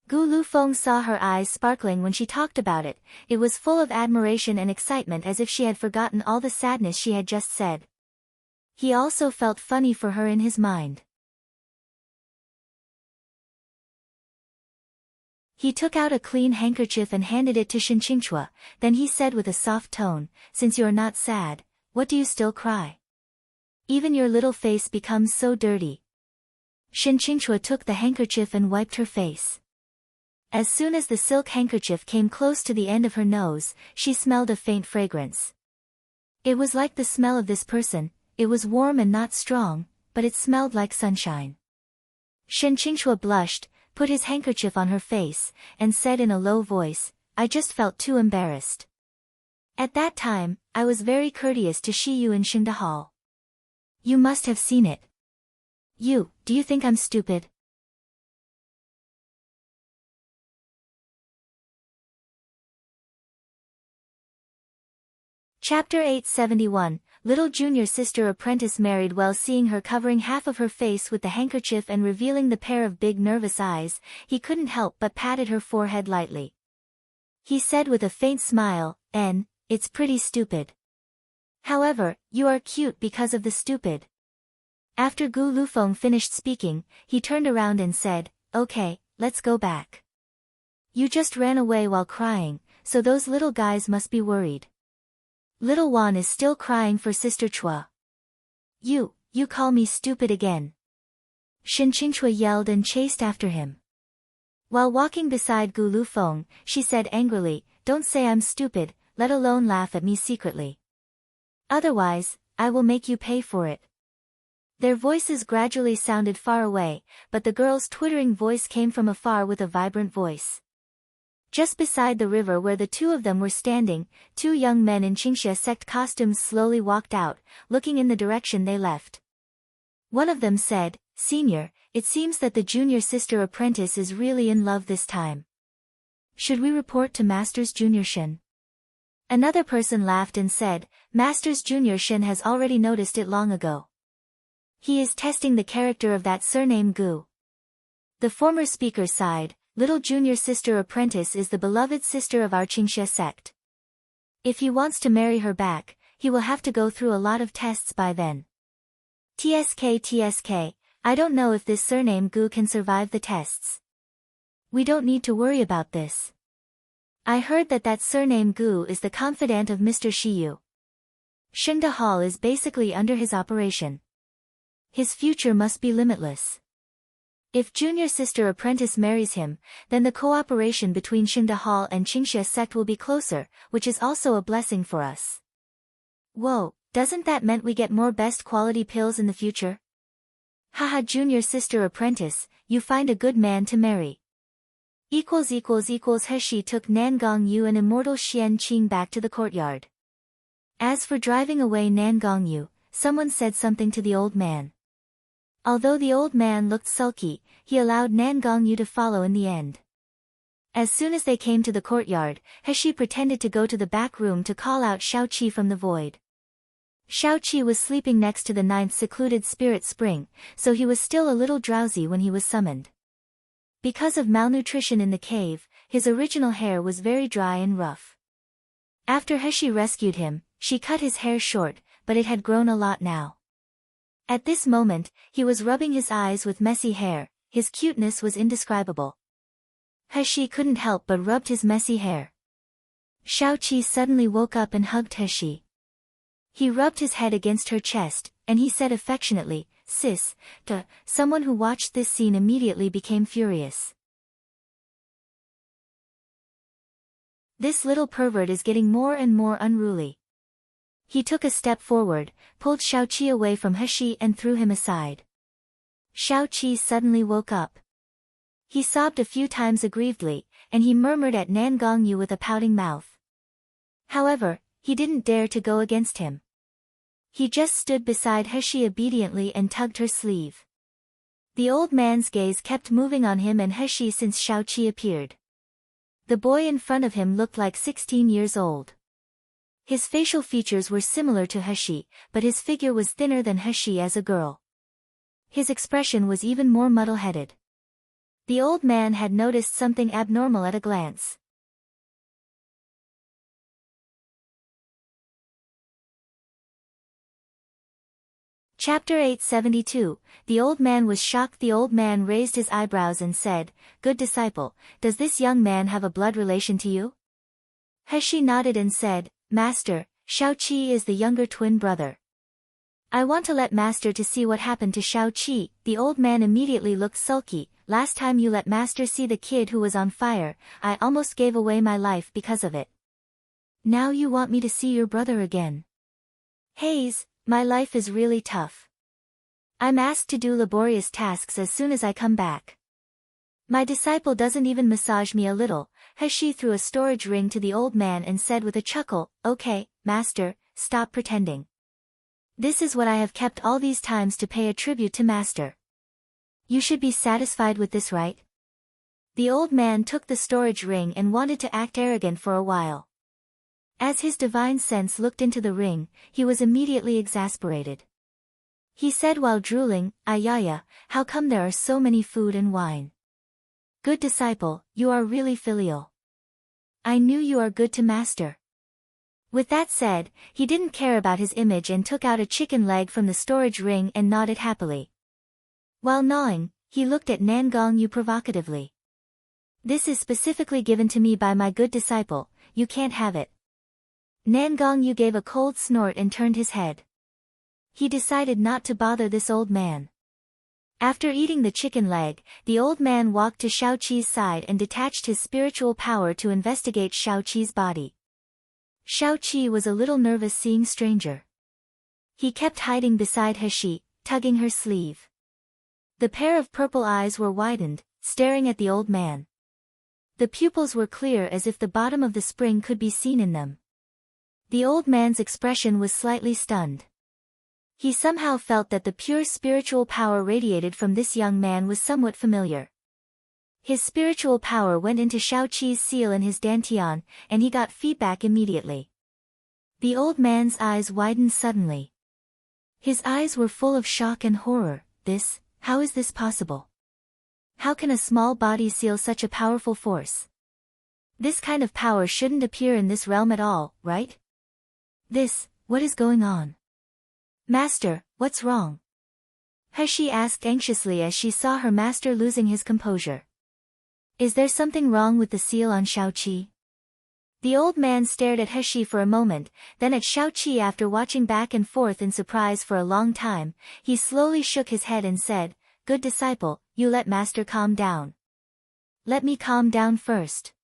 Gu Lufeng saw her eyes sparkling when she talked about it, it was full of admiration and excitement as if she had forgotten all the sadness she had just said. He also felt funny for her in his mind. He took out a clean handkerchief and handed it to Shen Qingchua, then he said with a soft tone, "Since you are not sad, what do you still cry? Even your little face becomes so dirty." Shen Qingchua took the handkerchief and wiped her face. As soon as the silk handkerchief came close to the end of her nose, she smelled a faint fragrance. It was like the smell of this person, it was warm and not strong, but it smelled like sunshine. Shen Qingchua blushed, put his handkerchief on her face, and said in a low voice, "I just felt too embarrassed. At that time, I was very courteous to Shiyu in Xingde Hall. You must have seen it. Do you think I'm stupid?" Chapter 871, Little junior sister apprentice married. Well, seeing her covering half of her face with the handkerchief and revealing the pair of big nervous eyes, he couldn't help but patted her forehead lightly. He said with a faint smile, "It's pretty stupid. However, you are cute because of the stupid." After Gu Lufeng finished speaking, he turned around and said, "Okay, let's go back. You just ran away while crying, so those little guys must be worried. Little Wan is still crying for Sister Chua." You call me stupid again." Shen Qingchua yelled and chased after him. While walking beside Gu Lufeng, she said angrily, "Don't say I'm stupid, let alone laugh at me secretly. Otherwise, I will make you pay for it." Their voices gradually sounded far away, but the girl's twittering voice came from afar with a vibrant voice. Just beside the river where the two of them were standing, two young men in Qingxia sect costumes slowly walked out, looking in the direction they left. One of them said, "Senior, it seems that the junior sister apprentice is really in love this time. Should we report to Master's Junior Shen?" Another person laughed and said, "Master's Junior Shen has already noticed it long ago. He is testing the character of that surname Gu." The former speaker sighed, "Little junior sister apprentice is the beloved sister of our Qingxia sect. If he wants to marry her back, he will have to go through a lot of tests by then. TSK, I don't know if this surname Gu can survive the tests. We don't need to worry about this. I heard that surname Gu is the confidant of Mr. Shiyu. Shengda Hall is basically under his operation. His future must be limitless. If junior sister apprentice marries him, then the cooperation between Shengda Hall and Qingxia sect will be closer, which is also a blessing for us. Whoa, doesn't that mean we get more best quality pills in the future? Haha, junior sister apprentice, you find a good man to marry. Heshi took Nangong Yu and immortal Xian Qing back to the courtyard. As for driving away Nangong Yu, someone said something to the old man. Although the old man looked sulky, he allowed Nangong Yu to follow in the end. As soon as they came to the courtyard, Heshi pretended to go to the back room to call out Xiao Qi from the void. Xiao Qi was sleeping next to the ninth secluded spirit spring, so he was still a little drowsy when he was summoned. Because of malnutrition in the cave, his original hair was very dry and rough. After Heshi rescued him, she cut his hair short, but it had grown a lot now. At this moment, he was rubbing his eyes with messy hair, his cuteness was indescribable. Heshi couldn't help but rubbed his messy hair. Xiao Qi suddenly woke up and hugged Heshi. He rubbed his head against her chest, and he said affectionately, "Sis, duh." Someone who watched this scene immediately became furious. This little pervert is getting more and more unruly. He took a step forward, pulled Xiao Qi away from Heshi and threw him aside. Xiao Qi suddenly woke up. He sobbed a few times aggrievedly, and he murmured at Nangong Yu with a pouting mouth. However, he didn't dare to go against him. He just stood beside Heshi obediently and tugged her sleeve. The old man's gaze kept moving on him and Heshi since Xiao Qi appeared. The boy in front of him looked like 16 years old. His facial features were similar to Heshi, but his figure was thinner than Heshi as a girl. His expression was even more muddle-headed. The old man had noticed something abnormal at a glance. Chapter 872, The old man was shocked. The old man raised his eyebrows and said, "Good disciple, does this young man have a blood relation to you?" Heshi nodded and said, "Master, Xiao Qi is the younger twin brother. I want to let Master to see what happened to Xiao Qi." The old man immediately looked sulky. "Last time you let Master see the kid who was on fire, I almost gave away my life because of it. Now you want me to see your brother again. Haze, my life is really tough. I'm asked to do laborious tasks as soon as I come back. My disciple doesn't even massage me a little." Heshi threw a storage ring to the old man and said with a chuckle, "Okay, Master, stop pretending. This is what I have kept all these times to pay a tribute to Master. You should be satisfied with this, right?" The old man took the storage ring and wanted to act arrogant for a while. As his divine sense looked into the ring, he was immediately exasperated. He said while drooling, "Ayaya, how come there are so many food and wine? Good disciple, you are really filial. I knew you are good to Master." With that said, he didn't care about his image and took out a chicken leg from the storage ring and gnawed it happily. While gnawing, he looked at Nangong Yu provocatively. "This is specifically given to me by my good disciple, you can't have it." Nangong Yu gave a cold snort and turned his head. He decided not to bother this old man. After eating the chicken leg, the old man walked to Xiaoqi's side and detached his spiritual power to investigate Xiaoqi's body. Xiaoqi was a little nervous seeing stranger. He kept hiding beside Heshi, tugging her sleeve. The pair of purple eyes were widened, staring at the old man. The pupils were clear as if the bottom of the spring could be seen in them. The old man's expression was slightly stunned. He somehow felt that the pure spiritual power radiated from this young man was somewhat familiar. His spiritual power went into Xiaoqi's seal in his dantian, and he got feedback immediately. The old man's eyes widened suddenly. His eyes were full of shock and horror. How is this possible? How can a small body seal such a powerful force? This kind of power shouldn't appear in this realm at all, right? What is going on? Master, what's wrong? Heshi asked anxiously as she saw her master losing his composure. Is there something wrong with the seal on Xiaoqi? The old man stared at Heshi for a moment, then at Xiaoqi. After watching back and forth in surprise for a long time, he slowly shook his head and said, "Good disciple, you let master calm down." "Let me calm down first."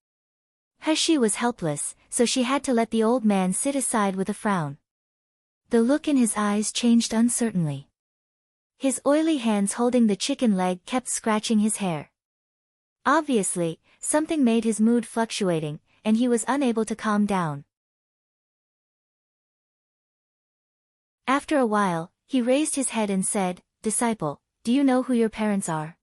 Heshi was helpless, so she had to let the old man sit aside with a frown. The look in his eyes changed uncertainly. His oily hands holding the chicken leg kept scratching his hair. Obviously, something made his mood fluctuating, and he was unable to calm down. After a while, he raised his head and said, "Disciple, do you know who your parents are?"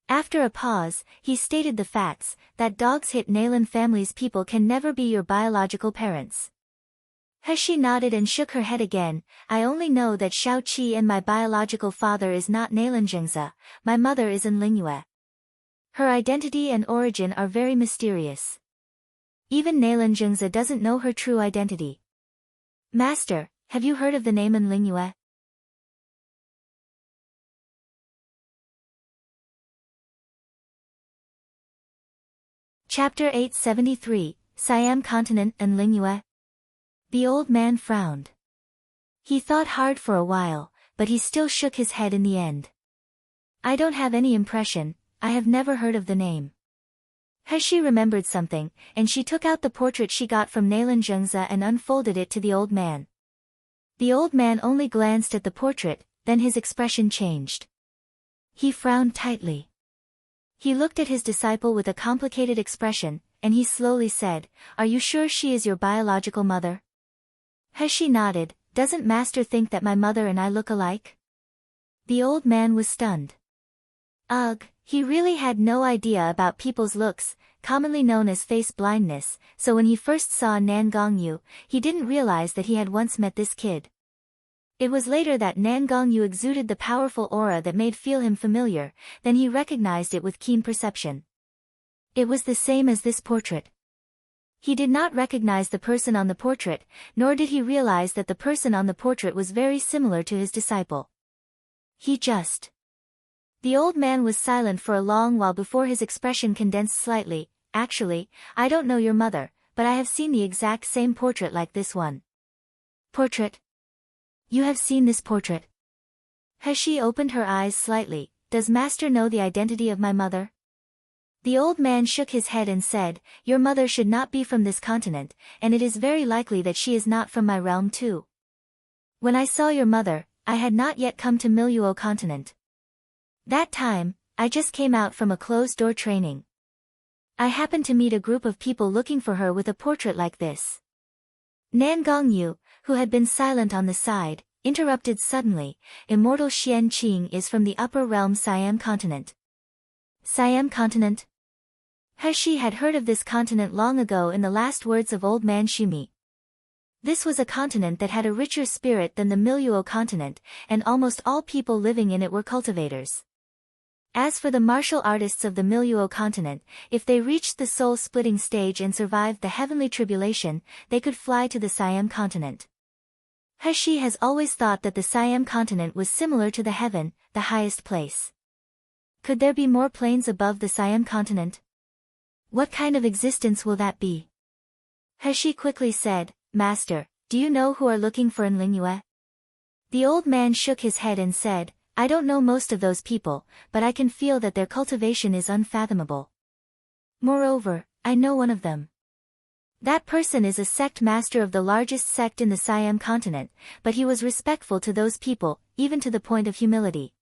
After a pause, he stated the facts, that dogs hit Nalan family's people can never be your biological parents. Heshi nodded and shook her head again. "I only know that Xiaoqi and my biological father is not Nalanjingza, my mother is in Lingyue. Her identity and origin are very mysterious. Even Nalanjingza doesn't know her true identity." "Master, have you heard of the name in Lingyue?" Chapter 873, Siam Continent and Lingyue. The old man frowned. He thought hard for a while, but he still shook his head in the end. "I don't have any impression, I have never heard of the name." Heshi remembered something, and she took out the portrait she got from Nalanjingza and unfolded it to the old man. The old man only glanced at the portrait, then his expression changed. He frowned tightly. He looked at his disciple with a complicated expression, and he slowly said, "Are you sure she is your biological mother?" Heshi nodded. "Doesn't master think that my mother and I look alike?" The old man was stunned. Ugh, he really had no idea about people's looks, commonly known as face blindness, so when he first saw Nan Gongyu, he didn't realize that he had once met this kid. It was later that Nan Gongyu exuded the powerful aura that made feel him familiar, then he recognized it with keen perception. It was the same as this portrait. He did not recognize the person on the portrait, nor did he realize that the person on the portrait was very similar to his disciple. The old man was silent for a long while before his expression condensed slightly. "Actually, I don't know your mother, but I have seen the exact same portrait like this one." "Portrait? You have seen this portrait?" Heshi opened her eyes slightly. "Does master know the identity of my mother?" The old man shook his head and said, "Your mother should not be from this continent, and it is very likely that she is not from my realm too. When I saw your mother, I had not yet come to Miluo continent. That time, I just came out from a closed-door training. I happened to meet a group of people looking for her with a portrait like this." Nan Gongyu, who had been silent on the side, interrupted suddenly. "Immortal Xian Qing is from the upper realm Siam continent." Siam continent? Heshi had heard of this continent long ago in the last words of old man Shumi. This was a continent that had a richer spirit than the Miluo continent, and almost all people living in it were cultivators. As for the martial artists of the Miluo continent, if they reached the soul-splitting stage and survived the heavenly tribulation, they could fly to the Siam continent. Heshi has always thought that the Siam continent was similar to the heaven, the highest place. Could there be more planes above the Siam continent? What kind of existence will that be? Heshi quickly said, "Master, do you know who are looking for in Lingyue?" The old man shook his head and said, I don't know most of those people, but I can feel that their cultivation is unfathomable. Moreover, I know one of them. That person is a sect master of the largest sect in the Siam continent, but he was respectful to those people, even to the point of humility.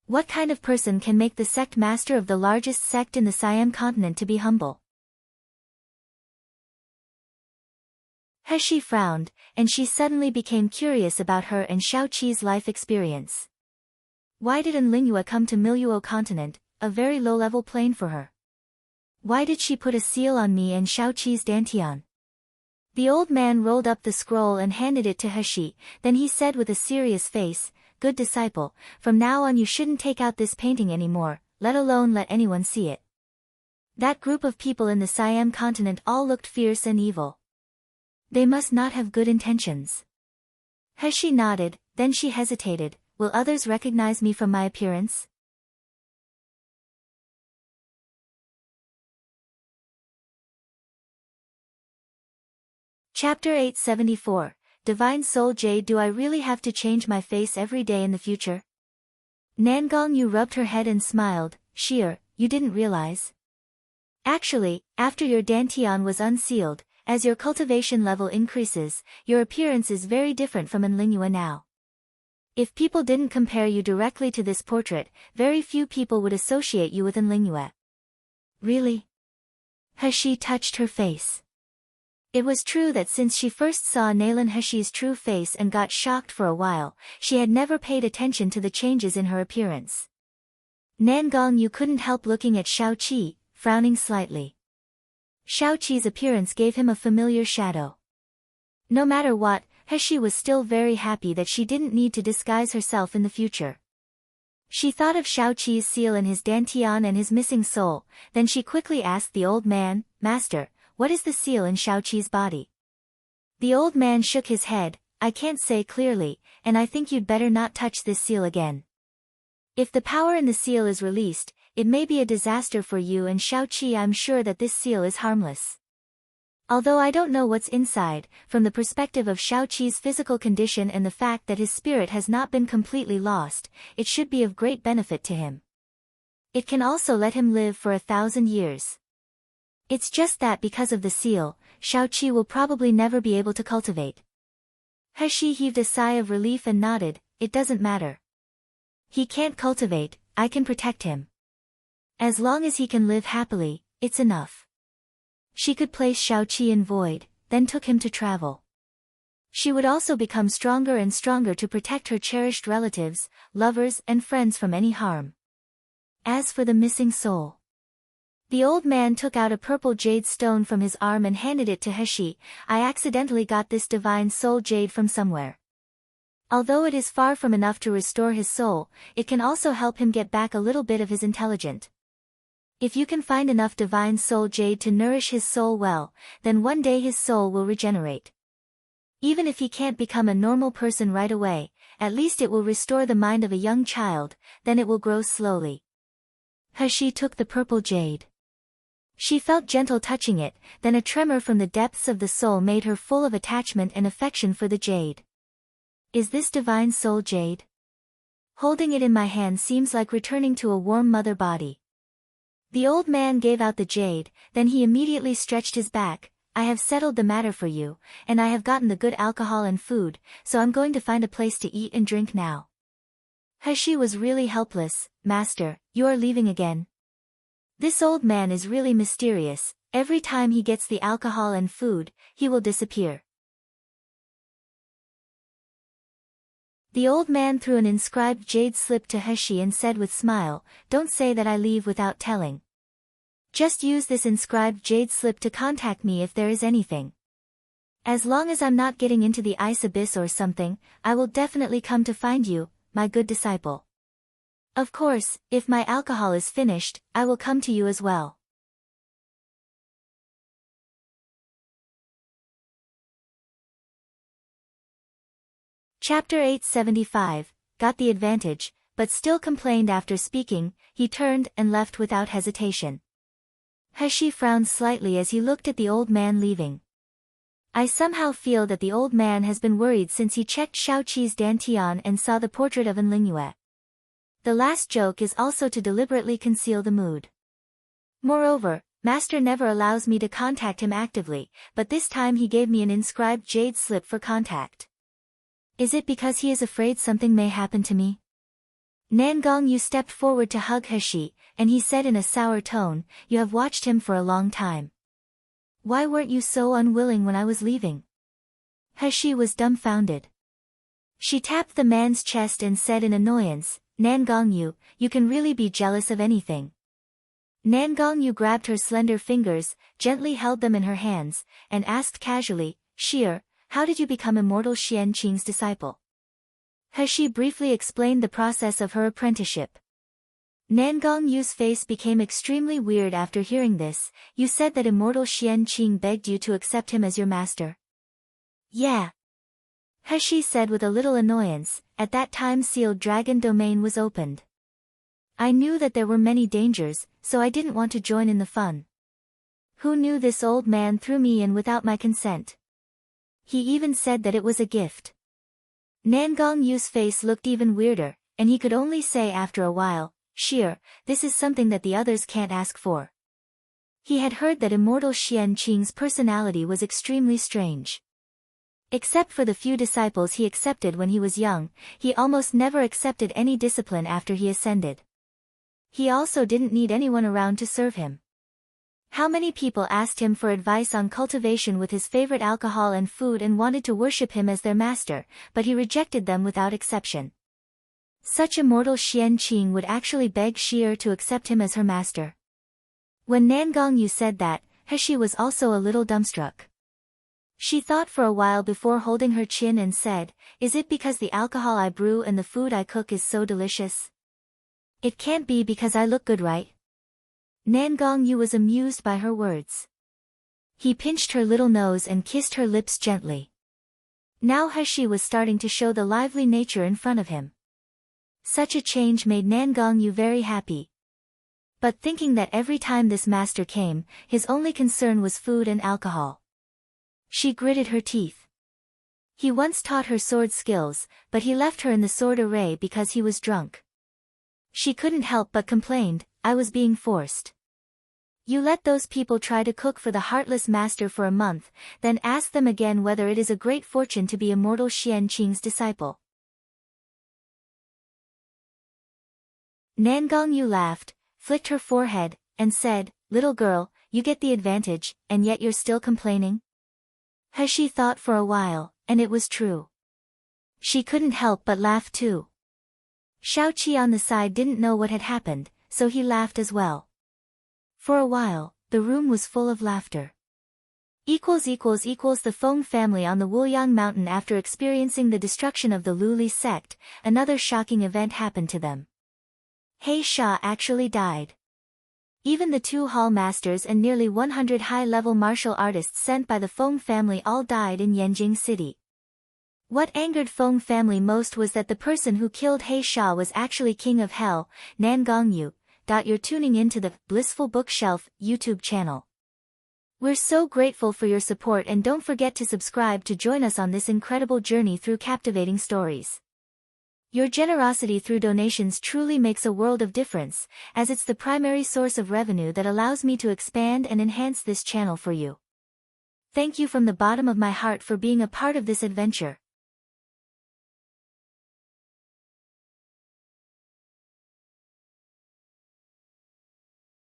What kind of person can make the sect master of the largest sect in the Siam continent to be humble? He frowned, and she suddenly became curious about her and Xiaoqi's life experience. Why did Enlingua come to Miluo continent, a very low-level plane for her? Why did she put a seal on me and Xiaoqi's dantian? The old man rolled up the scroll and handed it to He, then he said with a serious face, "Good disciple, from now on you shouldn't take out this painting anymore, let alone let anyone see it." That group of people in the Siam continent all looked fierce and evil. They must not have good intentions. He nodded, then she hesitated. Will others recognize me from my appearance? Chapter 874, Divine Soul Jade. Do I really have to change my face every day in the future? Nangalnyu rubbed her head and smiled. Sheer, you didn't realize? Actually, after your dantian was unsealed, as your cultivation level increases, your appearance is very different from Enlingua now. If people didn't compare you directly to this portrait, very few people would associate you with Enlingua. Really? He touched her face. It was true that since she first saw Nalan He's true face and got shocked for a while, she had never paid attention to the changes in her appearance. Nangalnyu couldn't help looking at Xiaoqi, frowning slightly. Xiaoqi's appearance gave him a familiar shadow. No matter what, He was still very happy that she didn't need to disguise herself in the future. She thought of Xiaoqi's seal in his dantian and his missing soul, then she quickly asked the old man, "Master, what is the seal in Xiaoqi's body?" The old man shook his head. "I can't say clearly, and I think you'd better not touch this seal again. If the power in the seal is released, it may be a disaster for you and Xiaoqi. I'm sure that this seal is harmless. Although I don't know what's inside, from the perspective of Xiaoqi's physical condition and the fact that his spirit has not been completely lost, it should be of great benefit to him. It can also let him live for 1,000 years. It's just that because of the seal, Xiaoqi will probably never be able to cultivate." He heaved a sigh of relief and nodded. "It doesn't matter. He can't cultivate, I can protect him. As long as he can live happily, it's enough." She could place Xiaoqi in void, then took him to travel. She would also become stronger and stronger to protect her cherished relatives, lovers and friends from any harm. As for the missing soul, the old man took out a purple jade stone from his arm and handed it to He. "I accidentally got this divine soul jade from somewhere. Although it is far from enough to restore his soul, it can also help him get back a little bit of his intelligence. If you can find enough divine soul jade to nourish his soul well, then one day his soul will regenerate. Even if he can't become a normal person right away, at least it will restore the mind of a young child, then it will grow slowly." He took the purple jade. She felt gentle touching it, then a tremor from the depths of the soul made her full of attachment and affection for the jade. "Is this divine soul jade? Holding it in my hand seems like returning to a warm mother body." The old man gave out the jade, then he immediately stretched his back. "I have settled the matter for you, and I have gotten the good alcohol and food, so I'm going to find a place to eat and drink now." He was really helpless. "Master, you are leaving again? This old man is really mysterious. Every time he gets the alcohol and food, he will disappear." The old man threw an inscribed jade slip to He and said with smile, "Don't say that I leave without telling. Just use this inscribed jade slip to contact me if there is anything. As long as I'm not getting into the ice abyss or something, I will definitely come to find you, my good disciple. Of course, if my alcohol is finished, I will come to you as well." Chapter 875, Got the advantage, but still complained after speaking. He turned and left without hesitation. He frowned slightly as he looked at the old man leaving. "I somehow feel that the old man has been worried since he checked Xiaoqi's dantian and saw the portrait of Enlingua. The last joke is also to deliberately conceal the mood. Moreover, Master never allows me to contact him actively, but this time he gave me an inscribed jade slip for contact. Is it because he is afraid something may happen to me? Nan Gongyu stepped forward to hug He, and he said in a sour tone, "You have watched him for a long time. Why weren't you so unwilling when I was leaving?" He was dumbfounded. She tapped the man's chest and said in annoyance, "Nan Gongyu, you can really be jealous of anything." Nan Gongyu grabbed her slender fingers, gently held them in her hands, and asked casually, "Sheer, how did you become Immortal Xian Qing's disciple?" He briefly explained the process of her apprenticeship. Nan Gongyu's face became extremely weird after hearing this. "You said that Immortal Xian Qing begged you to accept him as your master?" "Yeah." He said with a little annoyance. At that time Sealed Dragon Domain was opened. I knew that there were many dangers, so I didn't want to join in the fun. Who knew this old man threw me in without my consent? He even said that it was a gift. Nan Gongyu's face looked even weirder, and he could only say after a while, "Sheer, this is something that the others can't ask for." He had heard that Immortal Xian Qing's personality was extremely strange. Except for the few disciples he accepted when he was young, he almost never accepted any discipline after he ascended. He also didn't need anyone around to serve him. How many people asked him for advice on cultivation with his favorite alcohol and food and wanted to worship him as their master, but he rejected them without exception. Such Immortal Xian Qing would actually beg Sheer to accept him as her master. When Nan Gongyu said that, He was also a little dumbstruck. She thought for a while before holding her chin and said, "Is it because the alcohol I brew and the food I cook is so delicious? It can't be because I look good, right?" Nan Gongyu was amused by her words. He pinched her little nose and kissed her lips gently. Now He was starting to show the lively nature in front of him. Such a change made Nan Gongyu very happy. But thinking that every time this master came, his only concern was food and alcohol, she gritted her teeth. He once taught her sword skills, but he left her in the sword array because he was drunk. She couldn't help but complained, "I was being forced." You let those people try to cook for the heartless master for a month, then ask them again whether it is a great fortune to be Immortal Xian Qing's disciple. Nan Gongyu laughed, flicked her forehead, and said, "Little girl, you get the advantage, and yet you're still complaining?" He thought for a while, and it was true. She couldn't help but laugh too. Shao Qi on the side didn't know what had happened, so he laughed as well. For a while, the room was full of laughter. The Feng family on the Wuliang mountain. After experiencing the destruction of the Luli sect, another shocking event happened to them. He Sha actually died. Even the 2 hall masters and nearly 100 high-level martial artists sent by the Feng family all died in Yanjing City. What angered Feng family most was that the person who killed He Sha was actually King of Hell, Nan Gongyu. You're tuning into the Blissful Bookshelf YouTube channel. We're so grateful for your support, and don't forget to subscribe to join us on this incredible journey through captivating stories. Your generosity through donations truly makes a world of difference, as it's the primary source of revenue that allows me to expand and enhance this channel for you. Thank you from the bottom of my heart for being a part of this adventure.